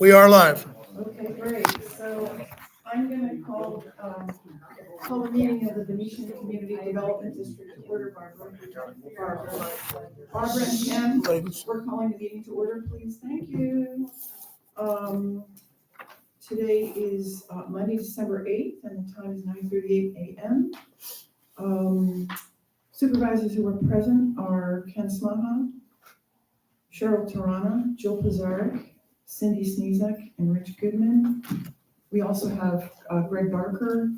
We are live. Okay, great. So I'm going to call the meeting of the Venetian Community Development District to order. Barbara and Ken, we're calling the meeting to order, please. Thank you. Today is Monday, December 8th, and the time is 9:38 a.m. Supervisors who are present are Ken Smaha, Cheryl Tarana, Jill Pizarnik, Cindy Sneezek, and Rich Goodman. We also have Greg Barker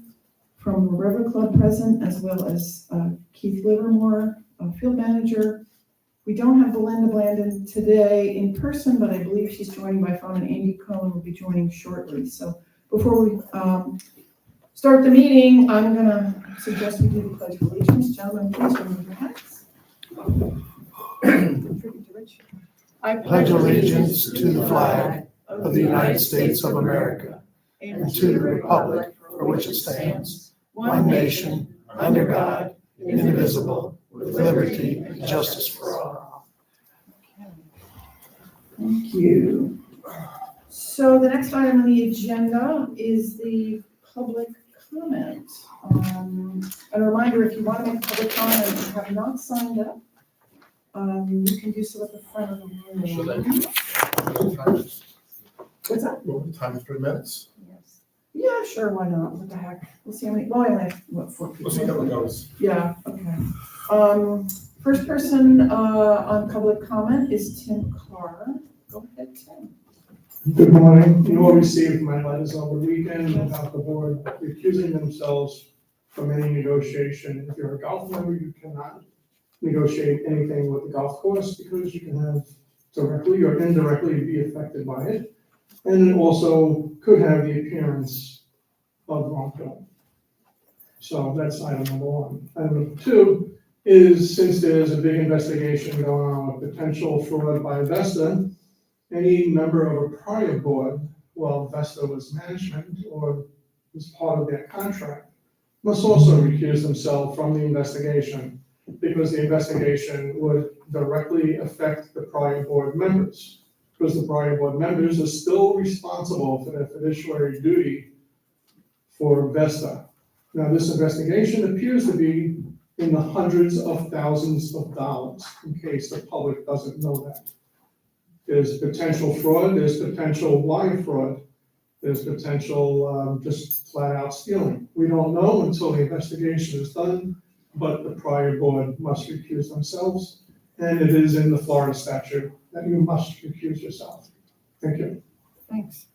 from the River Club present, as well as Keith Livermore, field manager. We don't have Belinda Blandon today in person, but I believe she's joining by phone, and Andy Cohen will be joining shortly. So before we start the meeting, I'm going to suggest we do the Pledge of Allegiance. Gentlemen, please remove your hats. Tribute to Rich. I pledge allegiance to the flag of the United States of America and to the republic for which it stands, one nation, under God, indivisible, with liberty and justice for all. Thank you. So the next item on the agenda is the public comment. A reminder, if you want to make a public comment and you have not signed up, you can do so at the front of the room. What's that? Time is 3 minutes. Yes. Yeah, sure, why not? What the heck? We'll see how many, well, I only have, what, 4 people? We'll see how it goes. Yeah, okay. First person on public comment is Tim Carr. Go ahead, Tim. Good morning. You all received my letters over the weekend about the board recusing themselves from any negotiation. If you're a golf member, you cannot negotiate anything with the golf course because you can have directly or indirectly be affected by it. And it also could have the appearance of wrongdoing. So that's item number one. Item number two is, since there's a big investigation going on with potential fraud by Vesta, any member of a prior board, while Vesta was management or was part of their contract, must also recuse themselves from the investigation because the investigation would directly affect the prior board members. Because the prior board members are still responsible for their fiduciary duty for Vesta. Now, this investigation appears to be in the hundreds of thousands of dollars, in case the public doesn't know that. There's potential fraud, there's potential wire fraud, there's potential just flat out stealing. We don't know until the investigation is done, but the prior board must recuse themselves, and it is in the Florida statute that you must recuse yourself. Thank you. Thanks.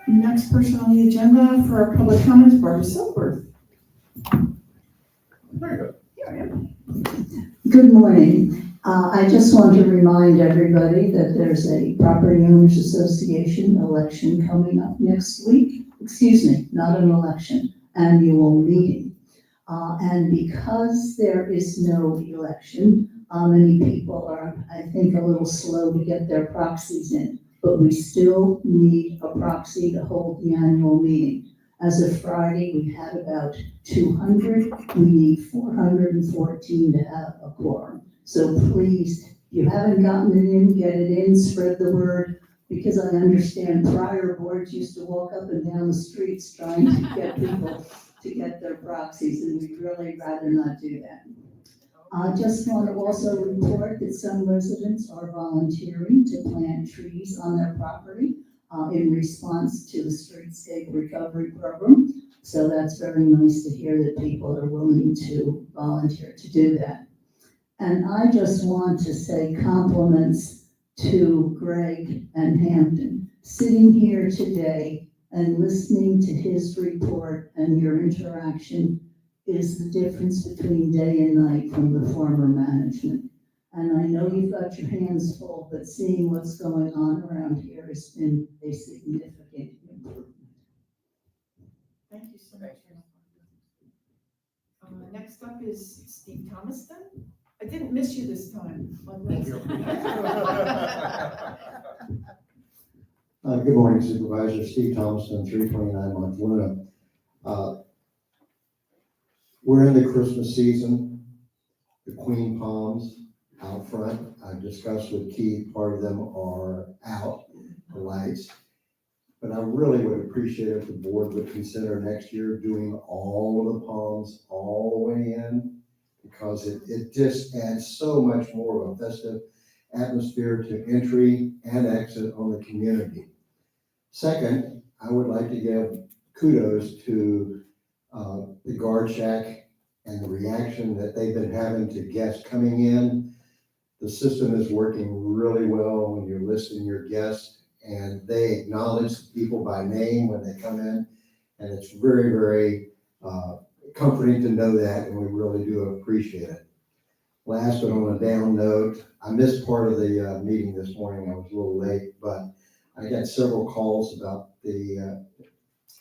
Next person on the agenda for our public comments, Barbara Silkworth. Very good. Here I am. Good morning. I just want to remind everybody that there's a Property Owners Association election coming up next week. Excuse me, not an election, annual meeting. And because there is no election, many people are, I think, a little slow to get their proxies in, but we still need a proxy to hold the annual meeting. As of Friday, we had about 200. We need 414 to have a quorum. So please, if you haven't gotten it in, get it in, spread the word, because I understand prior boards used to walk up and down the streets trying to get people to get their proxies, and we'd really rather not do that. I just want to also report that some residents are volunteering to plant trees on their property in response to the streetscape recovery program. So that's very nice to hear that people are willing to volunteer to do that. And I just want to say compliments to Greg and Hampton. Sitting here today and listening to his report and your interaction is the difference between day and night from the former management. And I know you've got your hands full, but seeing what's going on around here has been a significant improvement. Thank you so much. Next up is Steve Thomaston. I didn't miss you this time. Thank you. Good morning, Supervisor. Steve Thompson, 329 Montaluna. We're in the Christmas season, the Queen Palms. out front. I've discussed with Keith, part of them are out, the lights. But I really would appreciate if the board would consider next year doing all of the palms all the way in, because it just adds so much more of a festive atmosphere to entry and exit on the community. Second, I would like to give kudos to the guard shack and the reaction that they've been having to guests coming in. The system is working really well when you're listing your guests, and they acknowledge people by name when they come in. And it's very, very comforting to know that, and we really do appreciate it. Last, but on a down note, I missed part of the meeting this morning. I was a little late, but I got several calls about the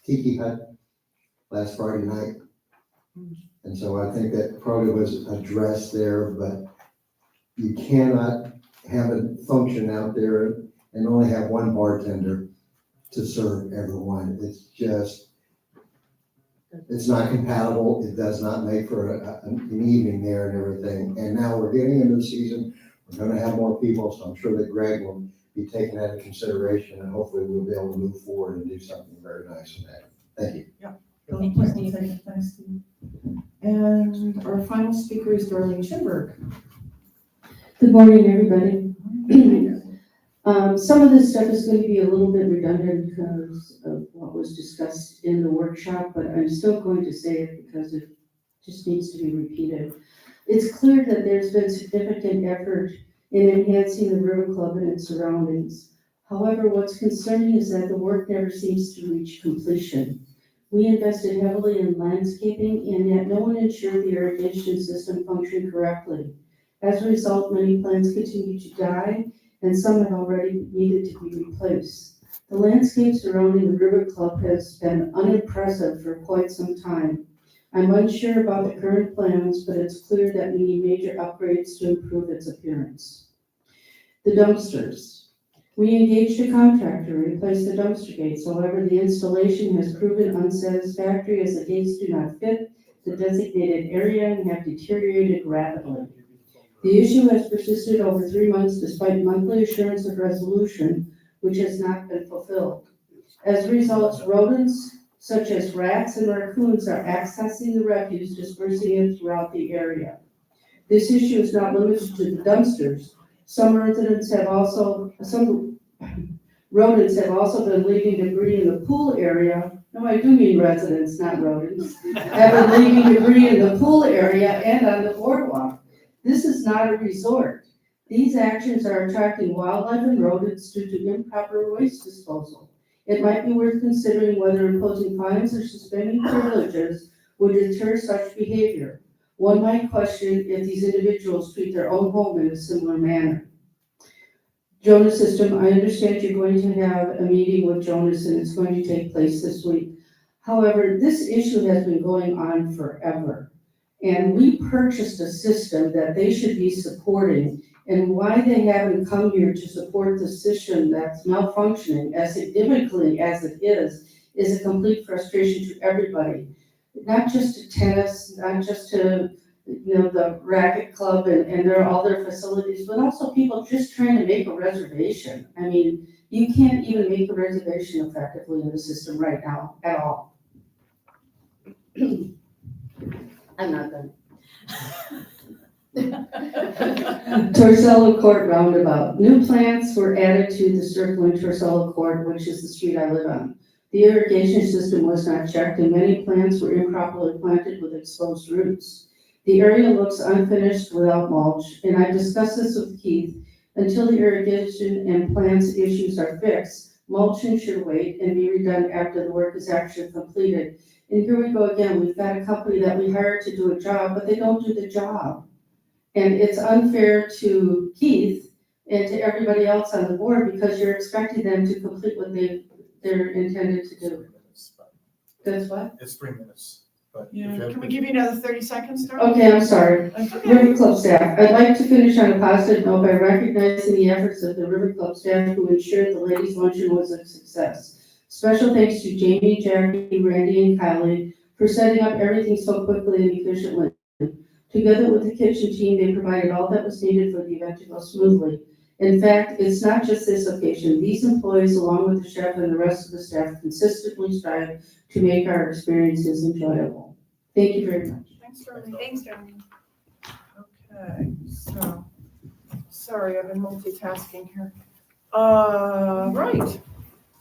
Tiki Hut last Friday night. And so I think that probably was addressed there, but you cannot have a function out there and only have one bartender to serve everyone. It's just, it's not compatible. It does not make for an evening there and everything. And now we're getting into the season. We're going to have more people, so I'm sure that Greg will be taking that into consideration, and hopefully we'll be able to move forward and do something very nice in that. Thank you. Thank you, Steve. Thanks, Steve. And our final speaker is Darlene Schimberg. Good morning, everybody. Some of this stuff is going to be a little bit redundant because of what was discussed in the workshop, but I'm still going to say it because it just needs to be repeated. It's clear that there's been significant effort in enhancing the River Club and its surroundings. However, what's concerning is that the work never seems to reach completion. We invested heavily in landscaping, and yet no one ensured the irrigation system functioned correctly. As a result, many plants continue to die, and some have already needed to be replaced. The landscape surrounding the River Club has been unimpressive for quite some time. I'm unsure about the current plans, but it's clear that we need major upgrades to improve its appearance. The dumpsters. We engaged a contractor to replace the dumpster gates. However, the installation has proven unsatisfactory as the gates do not fit the designated area and have deteriorated rapidly. The issue has persisted over 3 months despite monthly assurance of resolution, which has not been fulfilled. As a result, rodents such as rats and raccoons are accessing the refuse, dispersing it throughout the area. This issue is not limited to the dumpsters. Some rodents have also been leaving debris in the pool area. No, I do mean residents, not rodents. Have been leaving debris in the pool area and on the boardwalk. This is not a resort. These actions are attracting wildlife and rodents due to improper waste disposal. It might be worth considering whether imposing fines or suspending privileges would deter such behavior. One might question if these individuals treat their own home in a similar manner. Jonas System, I understand you're going to have a meeting with Jonas and it's going to take place this week. However, this issue has been going on forever. And we purchased a system that they should be supporting, and why they haven't come here to support the system that's malfunctioning as significantly as it is a complete frustration to everybody. Not just to tennis, not just to the racket club and all their facilities, but also people just trying to make a reservation. I mean, you can't even make a reservation effectively in the system right now at all. I'm not done. Torcello Court roundabout. New plants were added to the circling Torcello Court, which is the street I live on. The irrigation system was not checked, and many plants were improperly planted with exposed roots. The area looks unfinished without mulch, and I discussed this with Keith. Until the irrigation and plants issues are fixed, mulching should wait and be redone after the work is actually completed. And here we go again, we've got a company that we hired to do a job, but they don't do the job. And it's unfair to Keith and to everybody else on the board because you're expecting them to complete what they're intended to do. That's what? It's 3 minutes, but. Yeah, can we give you another 30 seconds, Darlene? Okay, I'm sorry. That's okay. River Club staff, I'd like to finish on a positive note by recognizing the efforts of the River Club staff who ensured the ladies' luncheon was a success. Special thanks to Jamie, Jackie, Randy, and Kylie for setting up everything so quickly and efficiently. Together with the kitchen team, they provided all that was needed for the event to go smoothly. In fact, it's not just this occasion. These employees, along with the chef and the rest of the staff, consistently strive to make our experiences enjoyable. Thank you very much. Thanks, Darlene. Thanks, Darlene. Okay, so, sorry, I've been multitasking here. Right.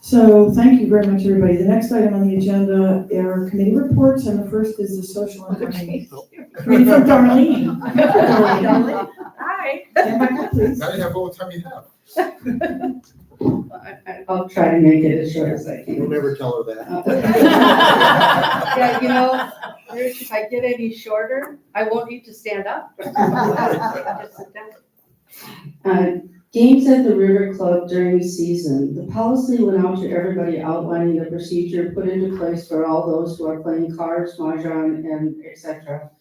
So thank you very much, everybody. The next item on the agenda are committee reports, and the first is the social information. Committee from Darlene. Darlene. Hi. Stand back up, please. Now you have all the time you have. I'll try to make it as short as I You'll can. never tell her that. Yeah, you know, Rich, if I get any shorter, I won't need to stand up. Just sit down. Games at the River Club during the season. The policy went out to everybody outlining the procedure put into place for all those who are playing cards, mahjong, and etc.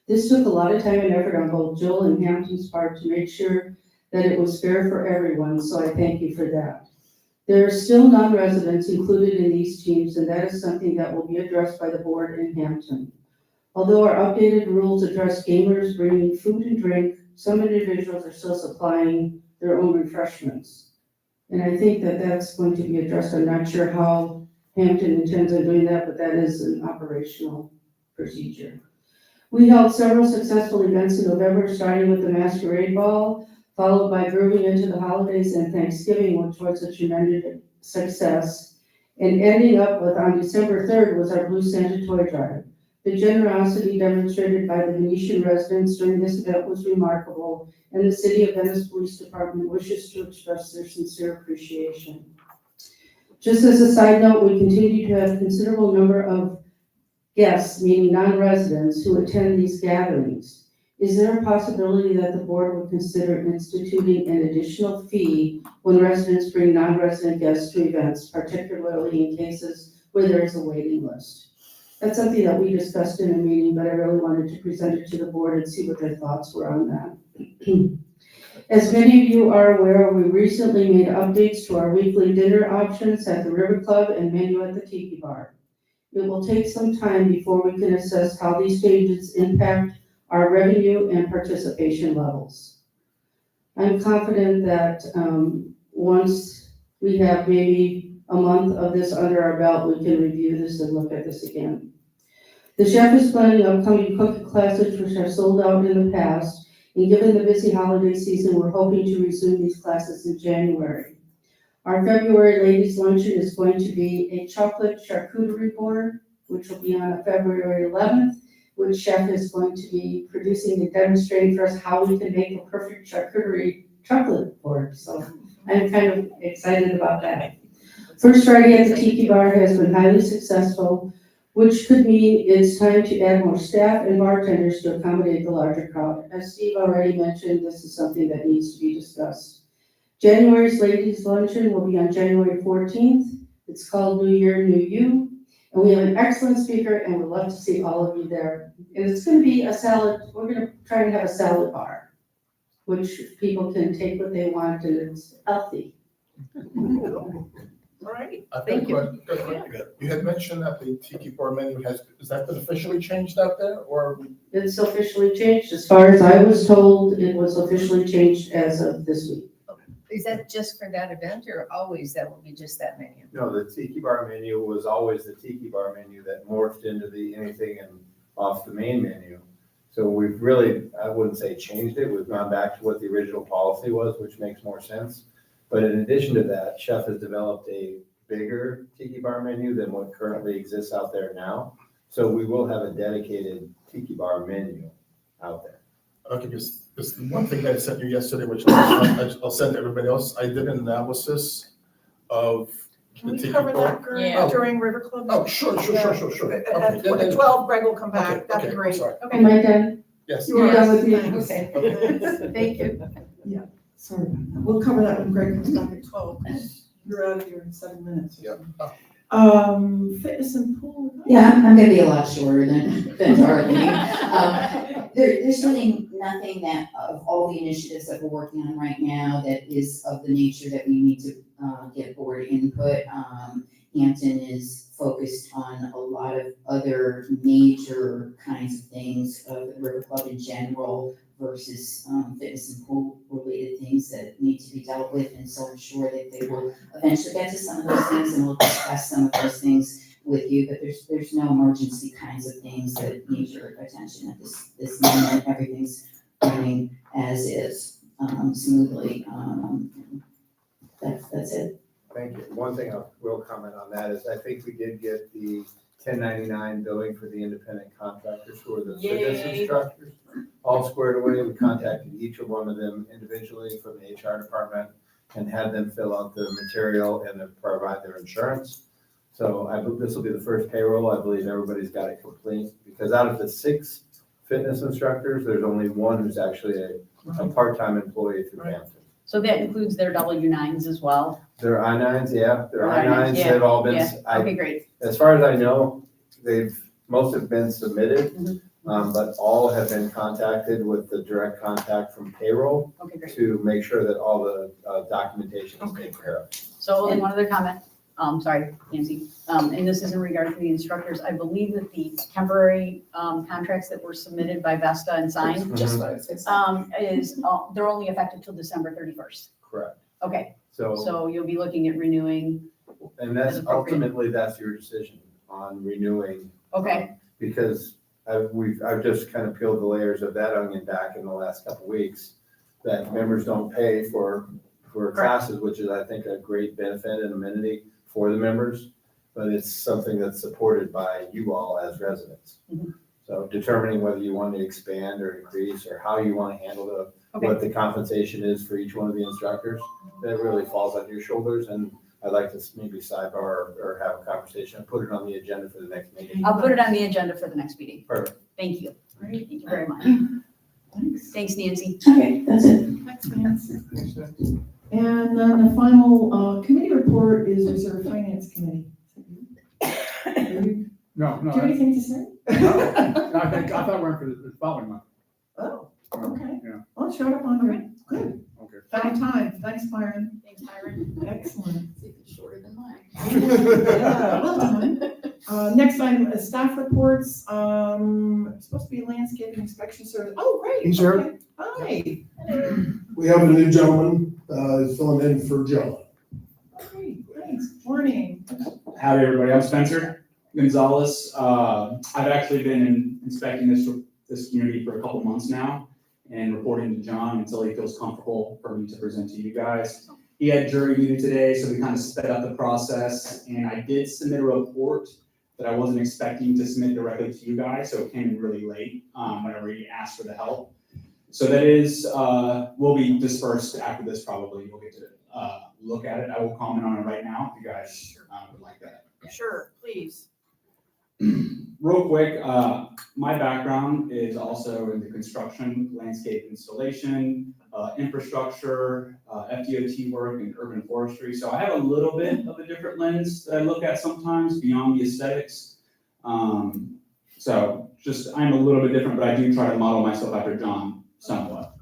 This took a lot of time and effort on both Jill and Hampton's part to make sure that it was fair for everyone, so I thank you for that. There are still non-residents included in these teams, and that is something that will be addressed by the board in Hampton. Although our updated rules address gamers bringing food and drink, some individuals are still supplying their own refreshments. And I think that that's going to be addressed. I'm not sure how Hampton intends on doing that, but that is an operational procedure. We held several successful events in November, starting with the Masquerade Ball, followed by grooving into the holidays and Thanksgiving, which was a tremendous success. And ending up with, on December 3rd, was our Blue Santa Toy Drive. The generosity demonstrated by the Venetian residents during this event was remarkable, and the City of Venice Police Department wishes to express their sincere appreciation. Just as a side note, we continue to have a considerable number of guests, meaning non-residents, who attend these gatherings. Is there a possibility that the board would consider instituting an additional fee when residents bring non-resident guests to events, particularly in cases where there is a waiting list? That's something that we discussed in a meeting, but I really wanted to present it to the board and see what their thoughts were on that. As many of you are aware, we recently made updates to our weekly dinner options at the River Club and menu at the Tiki Bar. It will take some time before we can assess how these changes impact our revenue and participation levels. I'm confident that once we have maybe a month of this under our belt, we can review this and look at this again. The chef is planning upcoming cooking classes which have sold out in the past, and given the busy holiday season, we're hoping to resume these classes in January. Our February ladies luncheon is going to be a chocolate charcuterie board, which will be on February 11th, which chef is going to be producing and demonstrating for us how we can make a perfect charcuterie chocolate board. So I'm kind of excited about that. First Friday at the Tiki Bar has been highly successful, which could mean it's time to add more staff and bartenders to accommodate the larger crowd. As Steve already mentioned, this is something that needs to be discussed. January's ladies luncheon will be on January 14th. It's called New Year, New You. And we have an excellent speaker, and we'd love to see all of you there. And it's going to be a salad. We're going to try and have a salad bar, which people can take what they want, and it's healthy. All right. Thank you. You had mentioned that the Tiki Bar menu has that been officially changed out there, or? It's officially changed. As far as I was told, it was officially changed as of this week. Is that just for that event or always that will be just that menu? No, the Tiki Bar menu was always the Tiki Bar menu that morphed into the anything and off the main menu. So we've really, I wouldn't say changed it. We've gone back to what the original policy was, which makes more sense. But in addition to that, Chef has developed a bigger Tiki Bar menu than what currently exists out there now. So we will have a dedicated Tiki Bar menu out there. Okay, because one thing that I sent you yesterday, which I'll send to everybody else, I did an analysis of Can the we Tiki cover Bar. that Yeah. during River Club? Oh, sure. At Okay. 12, Greg will come Okay, back. That'd okay, be great. sorry. Am I done? Yes. You're done with me? Okay. Thank you. Sorry about that. We'll cover that when Greg comes back at 12, because you're out of here in 7 minutes. Yeah. Fitness and pool. Yeah, I'm gonna be a lot shorter than Darlene. There's really nothing that, of all the initiatives that we're working on right now, that is of the nature that we need to get board input. Hampton is focused on a lot of other major kinds of things of the River Club in general versus fitness and pool related things that need to be dealt with. And so I'm sure that they will eventually get to some of those things and we'll discuss some of those things with you, but there's no emergency kinds of things that need your attention at this moment. Everything's running as is, smoothly. That's it. Thank you. One thing I will comment on that is I think we did get the 1099 billing for the independent contractors who are the fitness Yay. instructors all squared away. We contacted each of one of them individually from the HR department and had them fill out the material and then provide their insurance. So I believe this will be the first payroll. I believe everybody's got it complete because out of the 6 fitness instructors, there's only one who's actually a part-time employee through Hampton. So that includes their W-9s as well? Their I-9s, yeah, their I-9s, I-9s, yeah, they've all been, Yeah, okay, great. as far as I know, most have been submitted, Mhm. but all have been contacted with the direct contact from payroll Okay, great. to make sure that all the documentation is Okay. taken care of. So only one other comment, sorry, Nancy, and this is in regard to the instructors. I believe that the temporary contracts that were submitted by Vesta and signed Just what I was gonna say. they're only effective till December 31st. Correct. Okay, So, so you'll be looking at renewing, and that's as appropriate. ultimately, that's your decision on renewing. okay, Because I've just kind of peeled the layers of that onion back in the last couple of weeks, that members don't pay for classes, which is, I think, a great benefit and amenity for the members, but it's something that's supported by you all as residents. Mhm. So determining whether you want to expand or increase, or how you want to handle Okay. what the compensation is for each one of the instructors, that really falls on your shoulders, and I'd like to maybe sidebar or have a conversation, and put it on the agenda for the next meeting. I'll put it on the agenda for the next meeting. Perfect. Thank you. Thank you very much. Thanks. Thanks, Nancy. Okay, that's it. Thanks, Nancy. And then the final committee report is Reserve Finance Committee. Do No, you have anything to say? I thought we were for the following month. Oh, okay. Yeah. Well, it showed up on your, good. Okay. Found time. Thanks, Byron. Thanks, Myron. Excellent. It's even shorter than mine. Yeah, well done. Next item is staff reports. It's supposed to be landscape inspection service. Oh, great. He's here. Okay. Hi. We have a new gentleman, filling in for John. Great, thanks. Morning. Howdy, everybody. I'm Spencer Gonzalez. I've actually been inspecting this community for a couple months now and reporting to John until he feels comfortable for me to present to you guys. He had jury duty today, so we kind of sped up the process, and I did submit a report that I wasn't expecting to submit directly to you guys, so it came in really late whenever he asked for the help. So that is, will be dispersed after this probably. You'll get to look at it. I will comment on it right now if you guys would like that. Sure, please. Real quick, my background is also in the construction, landscape installation, infrastructure, FDOT work, and urban forestry. So I have a little bit of a different lens that I look at sometimes beyond the aesthetics. So just, I'm a little bit different, but I do try to model myself after John somewhat.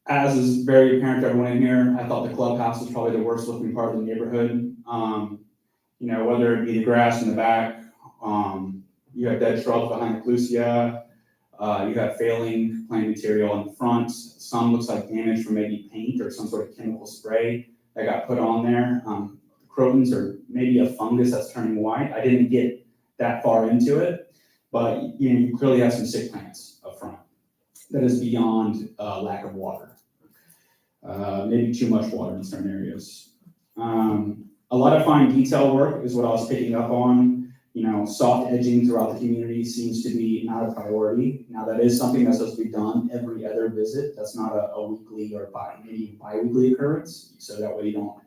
As is very apparent to everyone in here, I thought the clubhouse was probably the worst looking part of the neighborhood. You know, whether it be the grass in the back, you have dead shrubs behind the clusia, you have failing plant material in the front. Some looks like damage from maybe paint or some sort of chemical spray that got put on there. Crotons or maybe a fungus that's turning white. I didn't get that far into it, but you know, you clearly have some sick plants up front. That is beyond lack of water. Maybe too much water in certain areas. A lot of fine detail work is what I was picking up on. You know, soft edging throughout the community seems to be not a priority. Now that is something that's supposed to be done every other visit. That's not a weekly or maybe bi-weekly occurrence. So that way you don't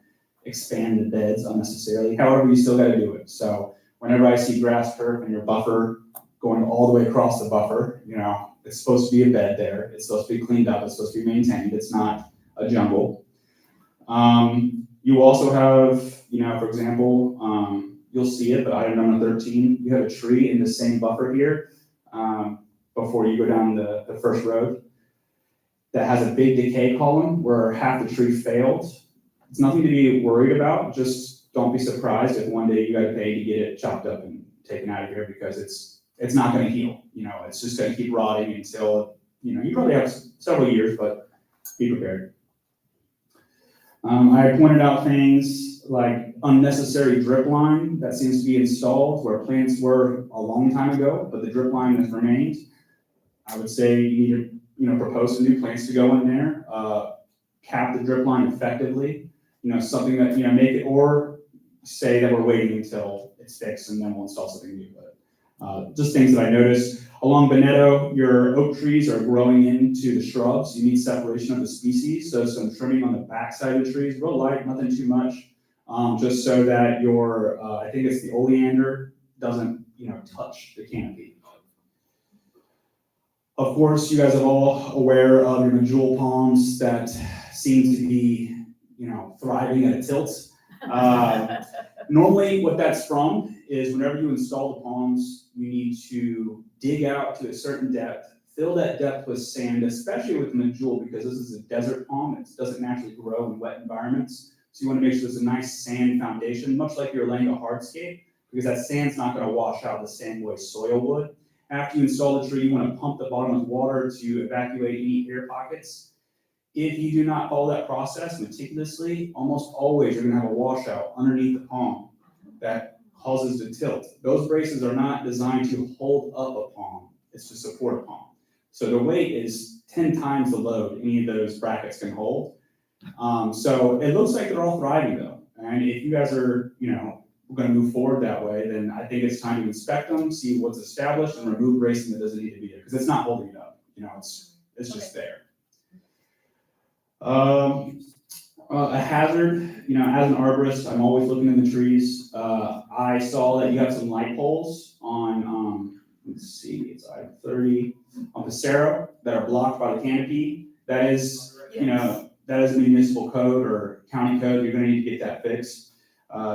expand the beds unnecessarily. However, you still gotta do it. So whenever I see grass turf and your buffer going all the way across the buffer, you know, it's supposed to be a bed there. It's supposed to be cleaned up. It's supposed to be maintained. It's not a jungle. You also have, you know, for example, you'll see it, but item number 13, you have a tree in the same buffer here before you go down the first road that has a big decay column where half the tree failed. It's nothing to be worried about, just don't be surprised if one day you gotta pay to get it chopped up and taken out of here, because it's not gonna heal. It's just gonna keep rotting until, you probably have several years, but be prepared. I pointed out things like unnecessary drip line that seems to be installed where plants were a long time ago, but the drip line has remained. I would say you need to, propose some new plants to go in there, cap the drip line effectively, something that, make it, or say that we're waiting until it's fixed and then we'll install something new. But just things that I noticed. Along Veneto, your oak trees are growing into the shrubs. You need separation of the species, so some trimming on the backside of the trees, real light, nothing too much, just so that your, I think it's the oleander, doesn't, touch the canopy. Of course, you guys are all aware of your medjool palms that seem to be, thriving at a tilt. Normally, what that's from is whenever you install the palms, you need to dig out to a certain depth, fill that depth with sand, especially with the medjool, because this is a desert palm. It doesn't naturally grow in wet environments. So you want to make sure there's a nice sand foundation, much like you're laying a hardscape, because that sand's not going to wash out the same way soil would. After you install the tree, you want to pump the bottom with water to evacuate any air pockets. If you do not follow that process meticulously, almost always you're going to have a washout underneath the palm that causes the tilt. Those braces are not designed to hold up a palm, it's to support a palm. So the weight is 10 times the load any of those brackets can hold. So it looks like they're all thriving though. And if you guys are, going to move forward that way, then I think it's time to inspect them, see what's established, and remove bracing that doesn't need to be there, because it's not holding it up. It's just there. A hazard, as an arborist, I'm always looking in the trees. I saw that you have some light poles on, let's see, it's item 30, on Passero that are blocked by the canopy. That is, that is a municipal code or county code. You're going to need to get that fixed.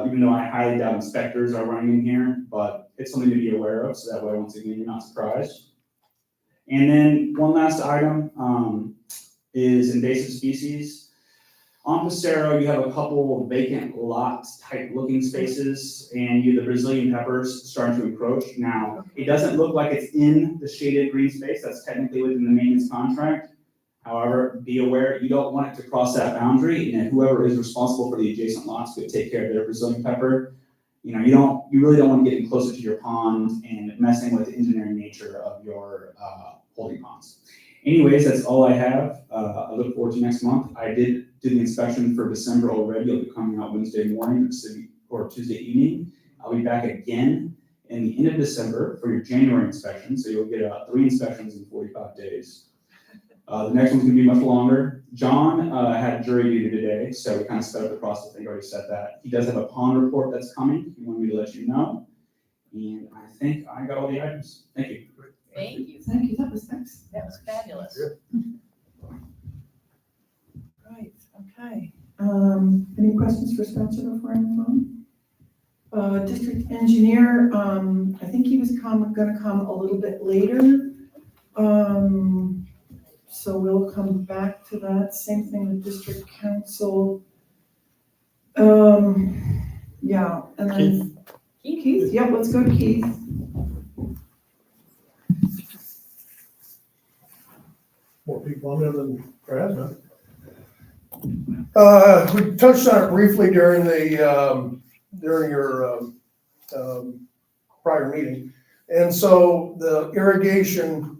Even though I highly doubt inspectors are running in here, but it's something to be aware of, so that way, once again, you're not surprised. And then one last item is invasive species. On Passero, you have a couple vacant lot type looking spaces, and you have the Brazilian peppers starting to encroach. Now, it doesn't look like it's in the shaded green space. That's technically within the maintenance contract. However, be aware, you don't want it to cross that boundary, and whoever is responsible for the adjacent lots could take care of their Brazilian pepper. You really don't want to get closer to your pond and messing with the engineering nature of your holding ponds. Anyways, that's all I have. I look forward to next month. I did do the inspection for December already. It'll be coming out Wednesday morning or Tuesday evening. I'll be back again in the end of December for your January inspection. So you'll get 3 inspections in 45 days. The next one's gonna be much longer. John had jury duty today, so we kind of sped up the process. I think I already said that. He does have a pond report that's coming. He wanted me to let you know. And I think I got all the items. Thank you. Thank you. Thank you, that was nice. That was fabulous. Right, okay. Any questions for Spencer before I move on? District engineer, I think he was gonna come a little bit later. So we'll come back to that. Same thing with district council. Yeah, and then Keith, yeah, let's go to Keith. More people on there than Brad, huh? We touched on it briefly during your prior meeting. And so the irrigation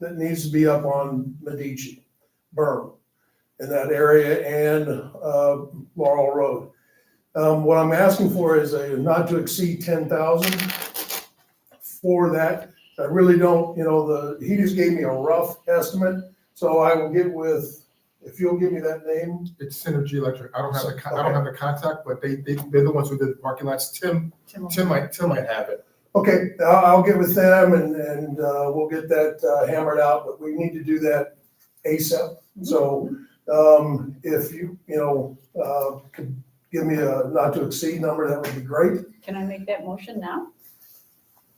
that needs to be up on Medici berm in that area and Laurel Road. What I'm asking for is a not to exceed 10,000 for that. I really don't, he just gave me a rough estimate. So I will get with, if you'll give me that name. It's Synergy Electric. I don't have the contact, but they're the ones who did the parking lots. Tim might have it. Okay, I'll get with them and we'll get that hammered out, but we need to do that ASAP. So if you could give me a not to exceed number, that would be great. Can I make that motion now?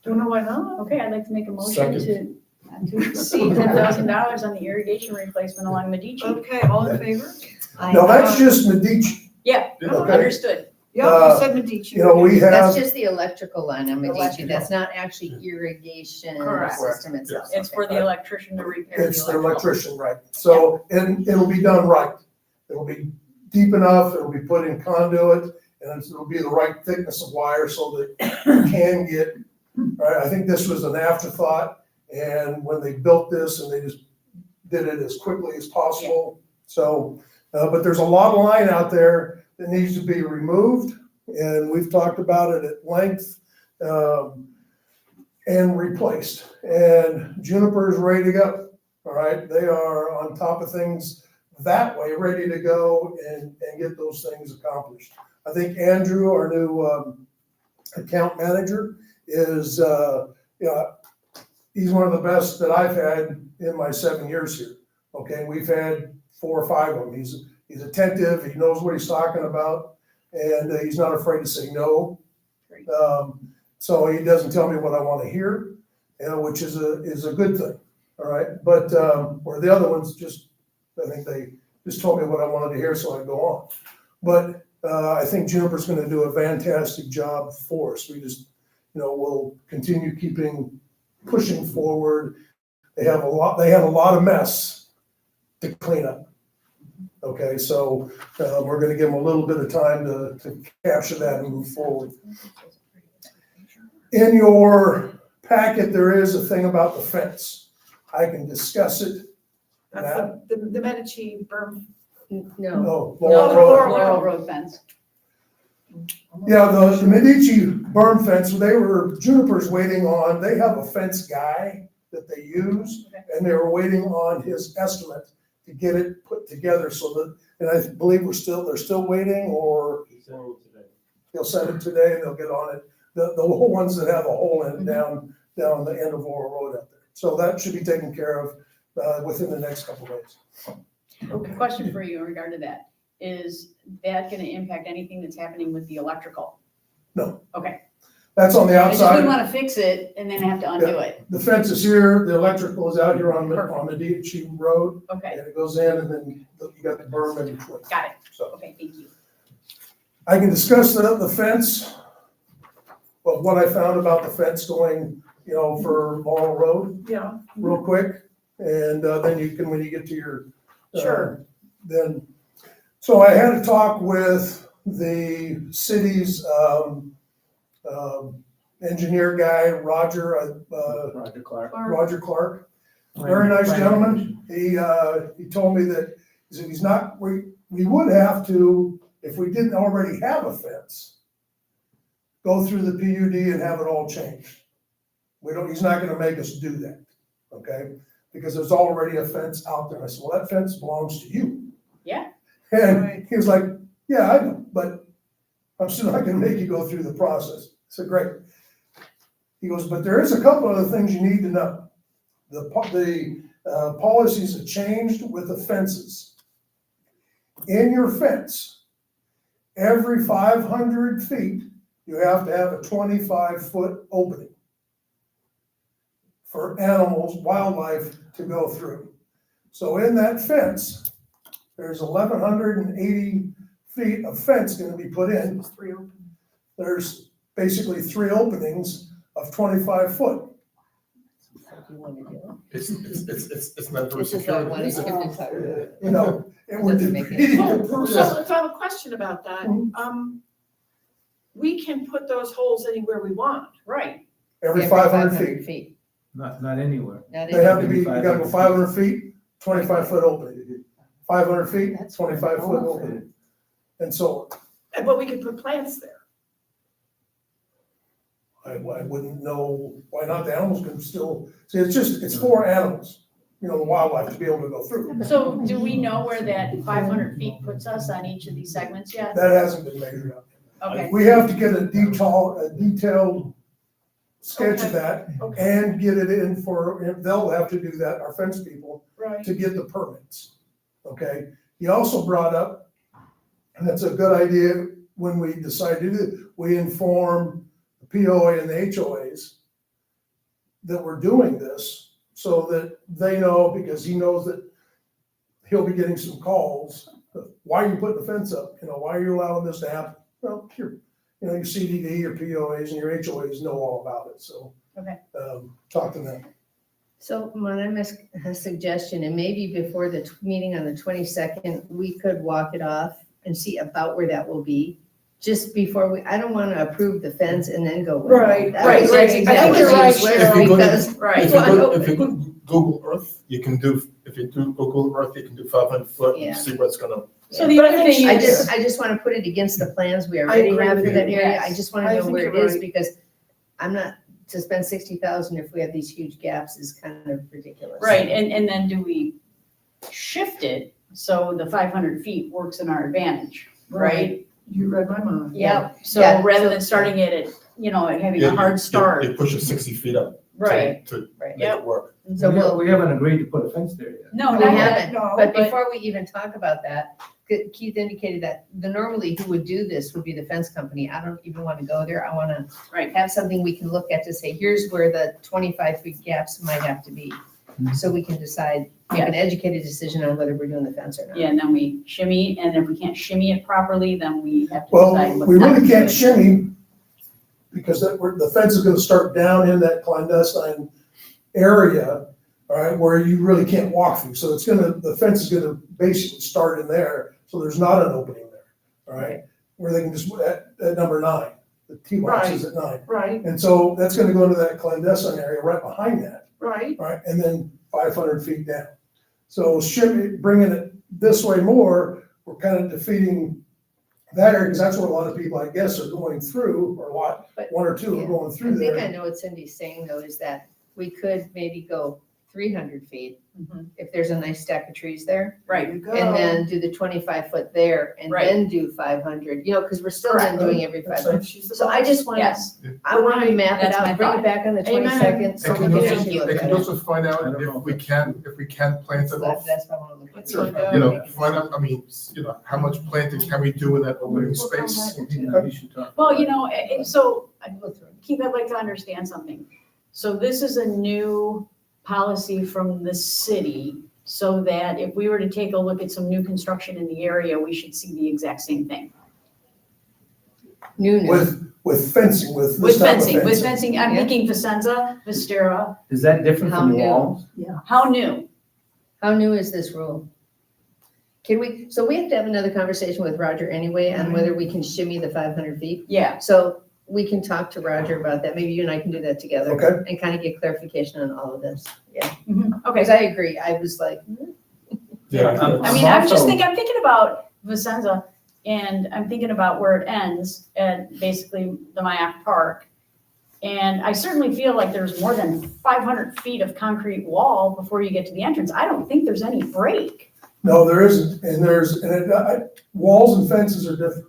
Don't know why not. Okay, I'd like to make a motion to exceed $10,000 on the irrigation replacement along Medici. Okay, all in favor? Now, that's just Medici. Yeah, Okay. understood. Yeah, you said Medici. You know, we That's have, just the electrical line on Medici, Electrical. that's not actually irrigation Correct. system itself. It's for the electrician to repair the it's the electrical. electrician, right? So, and it'll be done right. It'll be deep enough, it'll be put in conduit, and it'll be the right thickness of wire so that you can get, right? I think this was an afterthought, and when they built this, and they just did it as quickly as possible. So, but there's a lot of line out there that needs to be removed, and we've talked about it at length, and replaced. And Juniper's ready to go, all right? They are on top of things that way, ready to go and get those things accomplished. I think Andrew, our new account manager, is, he's one of the best that I've had in my 7 years here. Okay, we've had 4 or 5 of them. He's attentive, he knows what he's talking about, and he's not afraid to say no. Great. So he doesn't tell me what I want to hear, which is a good thing, all right? But, or the other ones just, I think they just told me what I wanted to hear, so I go on. But I think Juniper's gonna do a fantastic job for us. We just, we'll continue pushing forward. They had a lot of mess to clean up. Okay, so we're gonna give them a little bit of time to capture that and move forward. In your packet, there is a thing about the fence. I can discuss it. That's the Medici berm. No, No, Laurel Laurel Road. Laurel Road fence. Yeah, the Medici berm fence, Juniper's waiting on, they have a fence guy that they use, and they were waiting on his estimate to get it put together so that, and I believe they're still waiting, or he'll send it today, and they'll get on it. The whole ones that have a hole in it down the end of Laurel Road out there. So that should be taken care of within the next couple of days. Question for you in regard to that. Is that gonna impact anything that's happening with the electrical? No. Okay. That's on the I just wouldn't outside. wanna fix it and then have to undo it. The fence is here, the electrical is out here on Medici Road, Okay, and it goes in, and then you got the berm in between. got it. So Okay, thank you. I can discuss the fence, but what I found about the fence going, for Laurel Road, Yeah. real quick, and then you can, when you get to your. Sure. Then, so I had a talk with the city's, engineer guy, Roger Clark. Roger Clark. Very nice gentleman. He told me that, he said we would have to, if we didn't already have a fence, go through the PUD and have it all changed. He's not gonna make us do that, okay? Because there's already a fence out there. I said, well, that fence belongs to you. Yeah. And he was like, yeah, I know, but I'm still not gonna make you go through the process. I said, great. He goes, but there is a couple other things you need to know. The policies have changed with the fences. In your fence, every 500 feet, you have to have a 25-foot opening for animals, wildlife to go through. So in that fence, there's 1,180 feet of fence gonna be put in. There's basically 3 openings of 25 foot. It's not very this is the one is secure. And we're Doesn't make any debating. So if I have a question about that, we can put those holes anywhere we want. Right. Every 500 feet. Not anywhere. They have to be, you gotta go 500 feet, 25 foot opening. 500 feet, 25 foot opening. And so But we could put plants there. I wouldn't know why not. The animals can still, see, it's for animals, the wildlife to be able to go through. So do we know where that 500 feet puts us on each of these segments yet? That hasn't been measured out. Okay, We have to get a detailed sketch of that Okay, and get it in they'll have to do that, our fence people, right. to get the permits, okay? He also brought up, and that's a good idea, when we decide to do it, we inform the POA and the HOAs that we're doing this, so that they know, because he knows that he'll be getting some calls. Why are you putting the fence up? Why are you allowing this to happen? well, your CDD, your POAs and your HOAs know all about it, so. Okay. Talk to them. So Mona, a suggestion, and maybe before the meeting on the 22nd, we could walk it off and see about where that will be. Just before I don't want to approve the fence and then go. well, Right, that right, was right. exactly I think you're what right, she was Cheryl. wearing, because Right. we want to If you open. go Google Earth, you can do 500 foot, Yeah. and see what's gonna. So the other thing I is, just want to put it against the plans we I already agree have for with that you. area. Yes. I just want I to know think where it you're is, right. because I'm not, to spend 60,000 if we have these huge gaps is kind of ridiculous. right, and then do we shift it so the 500 feet works in our advantage, right? You read my mind. Yep, so Yeah, rather so- than starting it at, having Yeah, a hard start, You push it 60 feet up. right? To Right. make it work. So we'll, We haven't agreed to put a fence there yet. No, we not haven't, yet. No, but before we even talk about that, Keith indicated that normally who would do this would be the fence company. I don't even want to go there. I want to Right. have something we can look at to say, here's where the 25-foot gaps might have to be. So we can decide, make an educated decision on whether we're doing the fence or not. Yeah, and then we shimmy, and if we can't shimmy it properly, then we have to decide Well, what. we not really to can't do. shimmy because the fence is gonna start down in that clandestine area, all right, where you really can't walk through. So the fence is gonna basically start in there, so there's not an opening there, all right? Where they can just, at number 9, the T box is at 9. Right, And so that's gonna go into that clandestine area right behind that, right. all right, and then 500 feet down. So bringing it this way more, we're kind of defeating that area, because that's where a lot of people, I guess, are going through, or But- one or two are going I through think I there. know what Cindy's saying though, is that we could maybe go 300 feet Mhm. if there's a nice stack of trees there. Right, There you go. And then do the 25-foot there and Right. then do 500, because we're still then doing every That's 500. She's the So I boss. just want to, yes, I want to map it That's my out, bring it thought. back on the Amen. 22nd. so They we can can also, actually look they at can it. also find out if we can't plant it So off. that's what I want to look at. Let's look at it. Find out, how much planting can we do in that open space? You should talk. well, so I can go through it. Keith, I'd like to understand something. So this is a new policy from the city, so that if we were to take a look at some new construction in the area, we should see the exact same thing. New. With fencing, with With this type of fencing, I'm Yeah. thinking Vicenza, Vistera, Is that different How from new? walls? how new? How new is this rule? So we have to have another conversation with Roger anyway on whether we can shimmy the 500 feet. Yeah, So we can talk to Roger about that. Maybe you and I can do that together. Okay. And kind of get clarification on all of this. Yeah, okay. because I agree. I was like, Yeah. I mean, I'm thinking about Vicenza, and I'm thinking about where it ends at basically the Mayak Park. And I certainly feel like there's more than 500 feet of concrete wall before you get to the entrance. I don't think there's any break. No, there isn't, and walls and fences are different.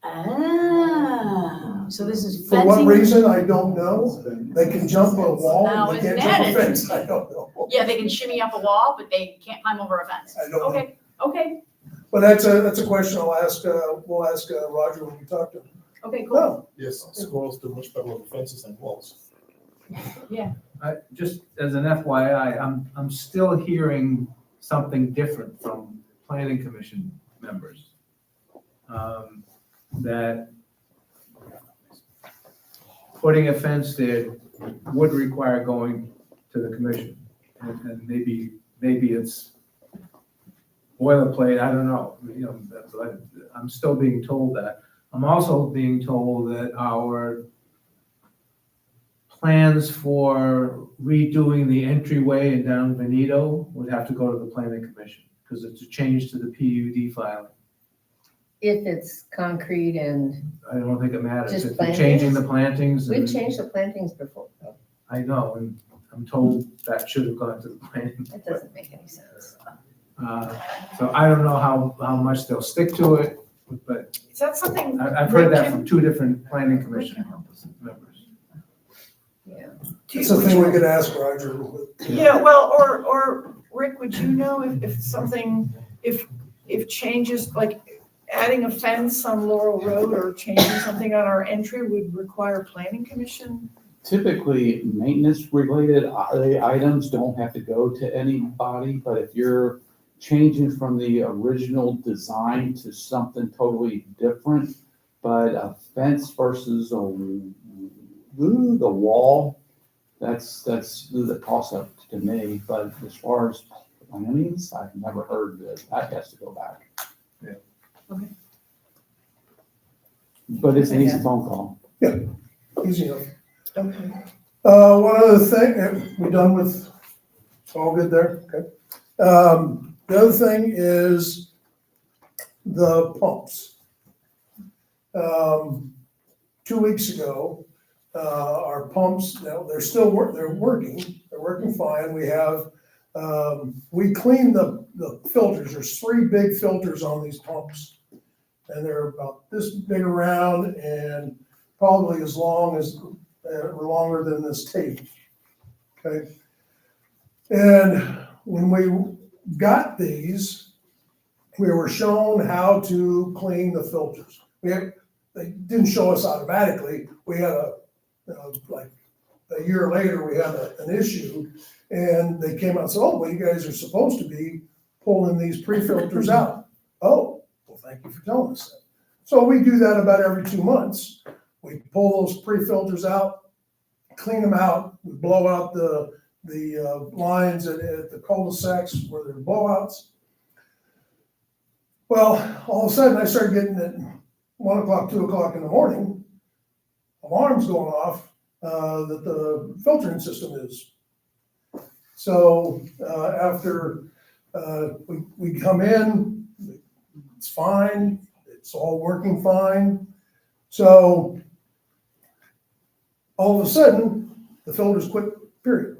Ah, so this is For what fencing. reason, I don't know. They can jump a wall, Now, and they isn't can't jump a that fence, I don't know. Yeah, they can shimmy up a wall, but they can't climb over a fence. I don't know. Okay, okay, But that's a question I'll ask, we'll ask Roger when we talk to him. okay, cool. Well, Yes, squirrels do much better with fences than walls. Just as an FYI, I'm still hearing something different from planning commission members. That putting a fence there would require going to the commission. And maybe it's boilerplate, I don't know, but I'm still being told that. I'm also being told that our plans for redoing the entryway and down Veneto would have to go to the planning commission, because it's a change to the PUD filing. if it's concrete and, I don't think it matters. Just If they're changing the plantings. we've and- changed the plantings before. I know, and I'm told that should have gone to the planning. That doesn't make any sense. So I don't know how much they'll stick to it, but Is that something? I've heard that from two different planning commission members. it's a thing we could ask Roger. Yeah, well, or Rick, would you know if something, if changes, like adding a fence on Laurel Road or changing something on our entry would require planning commission? Typically, maintenance related items don't have to go to anybody, but if you're changing from the original design to something totally different. But a fence versus the wall, that's the toss up to me. But as far as plantings, I've never heard that has to go back. Yeah. Okay. But it's an easy phone call. Easy enough. Okay. One other thing, we done with, it's all good there, okay. The other thing is the pumps. 2 weeks ago, our pumps, they're still they're working fine. We have, we cleaned the filters. There's 3 big filters on these pumps. And they're about this big around and probably as long as, longer than this table, okay? And when we got these, we were shown how to clean the filters. They didn't show us automatically. We had like a year later, we had an issue, and they came out and said, oh, well, you guys are supposed to be pulling these pre-filters out. Oh, well, thank you for telling us that. So we do that about every 2 months. We pull those pre-filters out, clean them out, we blow out the lines at the cul-de-sacs where there are blowouts. Well, all of a sudden I started getting at 1 o'clock, 2 o'clock in the morning, alarms going off that the filtering system is. So after we come in, it's fine, it's all working fine. So all of a sudden, the filters quit, period.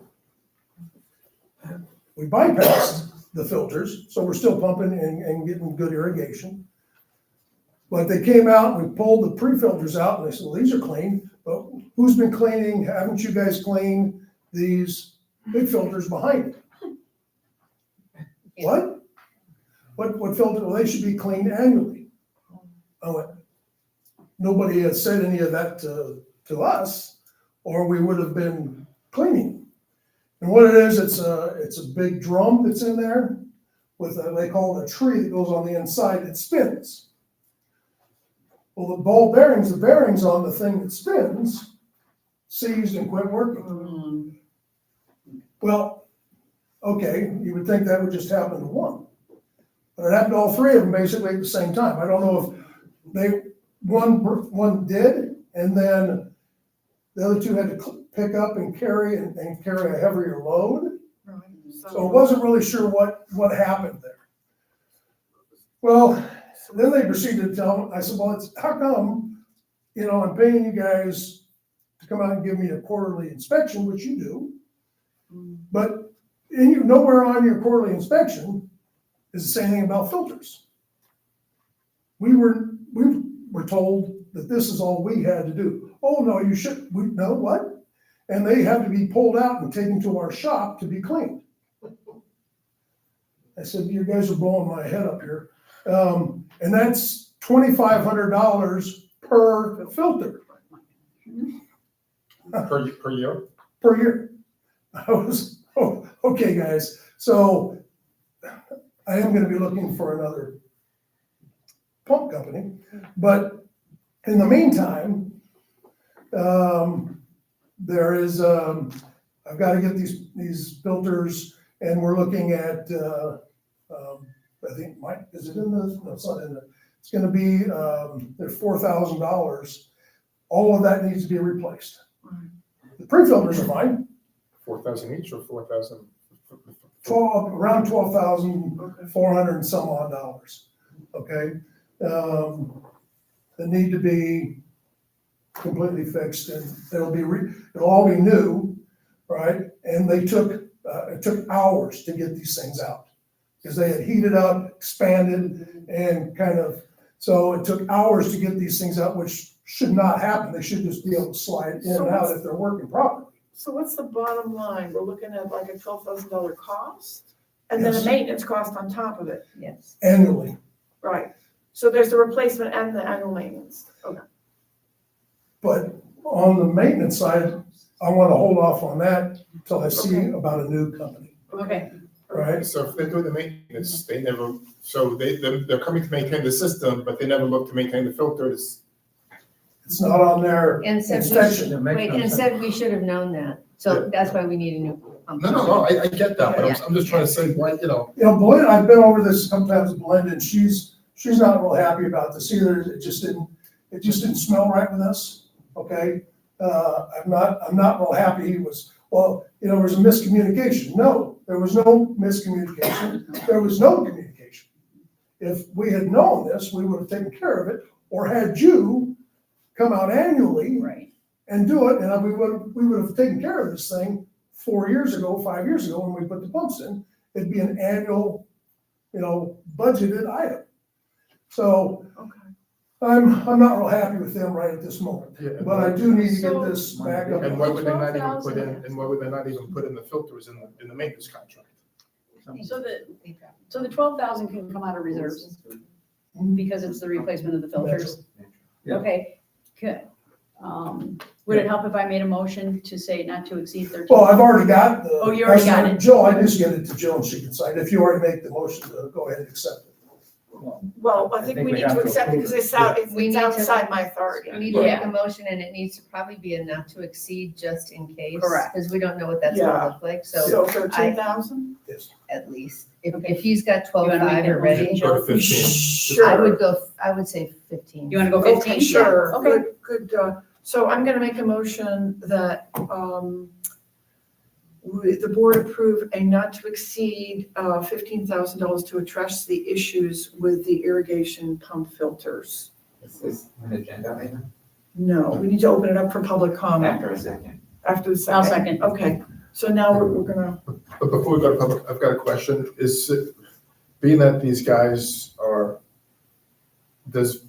We bypassed the filters, so we're still pumping and getting good irrigation. But they came out and we pulled the pre-filters out and they said, well, these are clean, but who's been cleaning? Haven't you guys cleaned these big filters behind it? What? What filter? Well, they should be cleaned annually. I went, nobody had said any of that to us, or we would have been cleaning. And what it is, it's a big drum that's in there with they call it a tree that goes on the inside that spins. Well, the ball bearings, the bearings on the thing that spins, seized and quit working. Well, okay, you would think that would just happen to one. But it happened to all 3 of them basically at the same time. I don't know if one did, and then the other 2 had to pick up and carry a heavier load. Right. So I wasn't really sure what happened there. Well, then they proceeded to tell me, I said, well, how come, I'm paying you guys to come out and give me a quarterly inspection, which you do, but nowhere on your quarterly inspection is it saying anything about filters. We were told that this is all we had to do. Oh, no, you should, no, what? And they have to be pulled out and taken to our shop to be cleaned. I said, you guys are blowing my head up here. And that's $2,500 per filter. Per year? Per year. I was, okay, guys. So I am gonna be looking for another pump company, but in the meantime, there is, I've got to get these filters, and we're looking at, I think, Mike, is it in the, no, it's not in the, it's gonna be, they're $4,000. All of that needs to be replaced. The pre-filters are fine. 4,000 each or 4,000? Around 12,400 and some odd dollars. Okay. They need to be completely fixed, and it'll all be new, right? And it took hours to get these things out because they had heated up, expanded, and so it took hours to get these things out, which should not happen. They should just be able to slide in and out if they're working properly. So what's the bottom line? We're looking at like a $12,000 cost and then Yes. a maintenance cost on top of it. Yes. Annually. Right. So there's the replacement and the annual maintenance. Okay. But on the maintenance side, I want to hold off on that until I see Okay. about a new company. Okay, right? So if they do the maintenance, they never, so they're coming to maintain the system, but they never look to maintain the filters. It's not on their And said, inspection. wait, and said we should have known that, so that's why we need a new pump. No, I get that, but I'm just trying to say, why, You know, Belinda, I've been over this sometimes with Belinda, and she's not real happy about this either. It just didn't smell right with us, okay? I'm not real happy. He was, well, you know, there was a miscommunication. No, there was no miscommunication. There was no communication. If we had known this, we would have taken care of it, or had you come out annually Right. and do it, and we would have taken care of this thing 4 years ago, 5 years ago, when we put the pumps in. It'd be an annual, you know, budgeted item. So I'm not real happy with them right at this moment, but I do need to get this back up. and why would they not even put in, and why would they not even put in the filters in the maintenance contract? So the 12,000 can come out of reserves because it's the replacement of the filters? Yeah. Okay, good. Would it help if I made a motion to say not to exceed 13? Well, I've already got the. Oh, you already got it. Jill, I just get it to Jill and she can sign. If you already make the motion, to go ahead and accept it. Well, I think we need to accept it because it's outside my authority. We need to make a motion and it needs to probably be a not to exceed just in case. Correct. Because we don't know what that's gonna look like, so So 13,000? Yes. at least, if he's got You wanna 12.5 make that already, motion, Go to Jill? 15. I would say 15. You wanna go 15? Okay, sure. Okay. Good. So I'm gonna make a motion that, the board approve a not to exceed $15,000 to address the issues with the irrigation pump filters. Is this an agenda item? No, we need to open it up for public comment After a second. after the I'll second. second. Okay, so now we're gonna, But before we go to public, I've got a question. Being that these guys are, does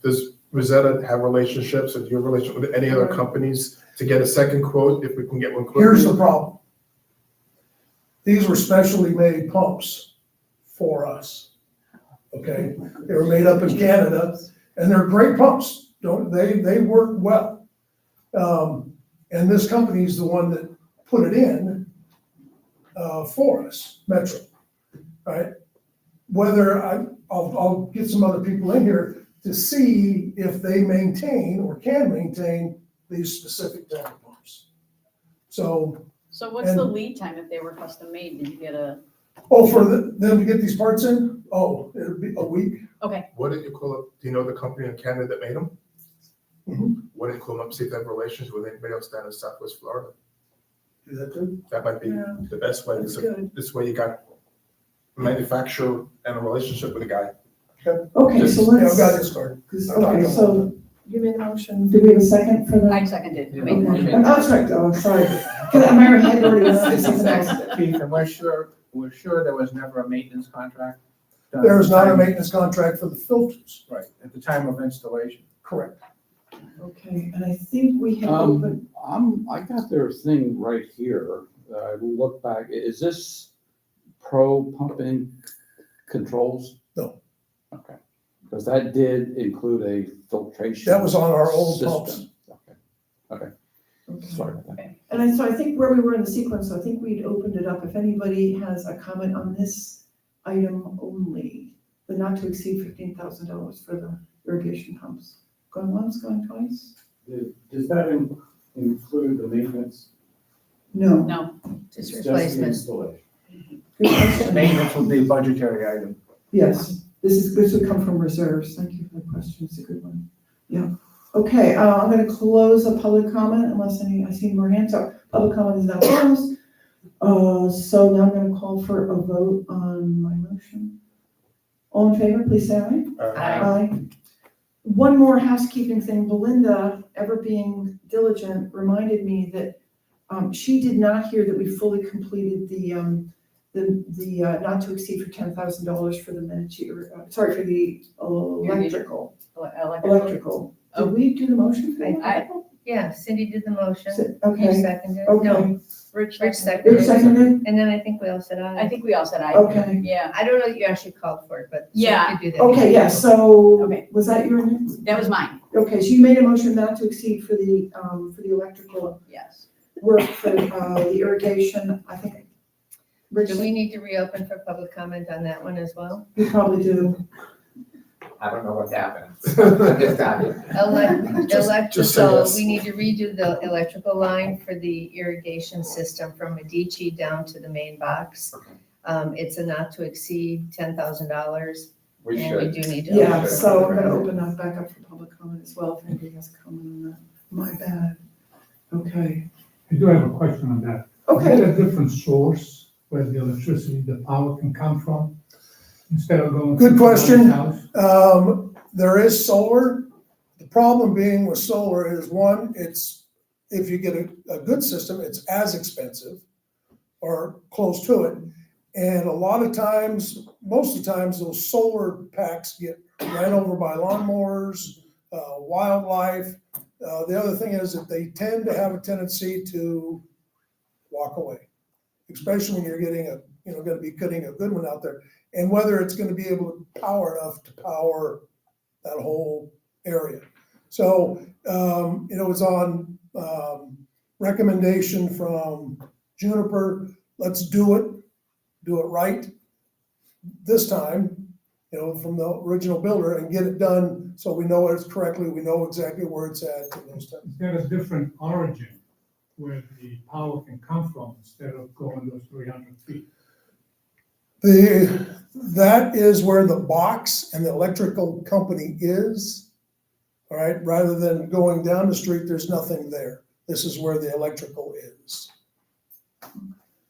Rosetta have relationships, or do you have a relationship with any other companies to get a second quote if we can get one quickly? Here's the problem. These were specially made pumps for us, okay? They were made up in Canada, and they're great pumps. They work well. And this company is the one that put it in for us, Metro, right? Whether I'll get some other people in here to see if they maintain or can maintain these specific type of pumps. So what's the lead time if they were custom made? Did you get a? Oh, for them to get these parts in? Oh, it'll be a week. Okay. What did you call it? Do you know the company in Canada that made them? Mhm. What did you call them up, see if they have relations with anybody else down in Southwest Florida? Do that too? That might be Yeah, the best way. that's good. This way you got a manufacturer and a relationship with a guy. Okay, so Yeah, I've got let's, this card. okay, so you made a motion. Do we have a second for I that? seconded. Yeah. Made the motion. Oh, that's right, oh, sorry. Because my head already was something else. Keith, and we're sure there was never a maintenance contract? done There at is the not a time- maintenance contract for the filters. Right, at the time of installation. Correct. Okay, and I think we have opened, I got their thing right here. I will look back. Is this pro pumping controls? No. Okay, because that did include a filtration. That was on our old pumps. system. Okay, sorry about that. and so I think where we were in the sequence, I think we'd opened it up. If anybody has a comment on this item only, the not to exceed $15,000 for the irrigation pumps. Going once, going twice? Does that include the maintenance? No. No, Just It's the replacement. installation. Good question. Maintenance will be a budgetary item. Yes, this would come from reserves. Thank you for the question. It's a good one. Yeah. Okay, I'm gonna close a public comment unless I see more hands up. Public comment is now closed. So now I'm gonna call for a vote on my motion. All in favor, please say aye. Aye. One more housekeeping thing. Belinda, ever being diligent, reminded me that she did not hear that we fully completed the not to exceed for $10,000 for the for the electrical. Electrical. Did we do the motion for that? Yeah, Cindy did the motion. Okay. You seconded. Okay. No, Rich Rich Rich seconded? And then I think we all said aye. I think we all said aye. Okay. Yeah, I don't know that you actually called for it, but. Yeah. you did that. Okay, yeah, so, Okay. was that your, that was mine. okay, so you made a motion not to exceed for the electrical Yes. work for the irrigation, I think. Rich, Do we need to reopen for public comment on that one as well? you probably do. I don't know what happened. I just got here. Just say Electrical, yes. we need to redo the electrical line for the irrigation system from Medici down to the main box. It's a not to exceed $10,000, We and we should. do need to. Yeah, so I'm gonna open that back up for public comment as well, if anybody has a comment on that. My bad. Okay. I do have a question on that. Okay. Is there a different source where the electricity, the power can come from? Instead of going. Good to question. someone's house? There is solar. The problem being with solar is one, it's, if you get a good system, it's as expensive or close to it. And a lot of times, most of the times, those solar packs get ran over by lawnmowers, wildlife. The other thing is that they tend to have a tendency to walk away, especially when you're getting gonna be getting a good one out there. And whether it's gonna be able to power enough to power that whole area. So, it's on, recommendation from Juniper, let's do it right this time, from the original builder and get it done so we know it's correctly, we know exactly where it's at and those types. Is there a different origin where the power can come from instead of going those 300 feet? That is where the box and the electrical company is, all right? Rather than going down the street, there's nothing there. This is where the electrical is.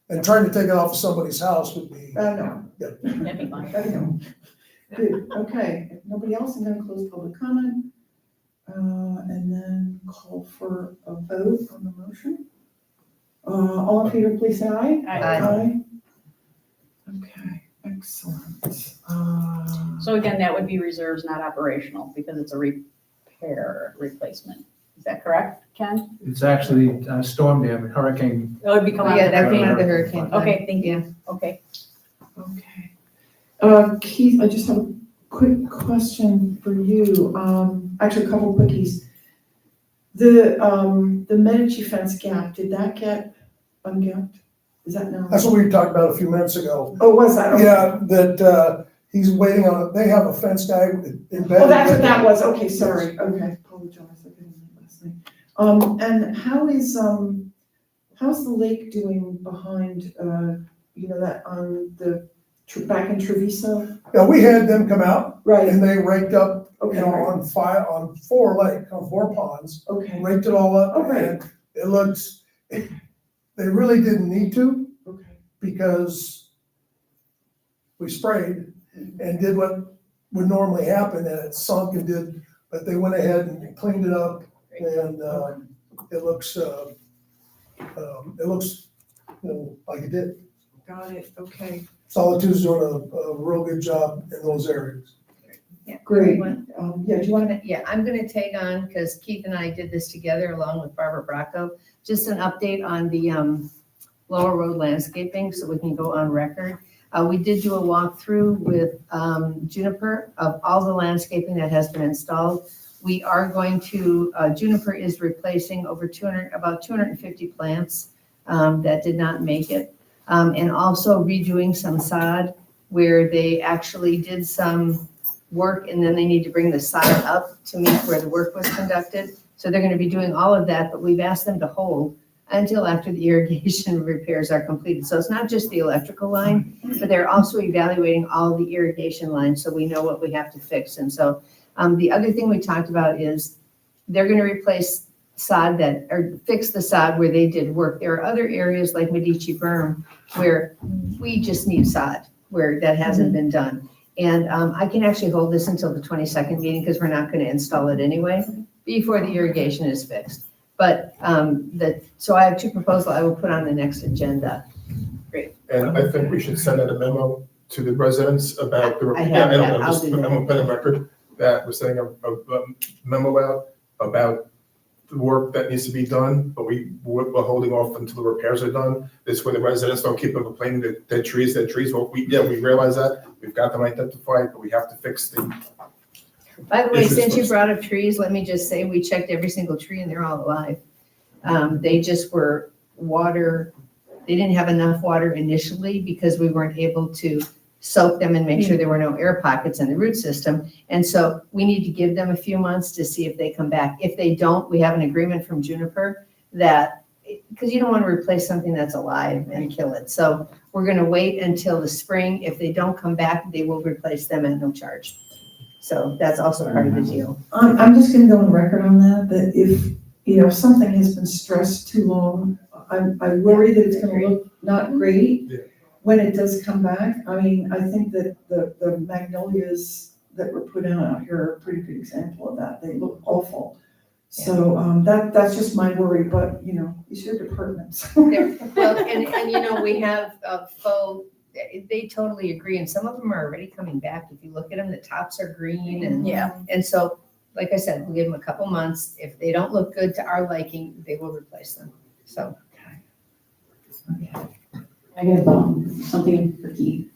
And trying to take it off of somebody's house would be. No. Yeah. That'd be fine. No. Good, okay. If nobody else, I'm gonna close public comment. And then call for a vote on the motion. All in favor, please say aye. Aye. Okay, excellent. So again, that would be reserves, not operational, because it's a replacement. Is that correct, Ken? It's actually storm damage, hurricane. It would be coming out Yeah, of the that came hurricane. out of the hurricane. Okay, thank you. Okay. Okay. Keith, I just have a quick question for you. Actually, a couple quickies. The Medici fence gap, did that get ungapped? Is that now? That's what we talked about a few minutes ago. Oh, was that? Okay. Yeah, that, he's waiting on, they have a fence guy embedded. Oh, that's what that was. Okay, sorry. Okay, apologize. I didn't know last night. And how's the lake doing behind, that on the, back in Treviso? Yeah, we had them come out. Right. And they raked up, Okay. on four ponds, Okay. raked it all up. Okay. And it looks, they really didn't need to. Okay. Because we sprayed and did what would normally happen, and it sunk and did, but they went ahead and cleaned it up, and it looks like it did. Got it. Okay. Solitude's doing a real good job in those areas. Yeah. Great. Do you want to? Yeah, I'm going to tag on because Keith and I did this together along with Barbara Bracco. Just an update on the Lower Road landscaping so we can go on record. We did do a walkthrough with Juniper of all the landscaping that has been installed. We are going to, Juniper is replacing about 250 plants that did not make it. And also redoing some sod where they actually did some work and then they need to bring the sod up to meet where the work was conducted. So they're going to be doing all of that, but we've asked them to hold until after the irrigation repairs are completed. So it's not just the electrical line, but they're also evaluating all the irrigation lines so we know what we have to fix. And so the other thing we talked about is they're going to replace sod or fix the sod where they did work. There are other areas like Medici Berm where we just need sod, where that hasn't been done. And I can actually hold this until the 22nd meeting because we're not going to install it anyway before the irrigation is fixed. But so I have two proposals I will put on the next agenda. Great. And I think we should send out a memo to the residents about the. I have that. I'll do that. I'm gonna put a record that we're sending a memo about the work that needs to be done, but we're holding off until the repairs are done. This way the residents don't keep on complaining that dead trees. Well, we realize that. We've got them identified, but we have to fix the. By the way, since you brought up trees, let me just say, we checked every single tree and they're all alive. They just were they didn't have enough water initially because we weren't able to soak them and make sure there were no air pockets in the root system. And so we need to give them a few months to see if they come back. If they don't, we have an agreement from Juniper that, because you don't want to replace something that's alive and kill it. So we're going to wait until the spring. If they don't come back, they will replace them at no charge. So that's also part of the deal. I'm just gonna go on record on that if, something has been stressed too long, I worry that it's gonna look not great Yeah. when it does come back. I mean, I think that the magnolias that were put out here are a pretty good example of that. They look awful. So, that's just my worry, but, it's your department. so. Well, and we have faux, they totally agree, and some of them are already coming back. If you look at them, the tops are green, and and so, like I said, we'll give them a couple months. If they don't look good to our liking, they will replace them. So. I have something for Keith.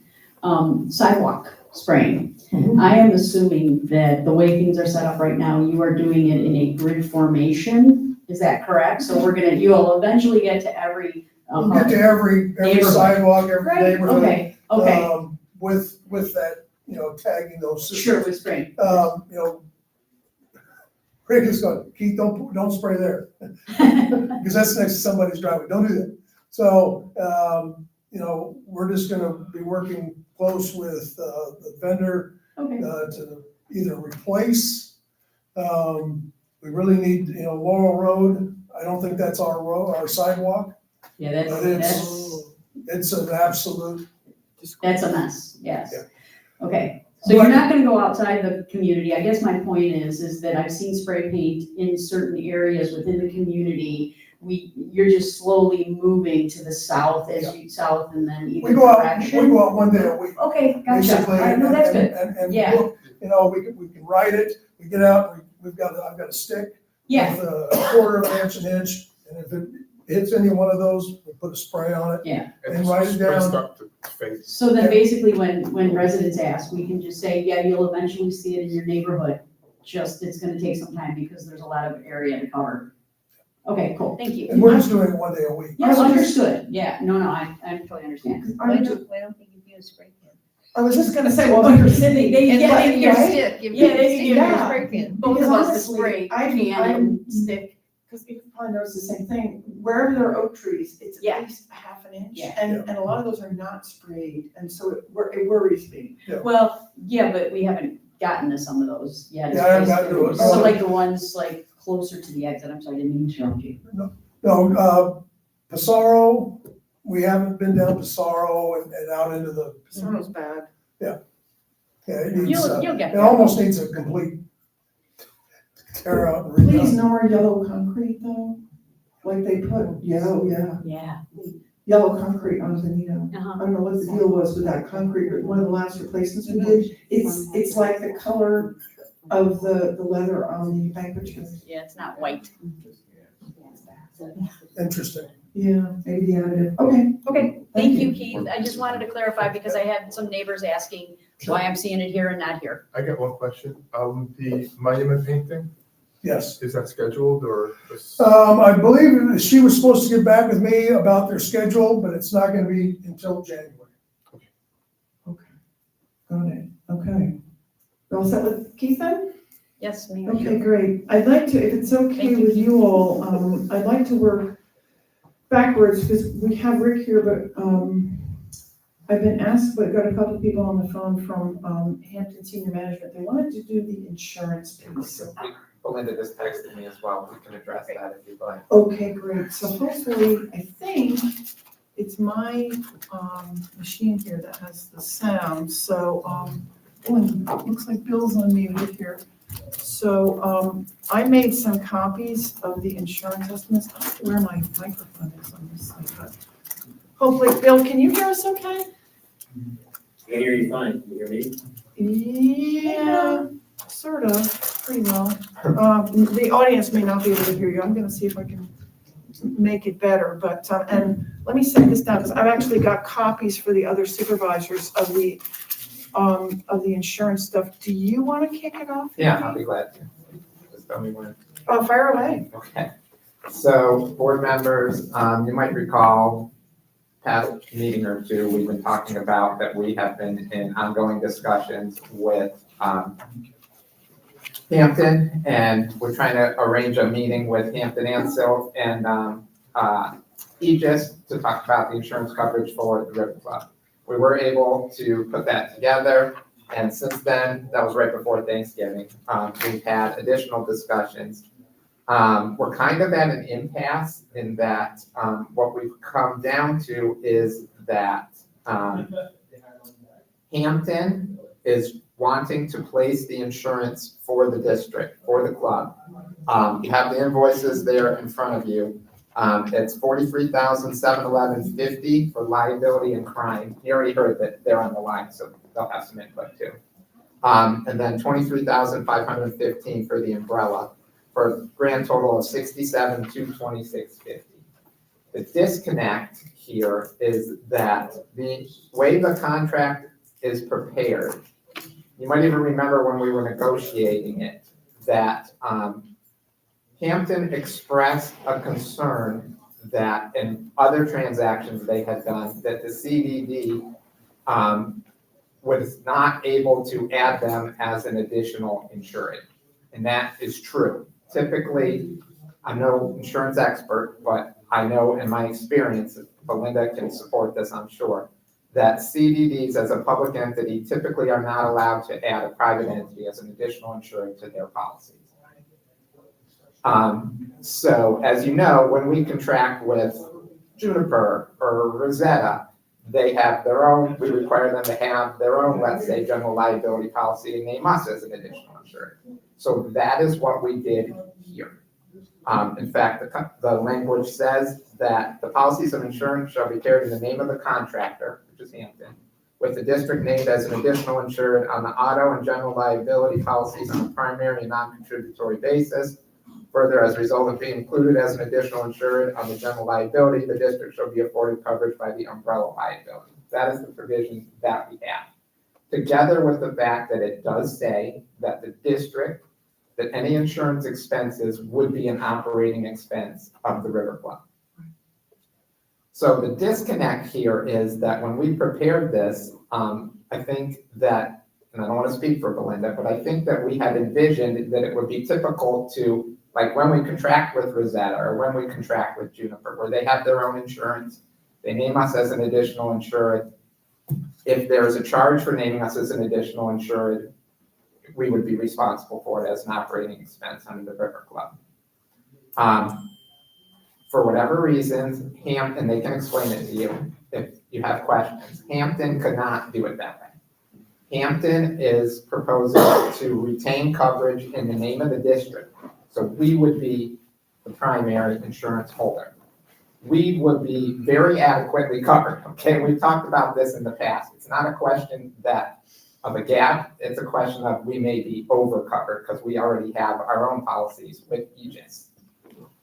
Sidewalk spraying. I am assuming that the way things are set up right now, you are doing it in a grid formation. Is that correct? So you'll eventually get to every. We'll get to every sidewalk, every neighborhood. Okay. With that, tagging those systems. Sure, with spraying. Rick is going, Keith, don't spray there. Because that's next to somebody's driveway. Don't do that. So, we're just gonna be working close with the vendor to either replace. We really need, Laurel Road. I don't think that's our road, our sidewalk. Yeah, It's an absolute. That's a mess, yes. Yeah. Okay, so you're not gonna go outside the community. I guess my point is that I've seen spray paint in certain areas within the community. You're just slowly moving to the south south and then either We go out one day a week. Okay, gotcha. Basically, No, that's good. And Yeah. look, we can ride it, we get out, I've got a stick. Yeah. With a quarter of an inch, and if it hits any one of those, we put a spray on it. Yeah. And write it down. So then basically when residents ask, we can just say, yeah, you'll eventually see it in your neighborhood. Just, it's gonna take some time because there's a lot of area to cover. Okay, cool, thank you. And we're just doing it one day a week. Yes, understood, yeah, no, I totally understand. Why don't you give you a spray can? I was just gonna say, well, you're sitting. And yeah, let they- your right? stick, give Yeah, you a they stick give and you a a spray can. Both Because of us, the honestly, spray I'm can and stick. Because you probably notice the same thing, wherever there are oak trees, it's Yeah. at least a half an inch. Yeah. And a lot of those are not sprayed, and so it worries me. Well, yeah, but we haven't gotten to some of those yet. Yeah, I haven't gotten to it. So like the ones like closer to the exit, I'm sorry, I didn't mean to interrupt you. No, Passaro, we haven't been down Passaro and out into the. Passaro's bad. Yeah, it needs, You'll get it there. almost needs a complete tear out and Please, redone. no more yellow concrete though, like they put yellow, Yeah. yellow concrete on Venetian. I Uh-huh. don't know what the deal was with that concrete, but one of the last replacements we did, it's like the color of the leather on the banquet chairs. Yeah, it's not white. Interesting. Yeah, maybe the additive, okay. Okay, thank you, Keith. I just wanted to clarify because I had some neighbors asking why I'm seeing it here and not here. I got one question. The monument painting, Yes. is that scheduled or? I believe she was supposed to get back with me about their schedule, but it's not gonna be until January. Got it, okay. You all set with Keith then? Yes, ma'am. Okay, great. I'd like to, if it's okay Thank you, with you all, I'd like to work backwards, because we have Rick here, but, I've been asked, but got a couple people on the phone from, Hampton Senior Management. They wanted to do the insurance piece. Belinda just texted me as well. We can address that if you'd like. Okay, great. So hopefully, I think it's my, machine here that has the sound. So, and it looks like Bill's unmuted here. So, I made some copies of the insurance estimates. I don't know where my microphone is on this side, but hopefully, Bill, can you hear us okay? I can hear you fine. Can you hear me? Yeah, sort of, pretty well. The audience may not be able to hear you. I'm gonna see if I can make it better, but, and let me set this down, because I've actually got copies for the other supervisors of the insurance stuff. Do you want to kick it off? Yeah, I'll be glad to. Just tell me when. Oh, fire away. Okay. So, board members, you might recall past meeting or two, we've been talking about that we have been in ongoing discussions with Hampton, and we're trying to arrange a meeting with Hampton and Aegis to talk about the insurance coverage for the River Club. We were able to put that together, and since then, that was right before Thanksgiving, we've had additional discussions. We're kind of at an impasse in that what we've come down to is that Hampton is wanting to place the insurance for the district, for the club. You have the invoices there in front of you. It's $43,711.50 for liability and crime. You already heard that they're on the line, so they'll have some input too. And then $23,515 for the umbrella, for a grand total of $67,226.50. The disconnect here is that the way the contract is prepared, you might even remember when we were negotiating it, that Hampton expressed a concern that in other transactions they had done, that the CDD was not able to add them as an additional insured. And that is true. Typically, I'm no insurance expert, but I know in my experience, Belinda can support this, I'm sure, that CDDs as a public entity typically are not allowed to add a private entity as an additional insured to their policies. So as you know, when we contract with Juniper or Rosetta, they have their own, we require them to have their own, let's say, general liability policy and name us as an additional insured. So that is what we did here. In fact, the language says that the policies of insurance shall be carried in the name of the contractor, which is Hampton, with the district named as an additional insured on the auto and general liability policies on a primary and non-contributory basis. Further, as a result of being included as an additional insured on the general liability, the district shall be afforded coverage by the umbrella liability. That is the provision that we have. Together with the fact that it does say that the district, that any insurance expenses would be an operating expense of the River Club. So the disconnect here is that when we prepared this, I think that, and I don't want to speak for Belinda, but I think that we had envisioned that it would be typical to, like when we contract with Rosetta or when we contract with Juniper, where they have their own insurance, they name us as an additional insured. If there's a charge for naming us as an additional insured, we would be responsible for it as an operating expense under the River Club. For whatever reasons, Hampton, they can explain it to you if you have questions. Hampton could not do it that way. Hampton is proposing to retain coverage in the name of the district. So we would be the primary insurance holder. We would be very adequately covered, okay? We've talked about this in the past. It's not a question of a gap, it's a question of we may be over covered because we already have our own policies with Aegis.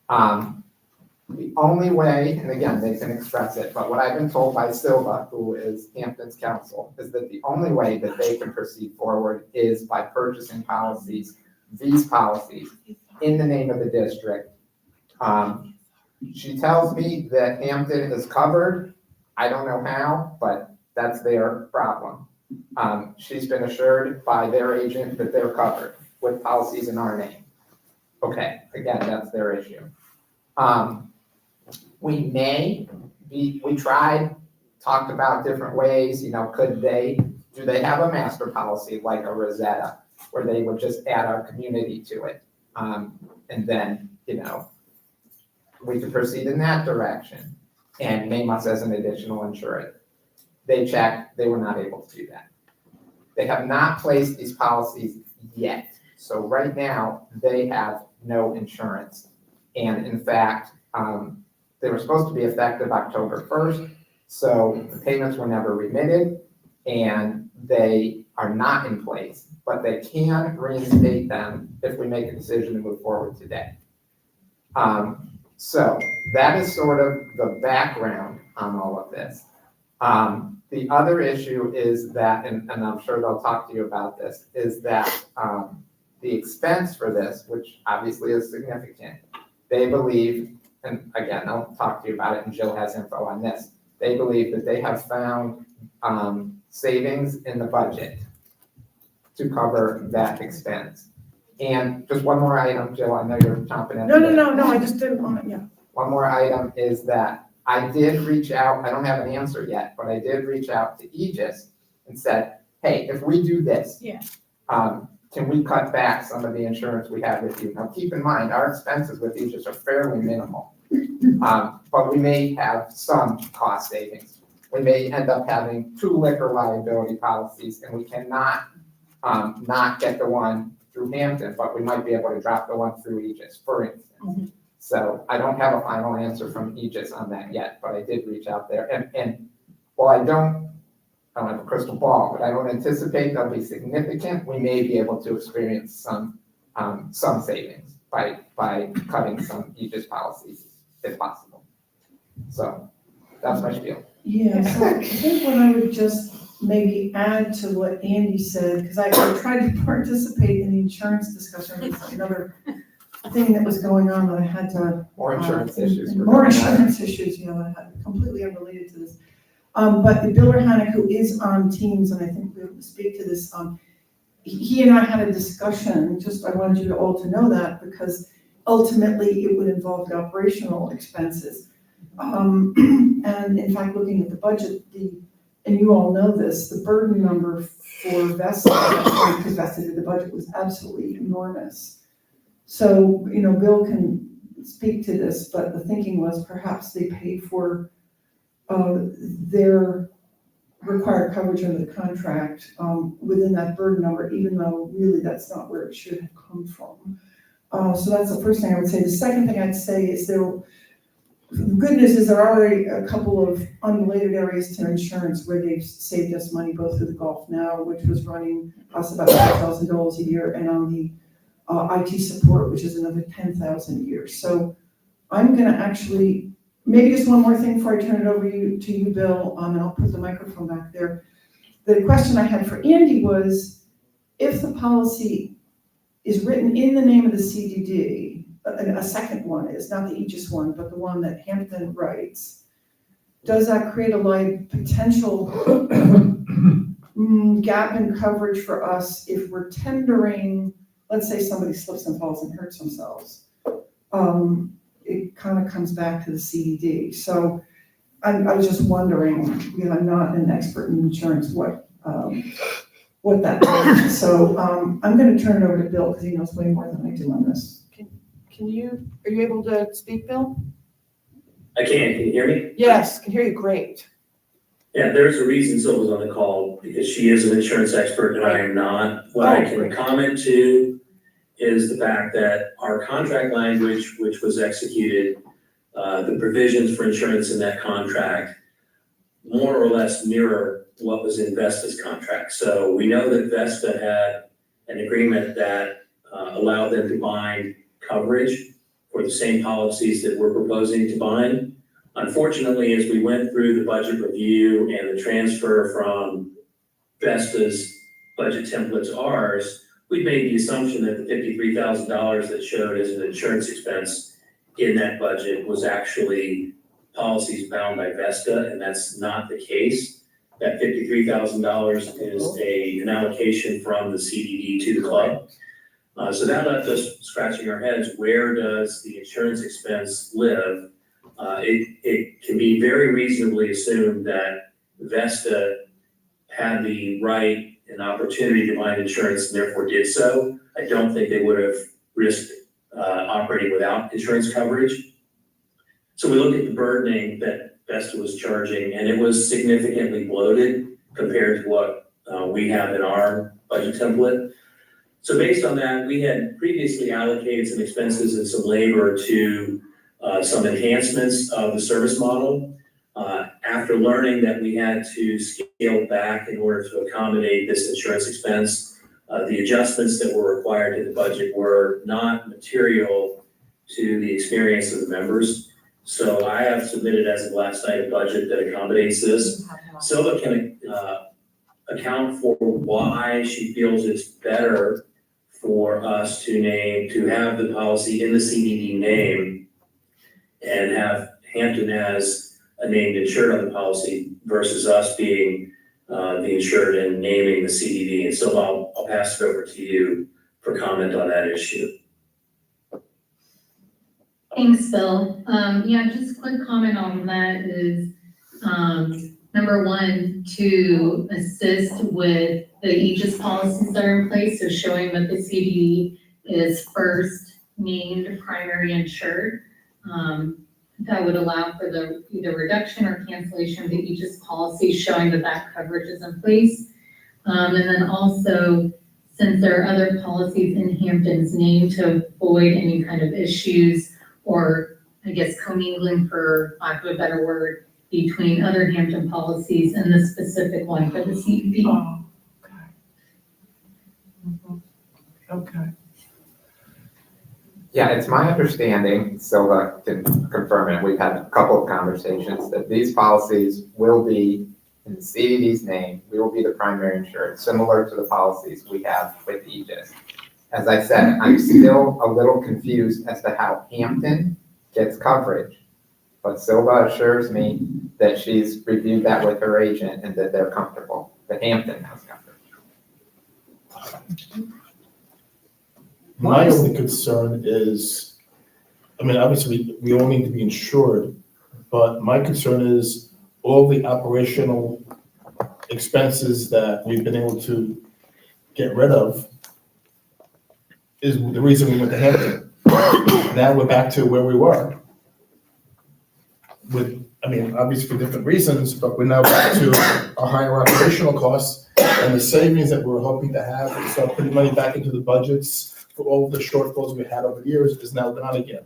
The only way, and again, they can express it, but what I've been told by Silva, who is Hampton's counsel, is that the only way that they can proceed forward is by purchasing policies, these policies, in the name of the district. She tells me that Hampton is covered. I don't know how, but that's their problem. She's been assured by their agent that they're covered with policies in our name. Okay, again, that's their issue. We talked about different ways, do they have a master policy like a Rosetta, where they would just add our community to it? And then, we could proceed in that direction and name us as an additional insured. They checked, they were not able to do that. They have not placed these policies yet. So right now, they have no insurance. And in fact, they were supposed to be effective October 1st. So the payments were never remitted and they are not in place, but they can reinstate them if we make a decision to move forward today. So that is sort of the background on all of this. The other issue is that, and I'm sure they'll talk to you about this, is that the expense for this, which obviously is significant, they believe, and again, I'll talk to you about it and Jill has info on this, they believe that they have found savings in the budget to cover that expense. And just one more item, Jill, I know you're chomping at the bit. No, I just didn't want to, yeah. One more item is that I did reach out, I don't have an answer yet, but I did reach out to Aegis and said, hey, if we do this, Yeah. can we cut back some of the insurance we have with you? Now, keep in mind, our expenses with Aegis are fairly minimal, but we may have some cost savings. We may end up having 2 liquor liability policies, and we cannot not get the one through Hampton, but we might be able to drop the one through Aegis, for instance. So I don't have a final answer from Aegis on that yet, but I did reach out there. And while I don't have a crystal ball, but I don't anticipate they'll be significant, we may be able to experience some savings by cutting some Aegis policies if possible. So that's my spiel. Yeah, so I think what I would just maybe add to what Andy said, because I tried to participate in the insurance discussion, it's another thing that was going on that I had to. More insurance issues. More insurance issues, you know, that had completely unrelated to this. But Bill Hannick, who is on Teams, and I think we'll speak to this, he and I had a discussion, just I wanted you all to know that, because ultimately it would involve the operational expenses. And in fact, looking at the budget, and you all know this, the burden number for Vesta, because Vesta did the budget, was absolutely enormous. So, you know, Bill can speak to this, but the thinking was perhaps they paid for their required coverage under the contract within that burden number, even though really that's not where it should have come from. So that's the first thing I would say. The second thing I'd say is the good news is there are already a couple of unrelated areas to insurance where they've saved us money, both through the Gulf Now, which was running us about $5,000 a year, and on the IT support, which is another $10,000 a year. So I'm gonna actually, maybe just one more thing before I turn it over to you, Bill, and I'll put the microphone back there. The question I had for Andy was, if the policy is written in the name of the CDD, a second one is, not the Aegis one, but the one that Hampton writes, does that create a potential gap in coverage for us if we're tendering, let's say somebody slips and falls and hurts themselves? It kind of comes back to the CDD. So I was just wondering, you know, I'm not an expert in insurance, what that means. So I'm going to turn it over to Bill because he knows way more than I do on this. Are you able to speak, Bill? I can you hear me? Yes, can hear you great. Yeah, there's a reason Sylva's on the call, because she is an insurance expert and I am not. What I can comment to is the fact that our contract language, which was executed, the provisions for insurance in that contract more or less mirror what was in Vesta's contract. So we know that Vesta had an agreement that allowed them to bind coverage for the same policies that we're proposing to bind. Unfortunately, as we went through the budget review and the transfer from Vesta's budget template to ours, we made the assumption that the $53,000 that showed as an insurance expense in that budget was actually policies bound by Vesta, and that's not the case. That $53,000 is an allocation from the CDD to the club. So that left us scratching our heads, where does the insurance expense live? It can be very reasonably assumed that Vesta had the right and opportunity to bind insurance and therefore did so. I don't think they would have risked operating without insurance coverage. So we looked at the burdening that Vesta was charging, and it was significantly bloated compared to what we have in our budget template. So based on that, we had previously allocated some expenses and some labor to some enhancements of the service model. After learning that we had to scale back in order to accommodate this insurance expense, the adjustments that were required in the budget were not material to the experience of the members. So I have submitted as of last night a budget that accommodates this. Silva can account for why she feels it's better for us to have the policy in the CDD name and have Hampton as a named insured on the policy versus us being the insured and naming the CDD. And so I'll pass it over to you for comment on that issue. Thanks, Bill. Yeah, just a quick comment on that is, number one, to assist with the aegis policies that are in place, so showing that the CDD is first named primary insured. That would allow for the either reduction or cancellation of the aegis policy, showing that that coverage is in place. And then also, since there are other policies in Hampton's name, to avoid any kind of issues or, I guess, commingling, for lack of a better word, between other Hampton policies and the specific one for the CDD. Oh, okay. Okay. Yeah, it's my understanding, Silva can confirm it, we've had a couple of conversations, that these policies will be in the CDD's name. We will be the primary insured, similar to the policies we have with Aegis. As I said, I'm still a little confused as to how Hampton gets coverage, but Silva assures me that she's reviewed that with her agent and that they're comfortable, that Hampton has coverage. My only concern is, I mean, obviously, we all need to be insured, but my concern is all the operational expenses that we've been able to get rid of is the reason we went to Hampton. Now we're back to where we were. With, I mean, obviously for different reasons, but we're now back to our higher operational costs and the savings that we're hoping to have, start putting money back into the budgets for all of the shortfalls we had over the years is now gone again.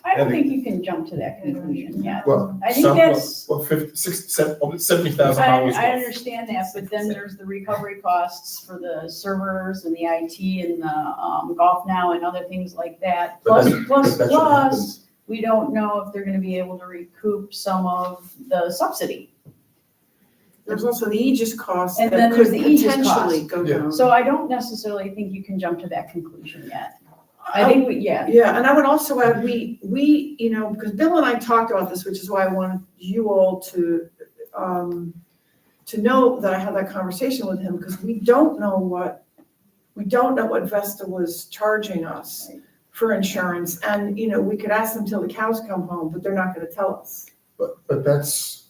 I don't think you can jump to that conclusion yet. Well, I think that's. Well, $70,000. I understand that, but then there's the recovery costs for the servers and the IT and the Golf Now and other things like that. But Plus, that's what happens. we don't know if they're gonna be able to recoup some of the subsidy. There's also the aegis costs And that then could there's the aegis potentially cost. go Yeah. down. So I don't necessarily think you can jump to that conclusion yet. I think yeah. Yeah, and I would also add, we, because Bill and I talked about this, which is why I wanted you all to know that I had that conversation with him, because we don't know what Vesta was charging us for insurance. And, we could ask them till the cows come home, but they're not gonna tell us. But that's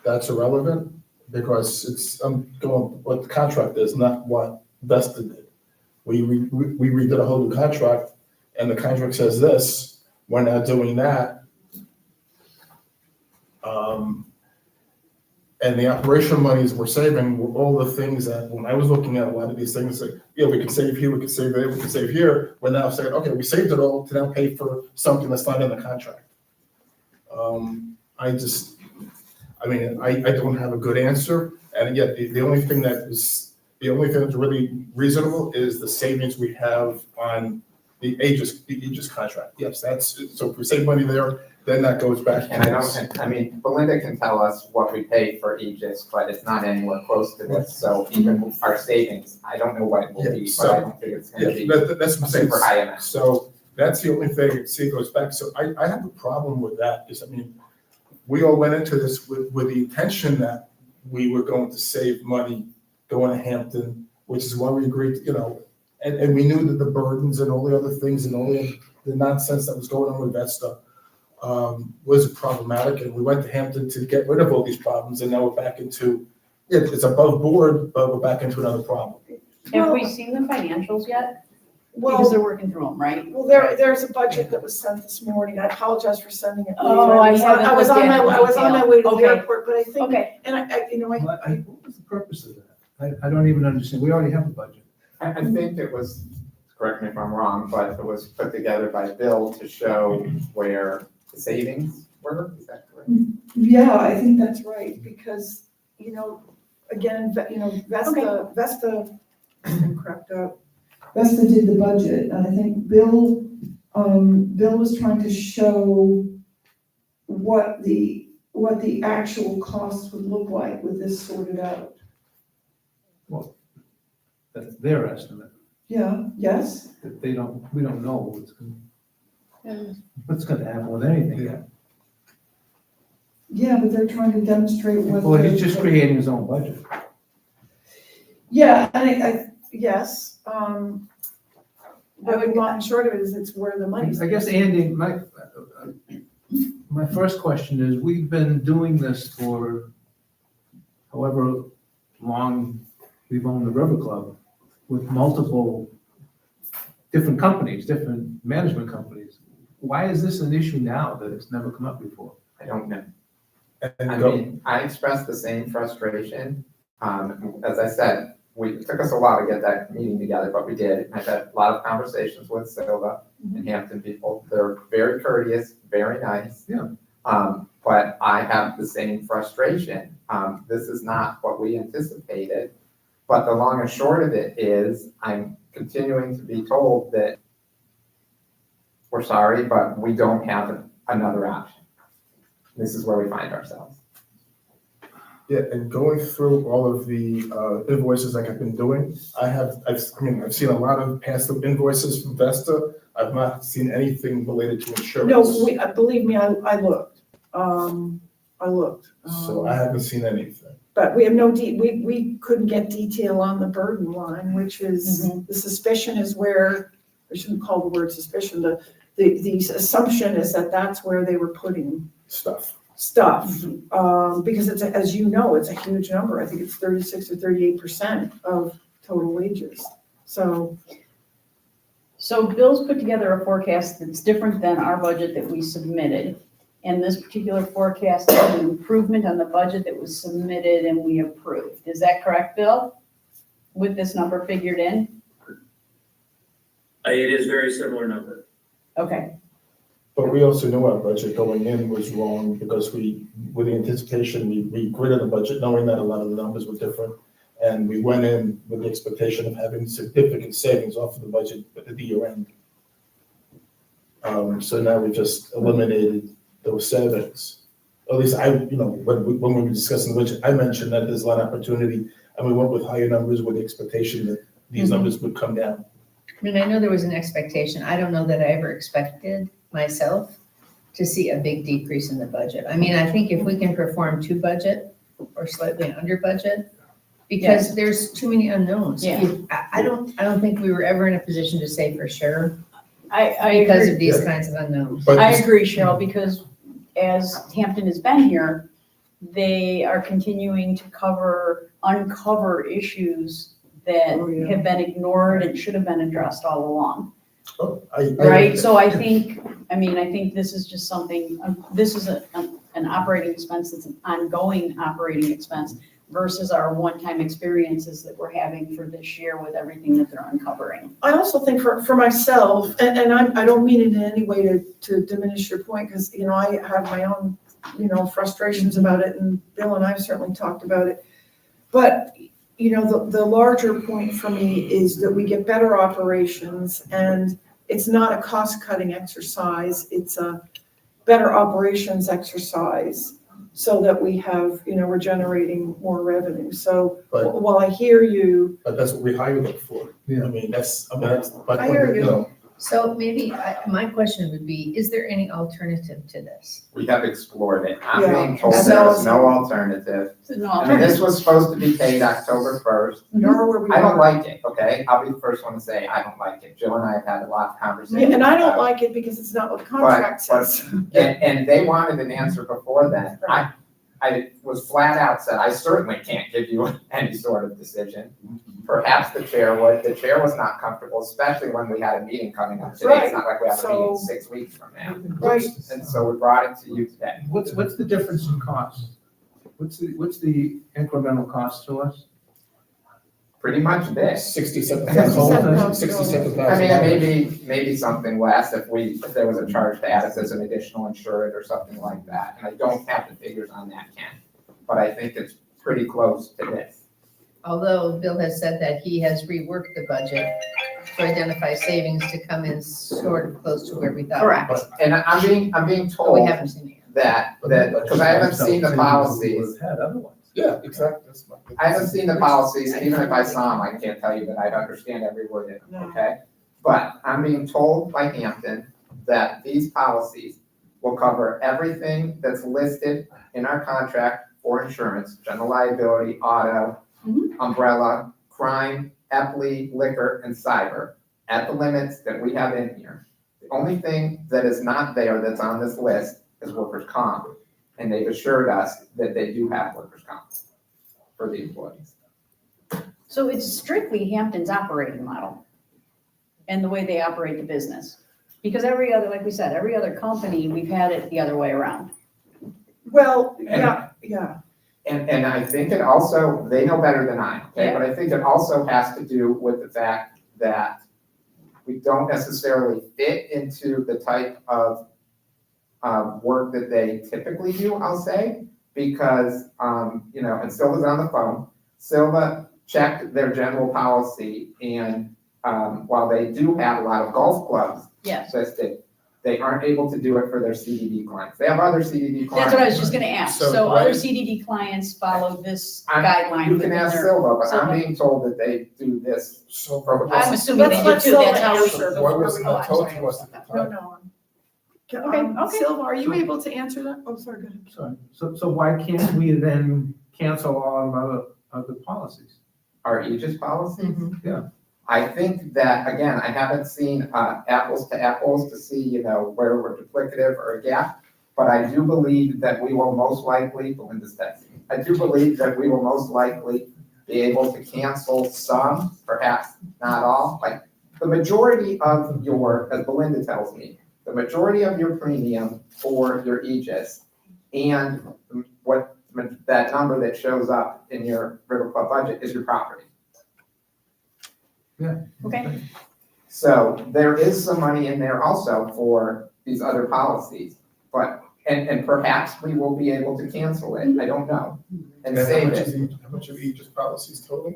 irrelevant because I'm going what the contract is, not what Vesta did. We redid a whole new contract and the contract says this, we're now doing that. And the operational monies we're saving were all the things that when I was looking at a lot of these things, like, yeah, we can save here, we can save there, we can save here. We're now saying, okay, we saved it all to now pay for something that's not in the contract. I don't have a good answer. And yet the only thing that's really reasonable is the savings we have on the Aegis contract. Yes, so if we save money there, then that goes back. And I mean, Belinda can tell us what we paid for Aegis, but it's not anywhere close to this. So even our savings, I don't know what it will be, but I don't think it's gonna be That's what I'm saying. super high amount. So that's the only thing, see, it goes back. So I have a problem with that, because we all went into this with the intention that we were going to save money going to Hampton, which is why we agreed, and we knew that the burdens and all the other things and all the nonsense that was going on with Vesta was problematic, and we went to Hampton to get rid of all these problems, and now we're back into, it's above board, but we're back into another problem. Have we seen the financials yet? Well, Because they're working through them, right? Well, there's a budget that was sent this morning. I apologize for sending it. Oh, I was on my way to the Okay. airport, but I think, Okay. and What was the purpose of that? I don't even understand. We already have a budget. I think it was, correct me if I'm wrong, but it was put together by Bill to show where the savings were, is that correct? yeah, I think that's right, because, again, Vesta crept up. Vesta did the budget, and I think Bill was trying to show what the actual cost would look like with this sorted out. Well, that's their estimate. Yeah, yes. That we don't know what's going to happen with anything yet. Yeah, but they're trying to demonstrate whether. Well, he's just creating his own budget. Yeah, and yes, but the long and short of it is it's where the money's. I guess, Andy, my first question is, we've been doing this for however long we've owned the River Club with multiple different companies, different management companies. Why is this an issue now that it's never come up before? I don't know. And I go, mean, I expressed the same frustration. As I said, it took us a while to get that meeting together, but we did. I've had a lot of conversations with Silva and Hampton people. They're very courteous, very nice. Yeah. But I have the same frustration. This is not what we anticipated. But the long and short of it is I'm continuing to be told that we're sorry, but we don't have another option. This is where we find ourselves. yeah, and going through all of the invoices like I've been doing, I've seen a lot of past invoices from Vesta. I've not seen anything related to insurance. No, believe me, I looked. I looked. So I haven't seen anything. But we have we couldn't get detail on the burden line, which is, the suspicion is where, I shouldn't call the word suspicion, the assumption is that that's where they were putting Stuff. Because it's, as you know, it's a huge number. I think it's 36 or 38% of total wages. So Bill's put together a forecast that's different than our budget that we submitted. And this particular forecast is an improvement on the budget that was submitted and we approved. Is that correct, Bill? With this number figured in? It is very similar number. Okay. But we also knew our budget going in was wrong because with the anticipation, we gritted the budget knowing that a lot of the numbers were different. And we went in with the expectation of having significant savings off of the budget at the year end. So now we just eliminated those savings. At least when we were discussing the budget, I mentioned that there's a lot of opportunity and we went with higher numbers with the expectation that these numbers would come down. I mean, I know there was an expectation. I don't know that I ever expected myself to see a big decrease in the budget. I mean, I think if we can perform to budget or slightly under budget, because there's too many unknowns. Yeah. I don't think we were ever in a position to say for sure I because agree. of these kinds of unknowns. I agree, Cheryl, because as Hampton has been here, they are continuing to uncover issues that have been ignored and should have been addressed all along. Right, so I think this is just something, this is an operating expense, it's an ongoing operating expense versus our one-time experiences that we're having for this year with everything that they're uncovering. I also think for myself, and I don't mean it in any way to diminish your point, because, I have my own, frustrations about it, and Bill and I have certainly talked about it. But, the larger point for me is that we get better operations, and it's not a cost-cutting exercise, it's a better operations exercise, so that we have, we're generating more revenue. So while I hear you. But that's what we hired them for. Yeah. I hear you. So maybe my question would be, is there any alternative to this? We have explored it. I'm Yeah. being told That's there is awesome. no alternative. I mean, this was supposed to be paid October 1st. Nor were we. I don't like it, okay? I'll be the first one to say I don't like it. Jill and I have had a lot of conversations. Yeah, and I don't about it. like it because it's not what the contract says. And they wanted an answer before then. I was flat out said, I certainly can't give you any sort of decision. Perhaps the chair would. The chair was not comfortable, especially when we had a meeting coming up today. It's not like we have a meeting 6 weeks from now. Right. And so we brought it to you today. What's the difference in cost? What's the incremental cost to us? Pretty much this. $67,000. I mean, maybe something less if there was a charge to add us as an additional insured or something like that. And I don't have the figures on that, Ken, but I think it's pretty close to this. Although Bill has said that he has reworked the budget to identify savings to come in sort of close to where we thought. Correct. And I'm being But we told haven't seen it yet. that, because I haven't seen the policies. Yeah, exactly. I haven't seen the policies, and even if I saw them, I can't tell you that I'd understand every word in them, okay? But I'm being told by Hampton that these policies will cover everything that's listed in our contract for insurance, general liability, auto, umbrella, crime, EPLI, liquor, and cyber, at the limits that we have in here. The only thing that is not there that's on this list is workers' comp, and they've assured us that they do have workers' comp for the employees. So it's strictly Hampton's operating model and the way they operate the business. Because every other, like we said, every other company, we've had it the other way around. Well, yeah. And I think it also, they know better than I, okay, Yeah. but I think it also has to do with the fact that we don't necessarily fit into the type of work that they typically do, I'll say, because, and Silva's on the phone. Silva checked their general policy, and while they do have a lot of golf clubs Yes. listed, they aren't able to do it for their CDD clients. They have other CDD clients. That's what I was just gonna ask. So right. other CDD clients follow this guideline. You can within ask their- Silva, but Silva. I'm being told that they do this. I'm assuming they do too, that's how we. So why wasn't that told to us at the time? No. Okay. Silva, are you able to answer that? Oh, sorry, go ahead. Sorry. So why can't we then cancel all of other policies? Our Aegis policies? Yeah. I think that, again, I haven't seen apples to apples to see, where we're duplicative or a gap, but I do believe that we will most likely, Belinda's texting, I do believe that we will most likely be able to cancel some, perhaps not all, like the majority of your, as Belinda tells me, the majority of your premium for your Aegis and what that number that shows up in your River Club budget is your property. Yeah. Okay. So there is some money in there also for these other policies, but, and perhaps we will be able to cancel it, I don't know, and save it. How much of Aegis policies total?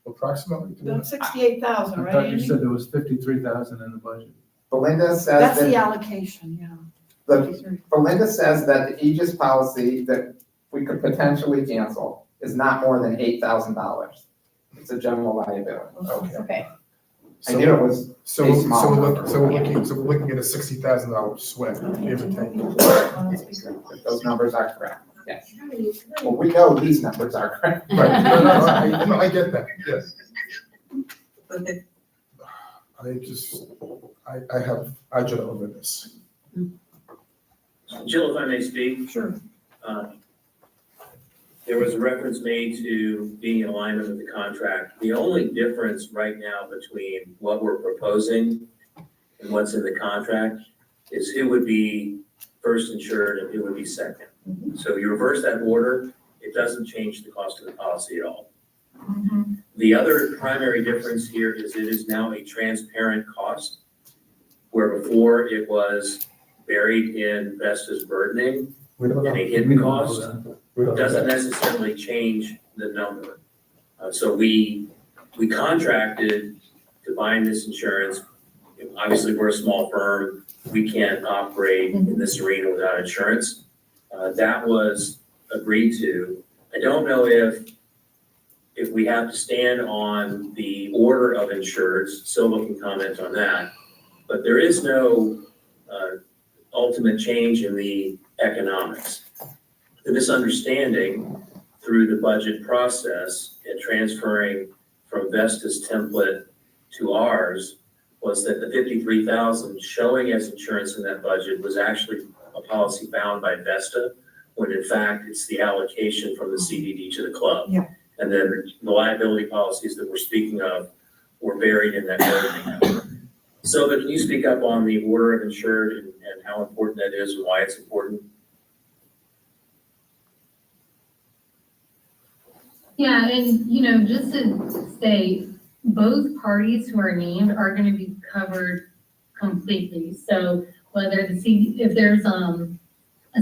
Approximately? About 68,000, I right, thought you Andy? said there was 53,000 in the budget. Belinda says That's the that, allocation, yeah. Belinda says that the Aegis policy that we could potentially cancel is not more than $8,000. It's a general liability. Okay. I knew it was So, a small number. we're looking at a $60,000 swing, give or take. Those numbers are correct, yes. Well, we know these numbers are correct. Right, no, I get that, yes. I get over this. Jill, if I may speak? Sure. There was a reference made to being in alignment with the contract. The only difference right now between what we're proposing and what's in the contract is who would be first insured and who would be second. So you reverse that order, it doesn't change the cost of the policy at all. The other primary difference here is it is now a transparent cost, where before it was buried in Vesta's burdening and a hidden cost. Doesn't necessarily change the number. So we contracted to bind this insurance. Obviously, we're a small firm. We can't operate in this arena without insurance. That was agreed to. I don't know if we have to stand on the order of insureds. Silva can comment on that. But there is no ultimate change in the economics. The misunderstanding through the budget process and transferring from Vesta's template to ours was that the 53,000 showing as insurance in that budget was actually a policy bound by Vesta, when in fact it's the allocation from the CDD to the club. Yeah. And then the liability policies that we're speaking of were buried in that burdening. So, but can you speak up on the order of insured and how important that is and why it's important? Yeah, and just to say, both parties who are named are gonna be covered completely. So whether if there's a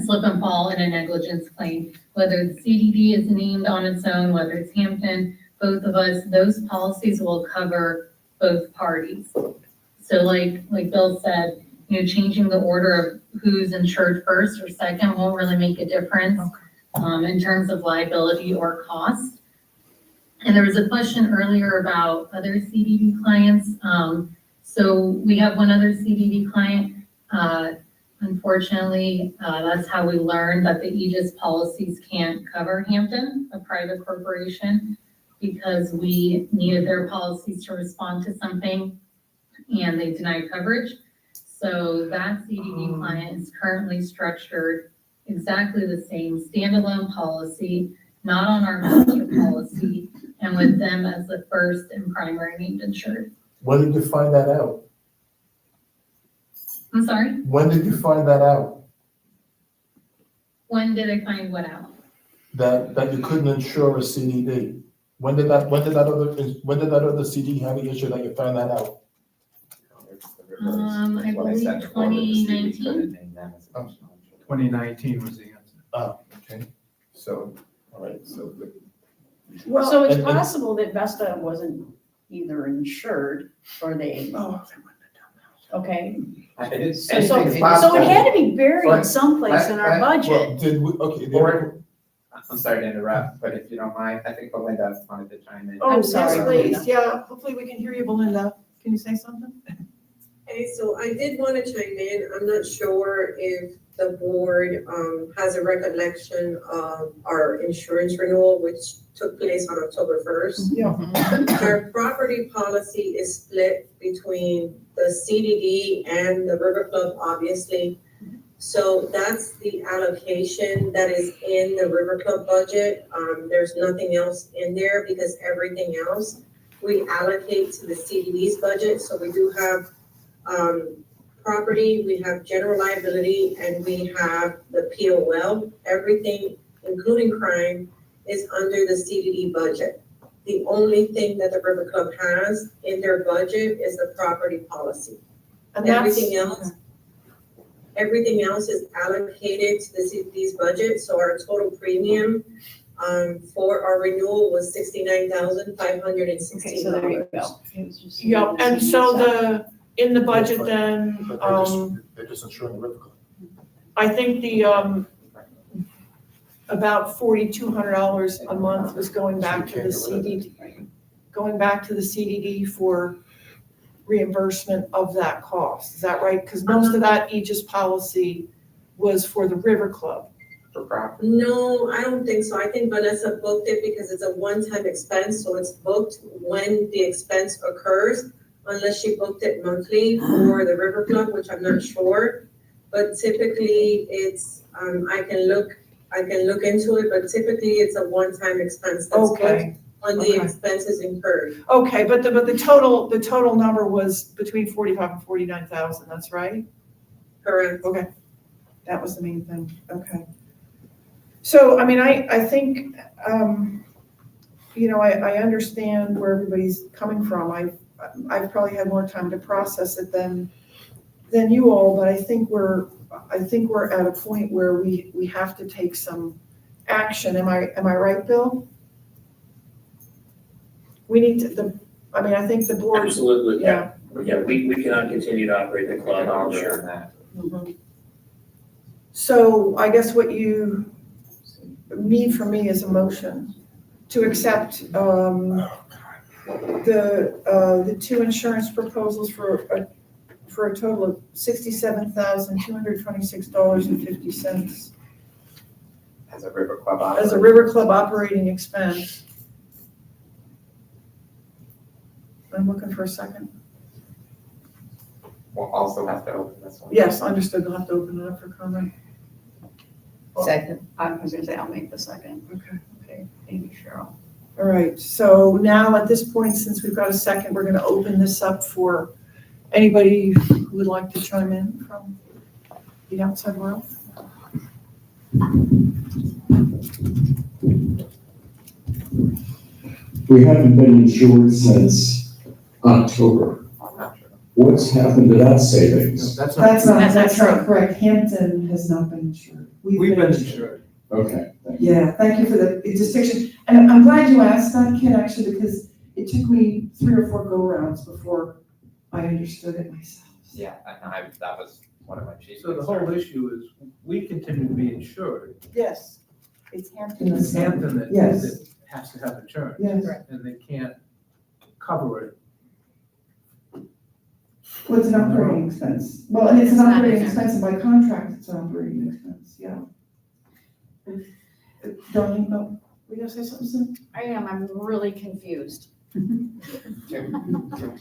slip and fall and a negligence claim, whether the CDD is named on its own, whether it's Hampton, both of us, those policies will cover both parties. So like Bill said, changing the order of who's insured first or second won't really make a difference in terms of liability or cost. And there was a question earlier about other CDD clients. So we have one other CDD client Unfortunately, that's how we learned that the Aegis policies can't cover Hampton, a private corporation, because we needed their policies to respond to something and they denied coverage. So that CDD client is currently structured exactly the same standalone policy, not on our master policy, and with them as the first and primary named insured. When did you find that out? I'm sorry, When did you find that out? when did I find what out? That you couldn't insure a CDD? When did that other CD have the issue that you found that out? I believe 2019. 2019 was the answer. Oh, okay. So, all right, so. So it's and- possible that Vesta wasn't either insured or they, Oh, okay? It's So anything's it possible. had to be buried But- someplace in our but- budget. Did we, okay. Board, I'm sorry to interrupt, but if you don't mind, I think Belinda wanted to chime in. Oh, I'm yes, sorry, please, Belinda. yeah, hopefully we can hear you, Belinda. Can you say something? Okay, so I did want to chime in. I'm not sure if the board has a recollection of our insurance renewal, which took place on October 1st. Yeah. Our property policy is split between the CDD and the River Club, obviously. So that's the allocation that is in the River Club budget. There's nothing else in there because everything else we allocate to the CDD's budget. So we do have property, we have general liability, and we have the POL. Everything, including crime, is under the CDD budget. The only thing that the River Club has in their budget is the property policy. And that's, Everything else is allocated to the CDD's budget, so our total premium for our renewal was $69,516. So there you go. It was just- yeah, and so in the budget then, But they're just insuring the River Club. I think the, about $4,200 a month was going back to the CDD, for reimbursement of that cost. Is that right? Because most of that Aegis policy was for the River Club. For property. No, I don't think so. I think Vanessa booked it because it's a one-time expense, so it's booked when the expense occurs, unless she booked it monthly for the River Club, which I'm not sure. But typically it's, I can look into it, but typically it's a one-time expense that's booked Okay. when the expense is incurred. Okay, but the total number was between 45 and 49,000, that's right? Correct. Okay, that was the main thing, okay. So, I mean, I think, you know, I understand where everybody's coming from. I've probably had more time to process it than you all, but I think we're at a point where we have to take some action. Am I right, Bill? We need to, I think the board. Absolutely, Yeah. yeah, we cannot continue to operate the club, I'm sure. that. Mhm. So I guess what you need from me is a motion to accept the two insurance proposals for a total of $67,226.50 As a River Club as a River Club operating expense. I'm looking for a second. We'll also have to open this one. Yes, understood. We'll have to open it up for comment. Second. I was gonna say, I'll make the second. Okay. Okay, thank you, Cheryl. All right, so now at this point, since we've got a second, we're gonna open this up for anybody who would like to chime in from the outside world. We haven't been insured since October. What's happened to that savings? That's That's not, not correct. Hampton has not been insured. we've been insured. Okay, thank you. Yeah, thank you for the distinction. And I'm glad you asked that, Ken, actually, because it took me 3 or 4 go-rounds before I understood it myself. Yeah, that was one of my chief So the concerns. whole issue is, we continue to be insured. Yes, it's Hampton. It's Hampton that Yes. that has to have insurance. Yes. And they can't cover it Well, it's an operating expense. Well, and it's an operating expense, and by contract, it's an operating expense, yeah. Darlene, oh, were you gonna say something soon? I'm really confused. Can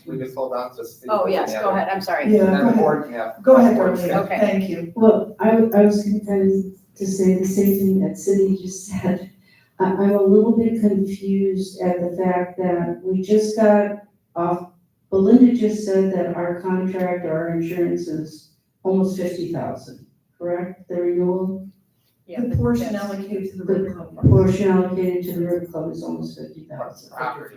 we just hold on to see? Oh, yes, go ahead, I'm sorry. Yeah, And then go the ahead. board can have. Go ahead, board Darlene, discussion. thank you. Well, I was going to say the same thing that Cindy just said. I'm a little bit confused at the fact that we just got off, Belinda just said that our contract, our insurance is almost 50,000, correct? The renewal? Yeah, The portion allocated to the river club. The portion allocated to the river club is almost But it's 50,000. property,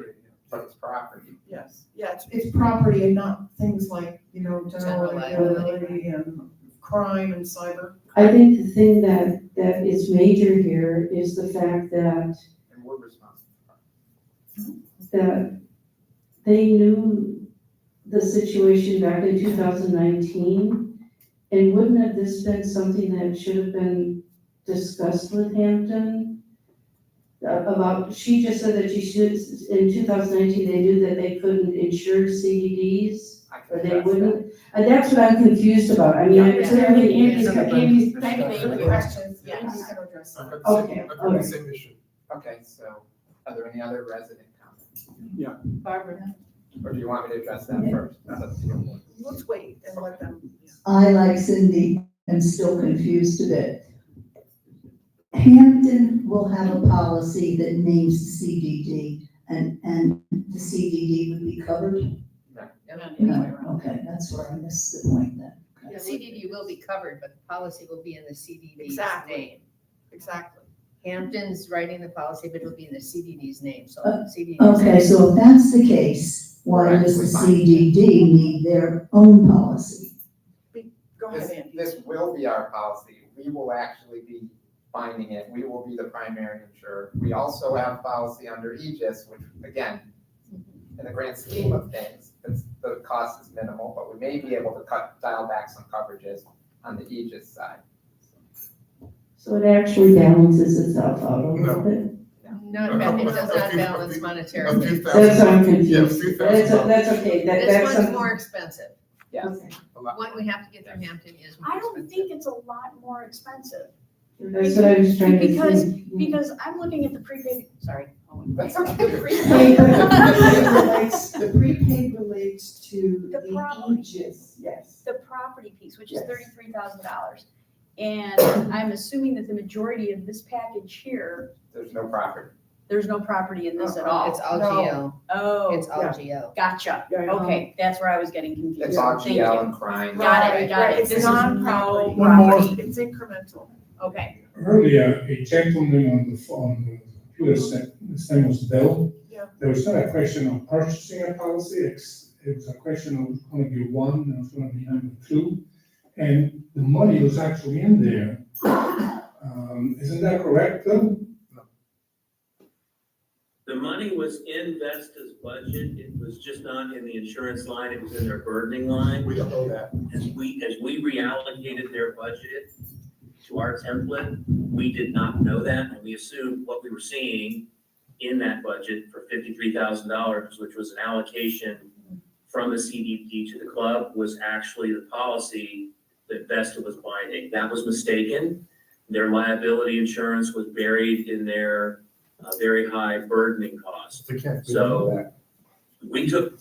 but it's property. Yes, yeah, it's property and not things like, general General liability and crime and cyber. I think the thing that is major here is the fact that And we're responsible. that they knew the situation back in 2019, and wouldn't have this been something that should have been discussed with Hampton? About, she just said that she should, in 2019, they knew that they couldn't insure CDDs, I can or they address wouldn't, and that's what I'm confused about, I mean, I clearly, Andy's Yeah. for the questions, yeah, Andy's gonna address I've that. got the Okay, same, I've got the alright. same issue. Okay, so are there any other resident comments? Barbara, Or do you want me to address that first? That's up to you. let's wait and let them. I, like Cindy, am still confused a bit. Hampton will have a policy that names CDD, and the CDD would be covered? No, okay, that's where I missed the point then. The CDD will be covered, but the policy will be in the CDD's Exactly. name. Exactly. Hampton's writing the policy, but it'll be in the CDD's name, so Uh, CDD. Okay, so if that's the case, why does the CDD need their own policy? Go ahead, This, Andy. this will be our policy. We will actually be finding it. We will be the primary insurer. We also have policy under Aegis, which again, in the grand scheme of things, the cost is minimal, but we may be able to dial back some coverages on the Aegis side. So it actually balances itself out a little bit. No, it does not balance monetarily. That's what I'm confused. Yeah, a few That's, thousand. that's okay, This that's one's something. more expensive. Yes. Okay. One we have to get through Hampton is more I don't expensive. think it's a lot more expensive. That's what I was trying to Because, think. because I'm looking at the prepaid, sorry. That's okay. The prepaid relates to The the property. Aegis, yes. The property piece, which is Yes. $33,000. And I'm assuming that the majority of this package here, There's no property. there's no property in this at all. It's all GL. Oh, It's all yeah. GL. gotcha. Yeah, Okay, that's where I was getting confused. It's all Thank GL you. and crime. Got it, got Right, it. it's This is non-property. no One more. property. It's incremental. Okay, Earlier, a gentleman on the phone, his name was Bill. Yeah. There was not a question of purchasing a policy, it was a question of going to be one, and it was going to be number two. And the money was actually in there. Isn't that correct, Bill? The money was in Vesta's budget, it was just not in the insurance line, it was in their burdening line. We don't know that. As we reallocated their budget to our template, we did not know that, and we assumed what we were seeing in that budget for $53,000, which was an allocation from the CDD to the club, was actually the policy that Vesta was binding. That was mistaken. Their liability insurance was buried in their very high burdening cost. We can't. So we took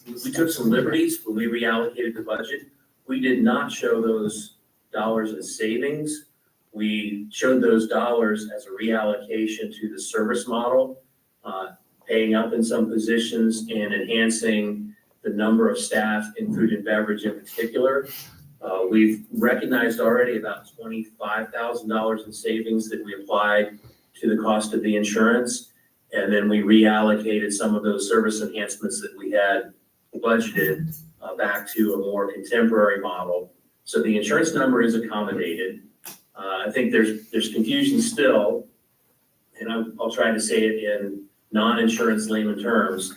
some liberties when we reallocated the budget. We did not show those dollars as savings. We showed those dollars as a reallocation to the service model, paying up in some positions and enhancing the number of staff in food and beverage in particular. We've recognized already about $25,000 in savings that we applied to the cost of the insurance. And then we reallocated some of those service enhancements that we had budgeted back to a more contemporary model. So the insurance number is accommodated. I think there's confusion still, and I'll try to say it in non-insurance layman terms.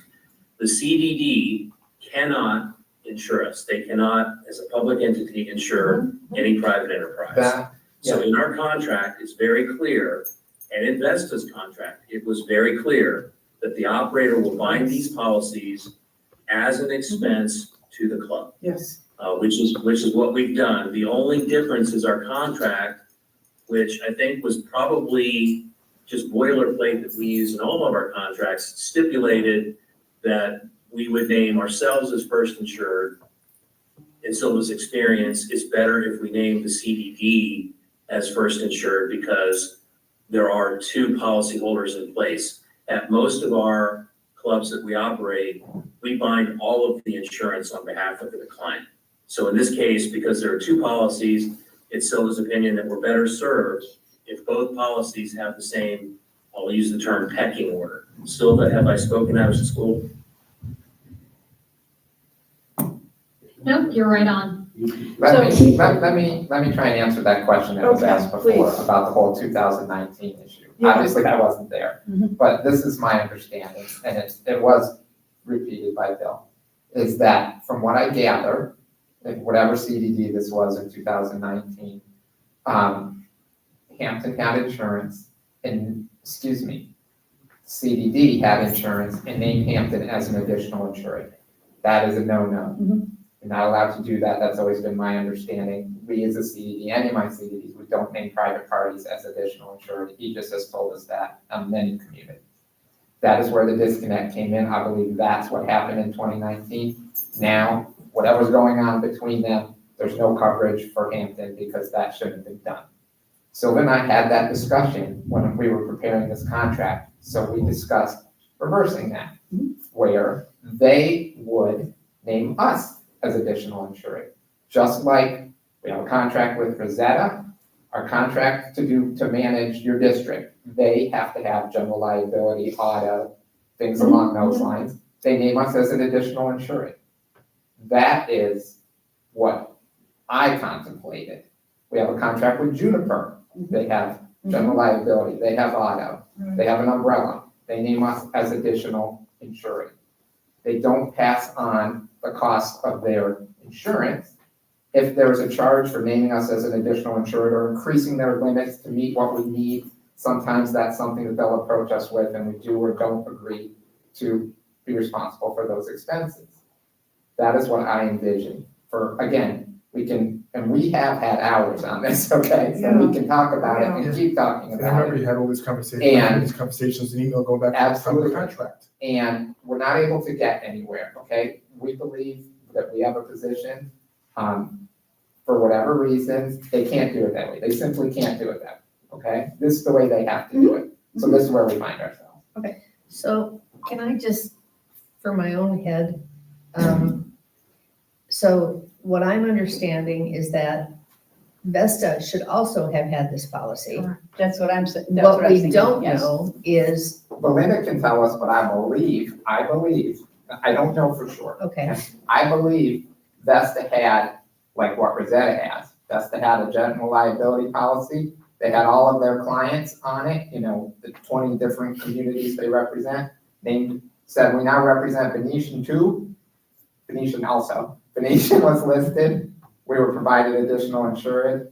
The CDD cannot insure us. They cannot, as a public entity, insure any private enterprise. So in our contract, it's very clear, and in Vesta's contract, it was very clear that the operator will bind these policies as an expense to the club. Yes. which is what we've done. The only difference is our contract, which I think was probably just boilerplate that we use in all of our contracts, stipulated that we would name ourselves as first insured. In Silva's experience, it's better if we name the CDD as first insured because there are two policyholders in place. At most of our clubs that we operate, we bind all of the insurance on behalf of the client. So in this case, because there are two policies, it's Silva's opinion that we're better served if both policies have the same, I'll use the term pecking order. Silva, have I spoken out of school? Nope, you're right on. Let me try and answer that question that was Okay, asked before please. about the whole 2019 issue. Yeah. Obviously, I wasn't there, Mhm. but this is my understanding, and it was repeated by Bill, is that from what I gather, in whatever CDD this was in 2019, Hampton had insurance and, CDD had insurance and named Hampton as an additional insured. That is a no-no. You're not allowed to do that. That's always been my understanding. We as a CDD, any of my CDDs, we don't name private parties as additional insured. He just has told us that on many communities. That is where the disconnect came in. I believe that's what happened in 2019. Now, whatever's going on between them, there's no coverage for Hampton because that shouldn't have been done. Silva and I had that discussion when we were preparing this contract. So we discussed reversing that, where they would name us as additional insured. Just like we have a contract with Rosetta, our contract to manage your district, they have to have general liability, auto, things along those lines. They name us as an additional insured. That is what I contemplated. We have a contract with Juniper. They have general liability, they have auto, they have an umbrella. They name us as additional insured. They don't pass on the cost of their insurance. If there's a charge for naming us as an additional insured or increasing their limits to meet what we need, sometimes that's something that they'll approach us with, and we do or don't agree to be responsible for those expenses. That is what I envision. For, again, we have had hours on this, okay? So we can talk about it and keep talking I about remember it. you had all these conversations, and email going back to the time of the contract. And we're not able to get anywhere, okay? We believe that we have a position, for whatever reasons, they can't do it that way. They simply can't do it that way, okay? This is the way they have to do it. So this is where we find ourselves. Okay, so can I just, for my own head, so what I'm understanding is that Vesta should also have had this policy. That's what I'm saying. What we don't know is, Belinda can tell us, but I believe, I don't know for sure. okay, I believe Vesta had, like what Rosetta has, Vesta had a general liability policy. They had all of their clients on it, the 20 different communities they represent. Said, we now represent Venetian too. Venetian also. Venetian was listed. We were provided additional insurance.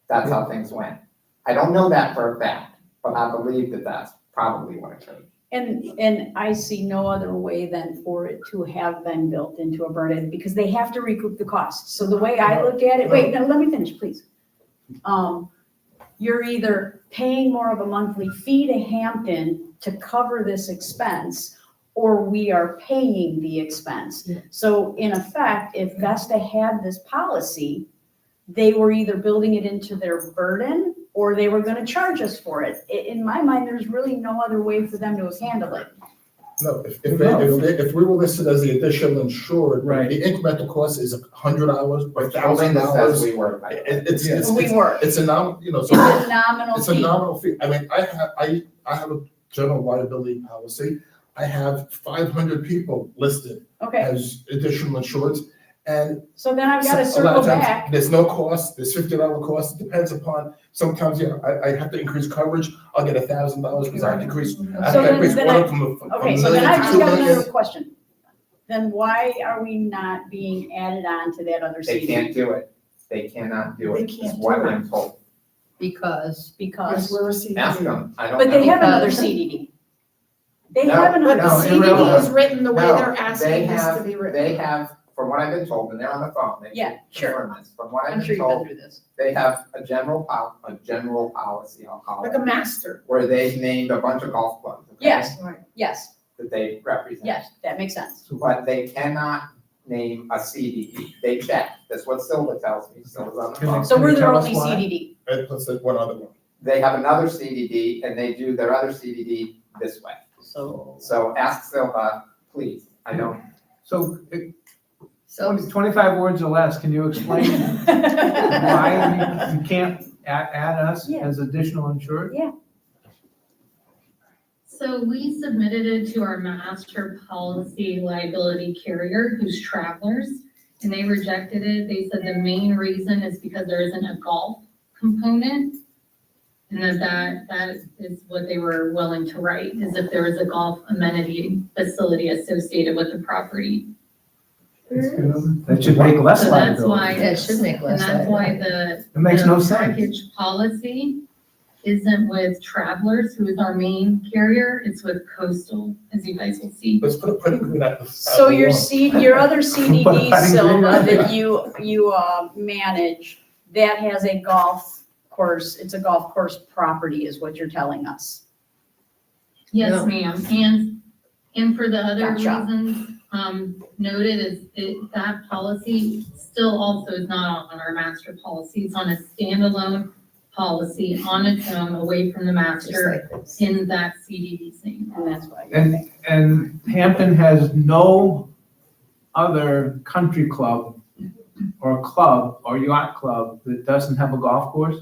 That's how things went. I don't know that for a fact, but I believe that that's probably what occurred. And I see no other way than for it to have been built into a burden because they have to recoup the costs. So the way I look at it, wait, no, let me finish, please. You're either paying more of a monthly fee to Hampton to cover this expense, or we are paying the expense. So in effect, if Vesta had this policy, they were either building it into their burden or they were gonna charge us for it. In my mind, there's really no other way for them to have handled it. No, if we were listed as the additional insured, Right. the incremental cost is $100 or Belinda says $1,000. we were. By the way. We were. It's a It's a nominal It's a fee. nominal fee. I mean, I have a general liability policy. I have 500 people listed Okay, as additional insureds, and so then I've gotta a lot circle of times, back. there's no cost, there's $50 cost, it depends upon, sometimes, I have to increase coverage, I'll get $1,000 because I have to increase, I So have to increase then water I- from Okay, a so million then I to just 2 got million. another question. Then why are we not being added on to that other They CD? can't do it. They cannot do They it, is can't what do it. I'm told. because, Because, we're a CDD. Ask them. I don't but they know. have another CDD. They No, have another no, CDD. irrelevant. is written the way No, they're asking this to be written. They have from what I've been told, and they're on the phone, they Yeah, can sure. confirm this. From what I've I'm been sure you've been told, through this. they have a general policy, I'll call Like it, a master. where they've named a bunch of golf clubs. okay, Yes, Right. yes, That they represent. yes, that makes sense. But they cannot name a CDD. They checked. That's what Silva tells me. Silva's on the phone. So we're their tell us only why? CDD. And let's say one other one. They have another CDD and they do their other CDD this way. So ask Silva, please. I don't. So, So 25 words or less, can you explain why you can't add us Yeah. as additional insured? So we submitted it to our master policy liability carrier, who's Travelers, and they rejected it. They said the main reason is because there isn't a golf component. And that is what they were willing to write, is if there is a golf amenity facility associated with the property. That should make less So that's liability. why, Yeah, it should make less and that's why liability. the It makes no the sense. package policy isn't with Travelers, who is our main carrier, it's with Coastal, as you guys will see. Let's put a putting green at the. So your your other CDD, Putting green Silva, on it. that you manage, that has a golf course, it's a golf course property is what you're telling us. Yes, Yeah. ma'am, and for the other Gotcha. reasons, noted that policy still also is not on our master policy, it's on a standalone policy on its own, away from the Just master like this. in that CDD thing. And that's why. And Hampton has no other country club or yacht club that doesn't have a golf course?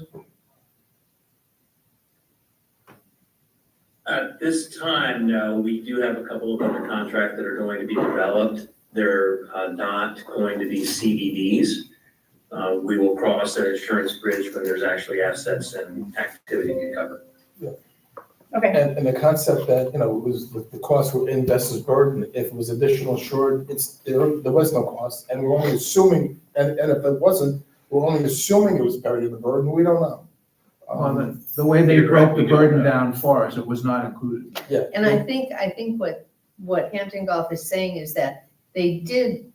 At this time, no, we do have a couple of other contracts that are going to be developed. They're not going to be CDDs. We will cross that insurance bridge when there's actually assets and activity to cover. Okay, And the concept that, it was, the costs were investors' burden, if it was additional insured, there was no cost, and we're only assuming, and if it wasn't, we're only assuming it was buried in the burden, we don't know. Well, the way they You're broke right, the we don't burden know. down for us, it was not included. Yeah. And I think what Hampton Golf is saying is that they did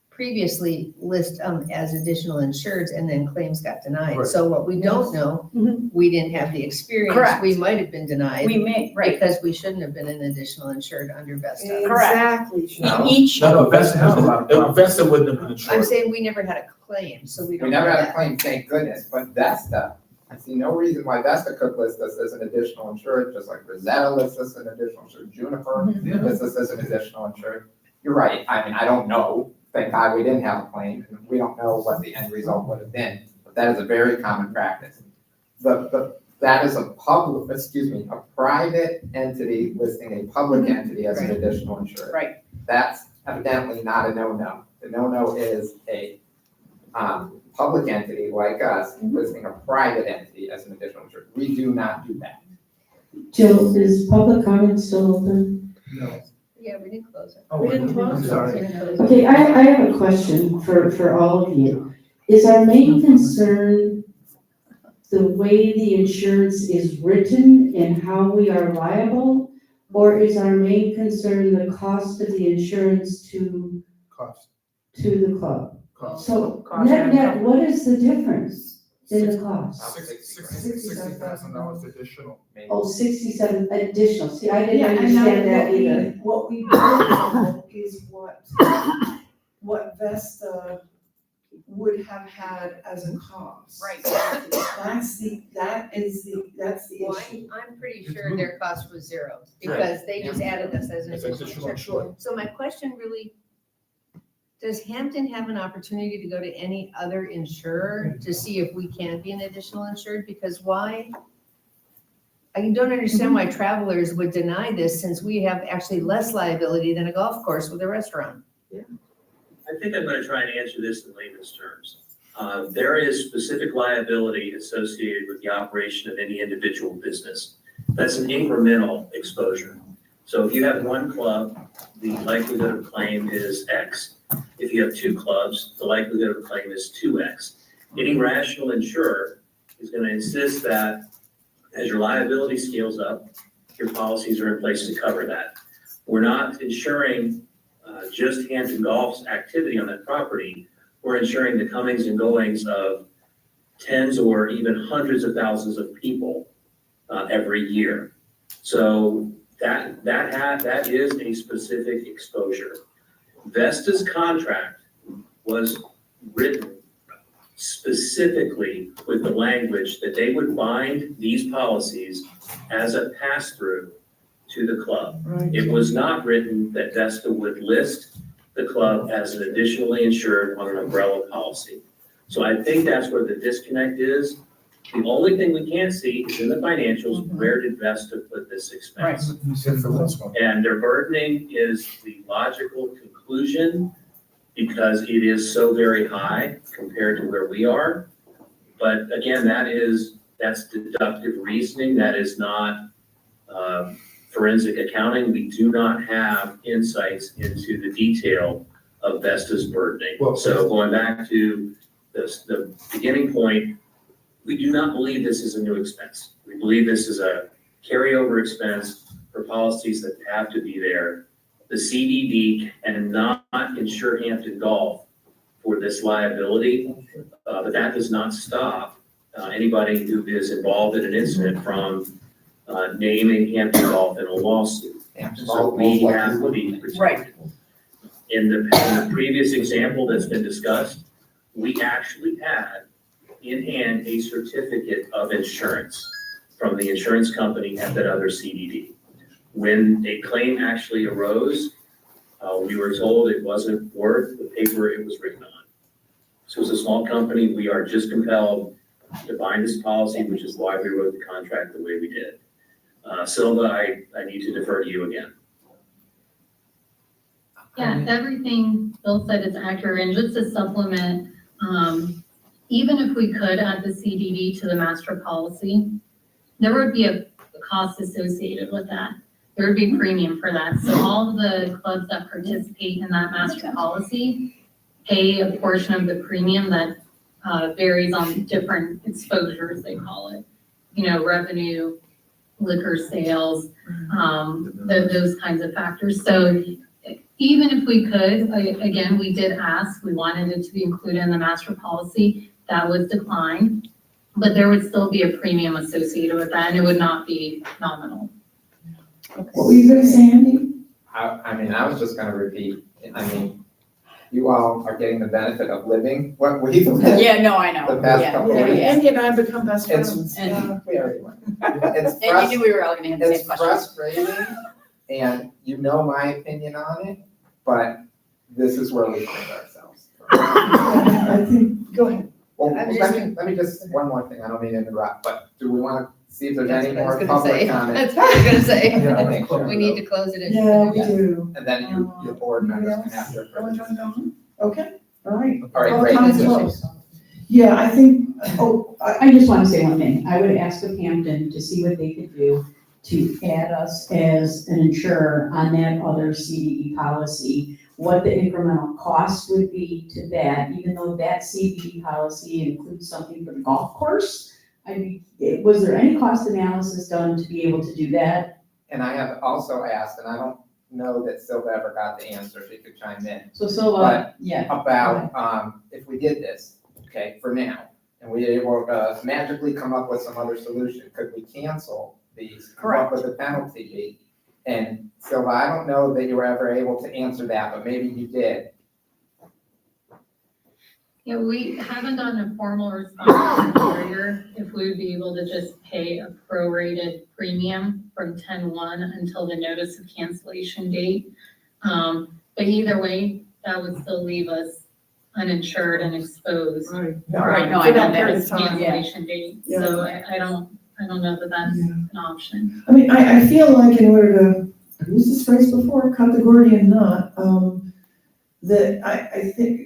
previously list as additional insureds and then claims got denied. Right. So what we don't know, Mhm. we didn't have the experience. Correct. We might have been denied. we may, right, Because we shouldn't have been an additional insured under Vesta. Correct. Exactly. No. each, No, Vesta has a lot of problems. Vesta wouldn't have been I'm insured. saying we never had a claim, so we don't We know never had a that. claim, thank goodness, but Vesta, I see no reason why Vesta could list us as an additional insured, just like Rosetta lists us as an additional insured, Juniper Yeah. lists us as an additional insured. You're right, I mean, I don't know, thank God we didn't have a claim, and we don't know what the end result would have been, but that is a very common practice. That is a private entity listing a public entity as an additional insured. Right. That's evidently not a no-no. The no-no is a public entity like us listing a private entity as an additional insured. We do not do that. Jill, is public comment still open? No. Yeah, we didn't close it. Oh, We didn't I'm close it. sorry. Okay, I have a question for all of you. Is our main concern the way the insurance is written and how we are liable? Or is our main concern the cost of the insurance to Cost. the club? Cost. So Cost net, and- what is the difference in the cost? $60,000 additional. Oh, 67 additional. See, I didn't Yeah, and understand now that either. what we don't know is what Vesta would have had as a cost. right. That's the Well, issue. I'm pretty sure their cost was zero, because they just added us as an It's additional additional insured. insured. So my question really, does Hampton have an opportunity to go to any other insurer to see if we can be an additional insured? Because why? I don't understand why Travelers would deny this, since we have actually less liability than a golf course with a restaurant. I think I'm gonna try and answer this in layman's terms. There is specific liability associated with the operation of any individual business. That's an incremental exposure. So if you have one club, the likelihood of claim is X. If you have two clubs, the likelihood of claim is 2X. Any rational insurer is gonna insist that as your liability scales up, your policies are in place to cover that. We're not insuring just Hampton Golf's activity on that property, we're ensuring the comings and goings of tens or even hundreds of thousands of people every year. So that is a specific exposure. Vesta's contract was written specifically with the language that they would bind these policies as a pass-through to the club. Right. It was not written that Vesta would list the club as an additionally insured on an umbrella policy. So I think that's where the disconnect is. The only thing we can't see is in the financials, where did Vesta put this expense? And their burdening is the logical conclusion because it is so very high compared to where we are. But again, that's deductive reasoning. That is not forensic accounting. We do not have insights into the detail of Vesta's burdening. So going back to the beginning point, we do not believe this is a new expense. We believe this is a carryover expense for policies that have to be there. The CDD cannot insure Hampton Golf for this liability, but that does not stop anybody who is involved in an incident from naming Hampton Golf in a lawsuit. So we have to be protected. Right. In the previous example that's been discussed, we actually had in hand a certificate of insurance from the insurance company at that other CDD. When a claim actually arose, we were told it wasn't worth the paper it was written on. So as a small company, we are just compelled to bind this policy, which is why we wrote the contract the way we did. Silva, I need to defer to you again. Yeah, everything Bill said is accurate, and just to supplement, even if we could add the CDD to the master policy, there would be a cost associated with that. There would be premium for that. So all of the clubs that participate in that master policy pay a portion of the premium that varies on different exposures, they call it. Revenue, liquor sales, those kinds of factors. So even if we could, again, we did ask, we wanted it to be included in the master policy. That was declined, but there would still be a premium associated with that, and it would not be nominal. What were you gonna say, Andy? I was just gonna repeat, you all are getting the benefit of living what we've lived. Yeah, no, I know. The past Yeah. couple of Yeah, years. Andy and I have become best It's- friends. And, We already went. It's and you knew we were all gonna have the same It's question. frustrating, and you know my opinion on it, but this is where we find ourselves. I think, go ahead. Well, I'm let me just, one more thing, I don't mean to interrupt, but do we want to see if there's That's any what I was more gonna say. public comment? That's what I was gonna say. Yeah, I think so. We need to close it. Yeah, we do. And then your board members can have their. Anyone wanna go home? Okay, all right. All right, All great. time's closed. Yeah, I think, I just want to say one thing. I would ask of Hampton to see what they could do to add us as an insurer on that other CDE policy, what the incremental cost would be to that, even though that CDE policy includes something for the golf course. Was there any cost analysis done to be able to do that? And I have also asked, and I don't know that Silva ever got the answer, she could chime in. So Silva, yeah. About, if we did this, okay, for now, and we were able to magically come up with some other solution, could we cancel these? Come up with a penalty? And Silva, I don't know that you were ever able to answer that, but maybe you did. Yeah, we haven't gotten a formal response from the carrier if we would be able to just pay a prorated premium from 10/1 until the notice of cancellation date. But either way, that would still leave us uninsured and exposed. Right. Right, no, For I that know that notice is, of yeah. cancellation date. So I don't know that that's an option. I mean, I feel like in order to, I've used this phrase before, cut the Gordian knot, that I think,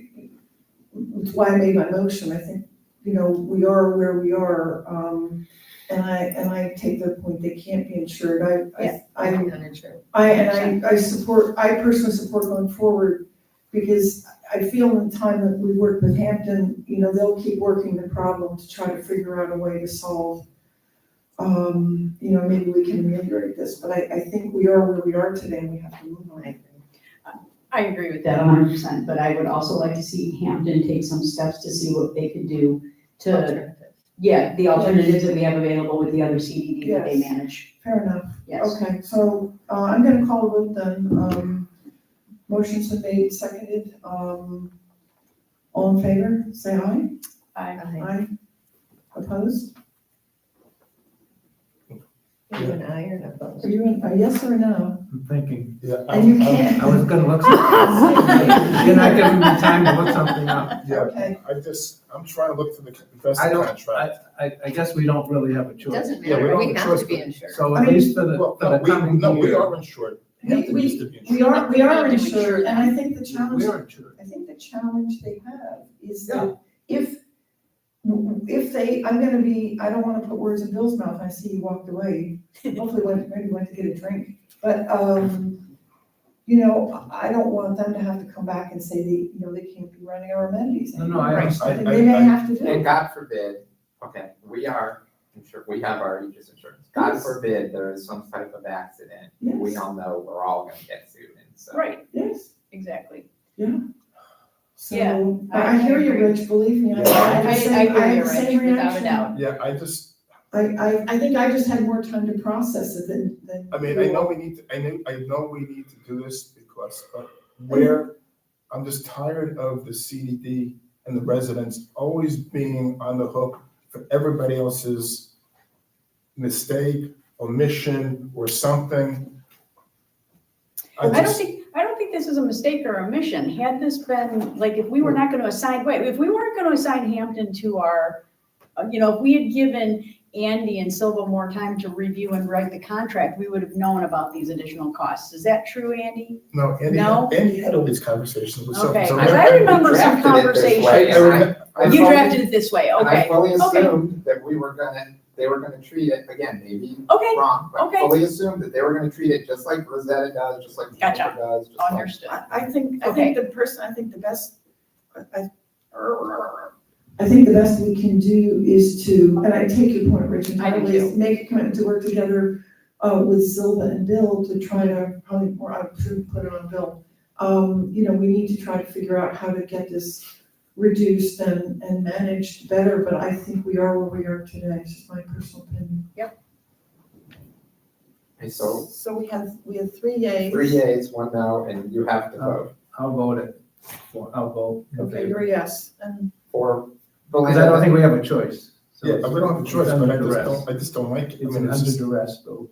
it's why I made my motion, I think, we are where we are, and I take the point, they can't be insured, I personally support going forward, because I feel in the time that we work with Hampton, they'll keep working the problem to try to figure out a way to solve, maybe we can ameliorate this, but I think we are where we are today, and we have to move on. I agree with that that. 100%, but I would also like to see Hampton take some steps to see what they could do to, yeah, the alternatives that we have available with the other CDD that they Yes. manage. Fair enough. Yes. Okay, so, I'm gonna call a vote then. Motion's been made, seconded. All in favor, say aye. Aye. Opposed? Are you an aye or an opposed? Are you a yes or a no? I'm thinking, Yeah. And you can't. I was gonna look something. You're not giving me time to look something up. Yeah, Okay. I'm trying to look through the investor I don't, contract. I guess we don't really have a It choice. doesn't Yeah, we matter, don't we have a have choice, to be but- insured. So I at mean, least for the, Well, for the coming we year. are insured. Hampton used to be insured. We are We need to insured, insure and I think the challenge, We are insured. I think the challenge they have is that if they, I don't wanna put words in Bill's mouth, I see he walked away, hopefully maybe went to get a drink, but, you know, I don't want them to have to come back and say they can't be running our amenities No, anymore. I understand. They may have to do And it. God forbid, okay, we are insured, we have our Aegis insurance. God Yes. forbid there is some type of accident. We Yes. all know we're all gonna get sued, and so. Right, Yes, exactly. so, Yeah, I hear you, agree. Rich, believe me, I Yeah. had the I same, hear I had you, the Rich, same without a reaction. doubt. Yeah, I think I just had more time to process it than. I mean, I know we need to, I know we need to do this because, I'm just tired of the CDD and the residents always being on the hook for everybody else's mistake, omission, or something. I don't think this is a mistake or a mission. Had this been, like, if we were not gonna assign, if we weren't gonna assign Hampton to our, if we had given Andy and Silva more time to review and write the contract, we would have known about these additional costs. Is that true, Andy? No, No? Andy had all these conversations with some. Okay, so 'cause I remember some drafted it this way, conversations. and You fully- drafted it this way, And I okay. fully Okay. assumed that they were gonna treat it, again, maybe Okay, wrong, but okay. fully assumed that they were gonna treat it just like Rosetta does, just like Gotcha. Juniper does, just like. Understood. I think Okay. the best, I think the best we can do is to, and I take your point, Rich, I do entirely, is make a commitment to work together with Silva and Bill to try to, probably more, I should put it on Bill. We need to try to figure out how to get this reduced and managed better, but I think we are where we are today, it's just my personal opinion. Okay, so So we have 3 yays. 3 yeas, 1 no, and you have to vote I'll vote it. I'll vote. in Okay, favor. you're a yes, and for Because I don't think we have a choice. So Yeah, it's- we don't have a choice, it's but under duress. I just don't like it. I It's mean, an it's under just- duress vote.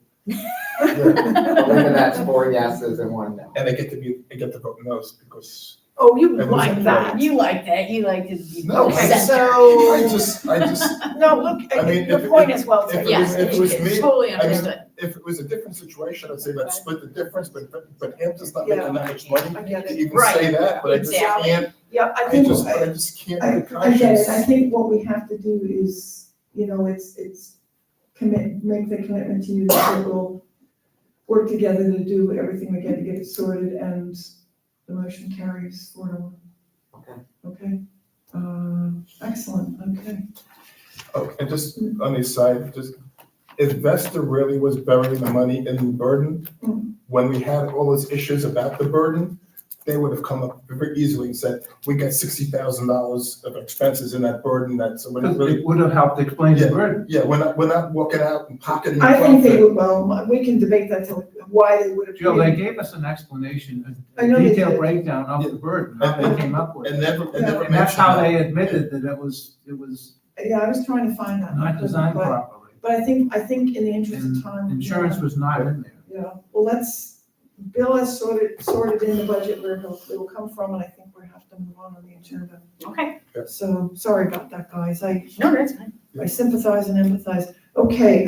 Belinda, that's 4 yeses and 1 no. And I get to vote no because. oh, you That like wasn't that. right. You like that, you like to be No, Okay, center. so. I just, No, look, I mean, your if- point if- is well if taken. it was- Yes, if it was me, totally I mean, understood. if it was a different situation, I'd say let's split the difference, but Hampton's not Yeah. making that much money I get to it. even Right. say that, but I just Exactly. can't, Yeah, I I think, just can't I be the I get it, conscience. I think what we have to do is, it's make the commitment to you that we'll work together to do everything we can to get it sorted, and the motion carries 4-1. Okay. Okay, excellent, okay. Oh, and just on the side, if Vesta really was burying the money in the burden, when we had all those issues about the burden, they would have come up very easily and said, we got $60,000 of expenses in that burden that somebody really. It would have helped explain the burden. Yeah, we're not walking out and pocketing. I think they profit. would, well, we can debate that till, why they would have. Jill, they gave us an explanation, I a know they detailed did. breakdown of the burden, how they came up with it. And never And that's mentioned how that. they admitted that it was Yeah, I was trying to find that. not designed but- properly. But I think in the interest of time. Insurance was not in there. Yeah, well, Bill has sorted in the budget where it'll come from, and I think we have to move on the agenda. Okay, So, sorry about that, guys, no, that's fine. I sympathize and empathize. Okay,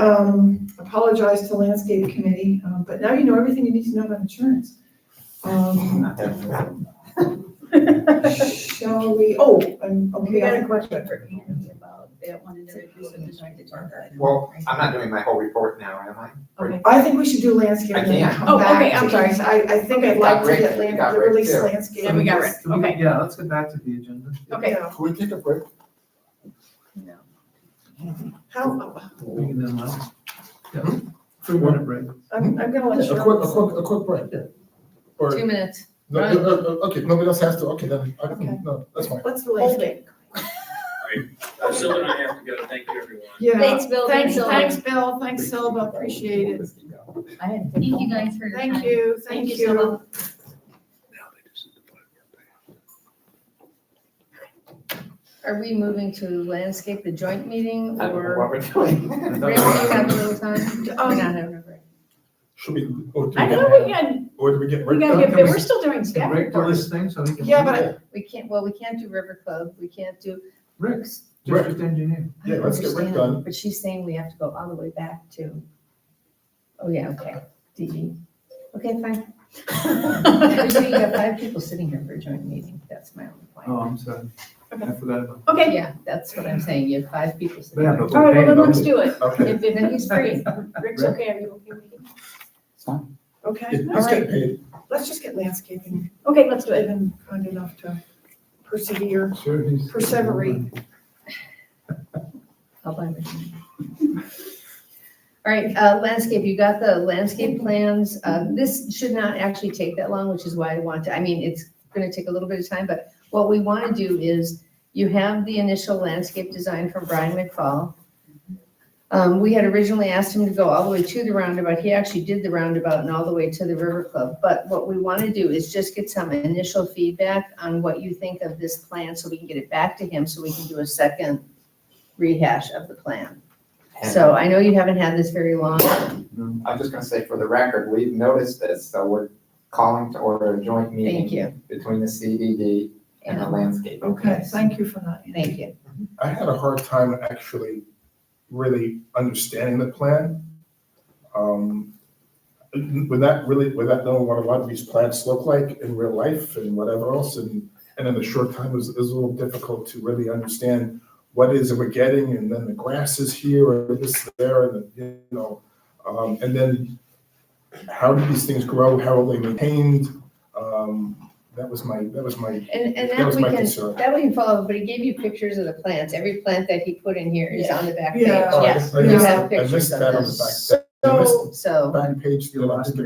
apologize to landscape committee, but now you know everything you need to know about insurance. Shall we, We got a okay, question for Andy about that one individual that decided to talk about it. Well, I'm not doing my whole report now, am I? Okay. I think we should do landscape and then I can't. come Oh, back. okay, I'm sorry. because I think I'd like to get Got Rick release too. landscape. Then we got Rick, okay. Yeah, let's get back to the agenda. Okay. Yeah. Can we take a break? How, We can then, yeah, 3-minute break. I'm gonna let A Cheryl. quick break, yeah. Or 2 minutes. No, okay, nobody else has to, okay, then, no, that's fine. Let's landscape. Silva and I have to go. Thank you, everyone. Yeah. Thanks, Bill. Thanks, Thanks, Bill. Thanks, Silva. Appreciate it. Thank you guys for your time. Thank you. Thank you. Silva. Are we moving to landscape the joint meeting I don't know or? what we're doing. Rick, do you have a little time? We're not having a break. Should we, or do I we know get, we got, or do we get? we gotta get, we're still doing staff Rick do reports. his thing so he can. Yeah, but We can't do River Club, we can't do. Rick's Rick. district engineer. Yeah, let's get Rick I understand, done. But she's saying we have to go all the way back to, oh yeah, okay, DG. Okay, fine. You got 5 people sitting here for a joint meeting, that's my only point. Oh, I'm sorry. I forgot about. Okay, Yeah, that's what I'm saying, you have 5 people sitting Yeah, here. but all right, well, then we're let's paying do it. Okay, If he's free. Rick's okay, are you okay with it? It's fine. Okay, let's all get right. paid. Let's just get landscaping. Okay, let's do They've it. been kind enough to persevere. Sure, he's. Perseverate. I'll buy machine. All right, landscape, you got the landscape plans. This should not actually take that long, which is why I want to, I mean, it's gonna take a little bit of time, but what we wanna do is, you have the initial landscape design from Brian McFall. We had originally asked him to go all the way to the roundabout. He actually did the roundabout and all the way to the River Club. But what we wanna do is just get some initial feedback on what you think of this plan, so we can get it back to him, so we can do a second rehash of the plan. So I know you haven't had this very long. I'm just gonna say for the record, we've noticed this, so we're calling to order a joint meeting. Thank you. Between the CDD and the landscape. Okay, thank you for that. Thank you. I had a hard time actually really understanding the plan. Without knowing what a lot of these plants look like in real life and whatever else, and in a short time, it was a little difficult to really understand what is it we're getting, and then the grass is here, or this, there, and, and then how do these things grow, how are they maintained? That was my And that was we my can, concern. that we can follow, but he gave you pictures of the plants. Every plant that he put in here is on the back page. Yeah. Oh, Yes, I you missed have that. I pictures missed of that on this. the back. I missed So, the back page, the last.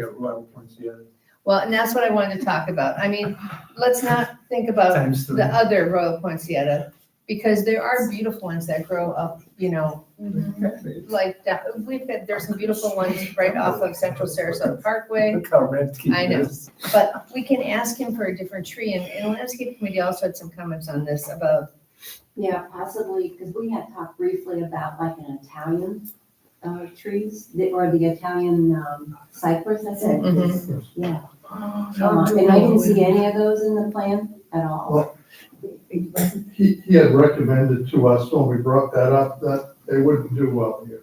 well, and that's what I wanted to talk about. I mean, let's not think about Times 3. the other Royal Poinsettia, because there are beautiful ones that grow up, like that. There's some beautiful ones right off of Central Sarasota Parkway. Look how red he I know. is. But we can ask him for a different tree, and the landscape committee also had some comments on this about, Yeah, possibly, because we had talked briefly about like an Italian trees, or the Italian cypress, I said. Mhm. Yeah. Oh, And I didn't see any of those in the plan at all. Well, he had recommended to us when we brought that up that they wouldn't do well here.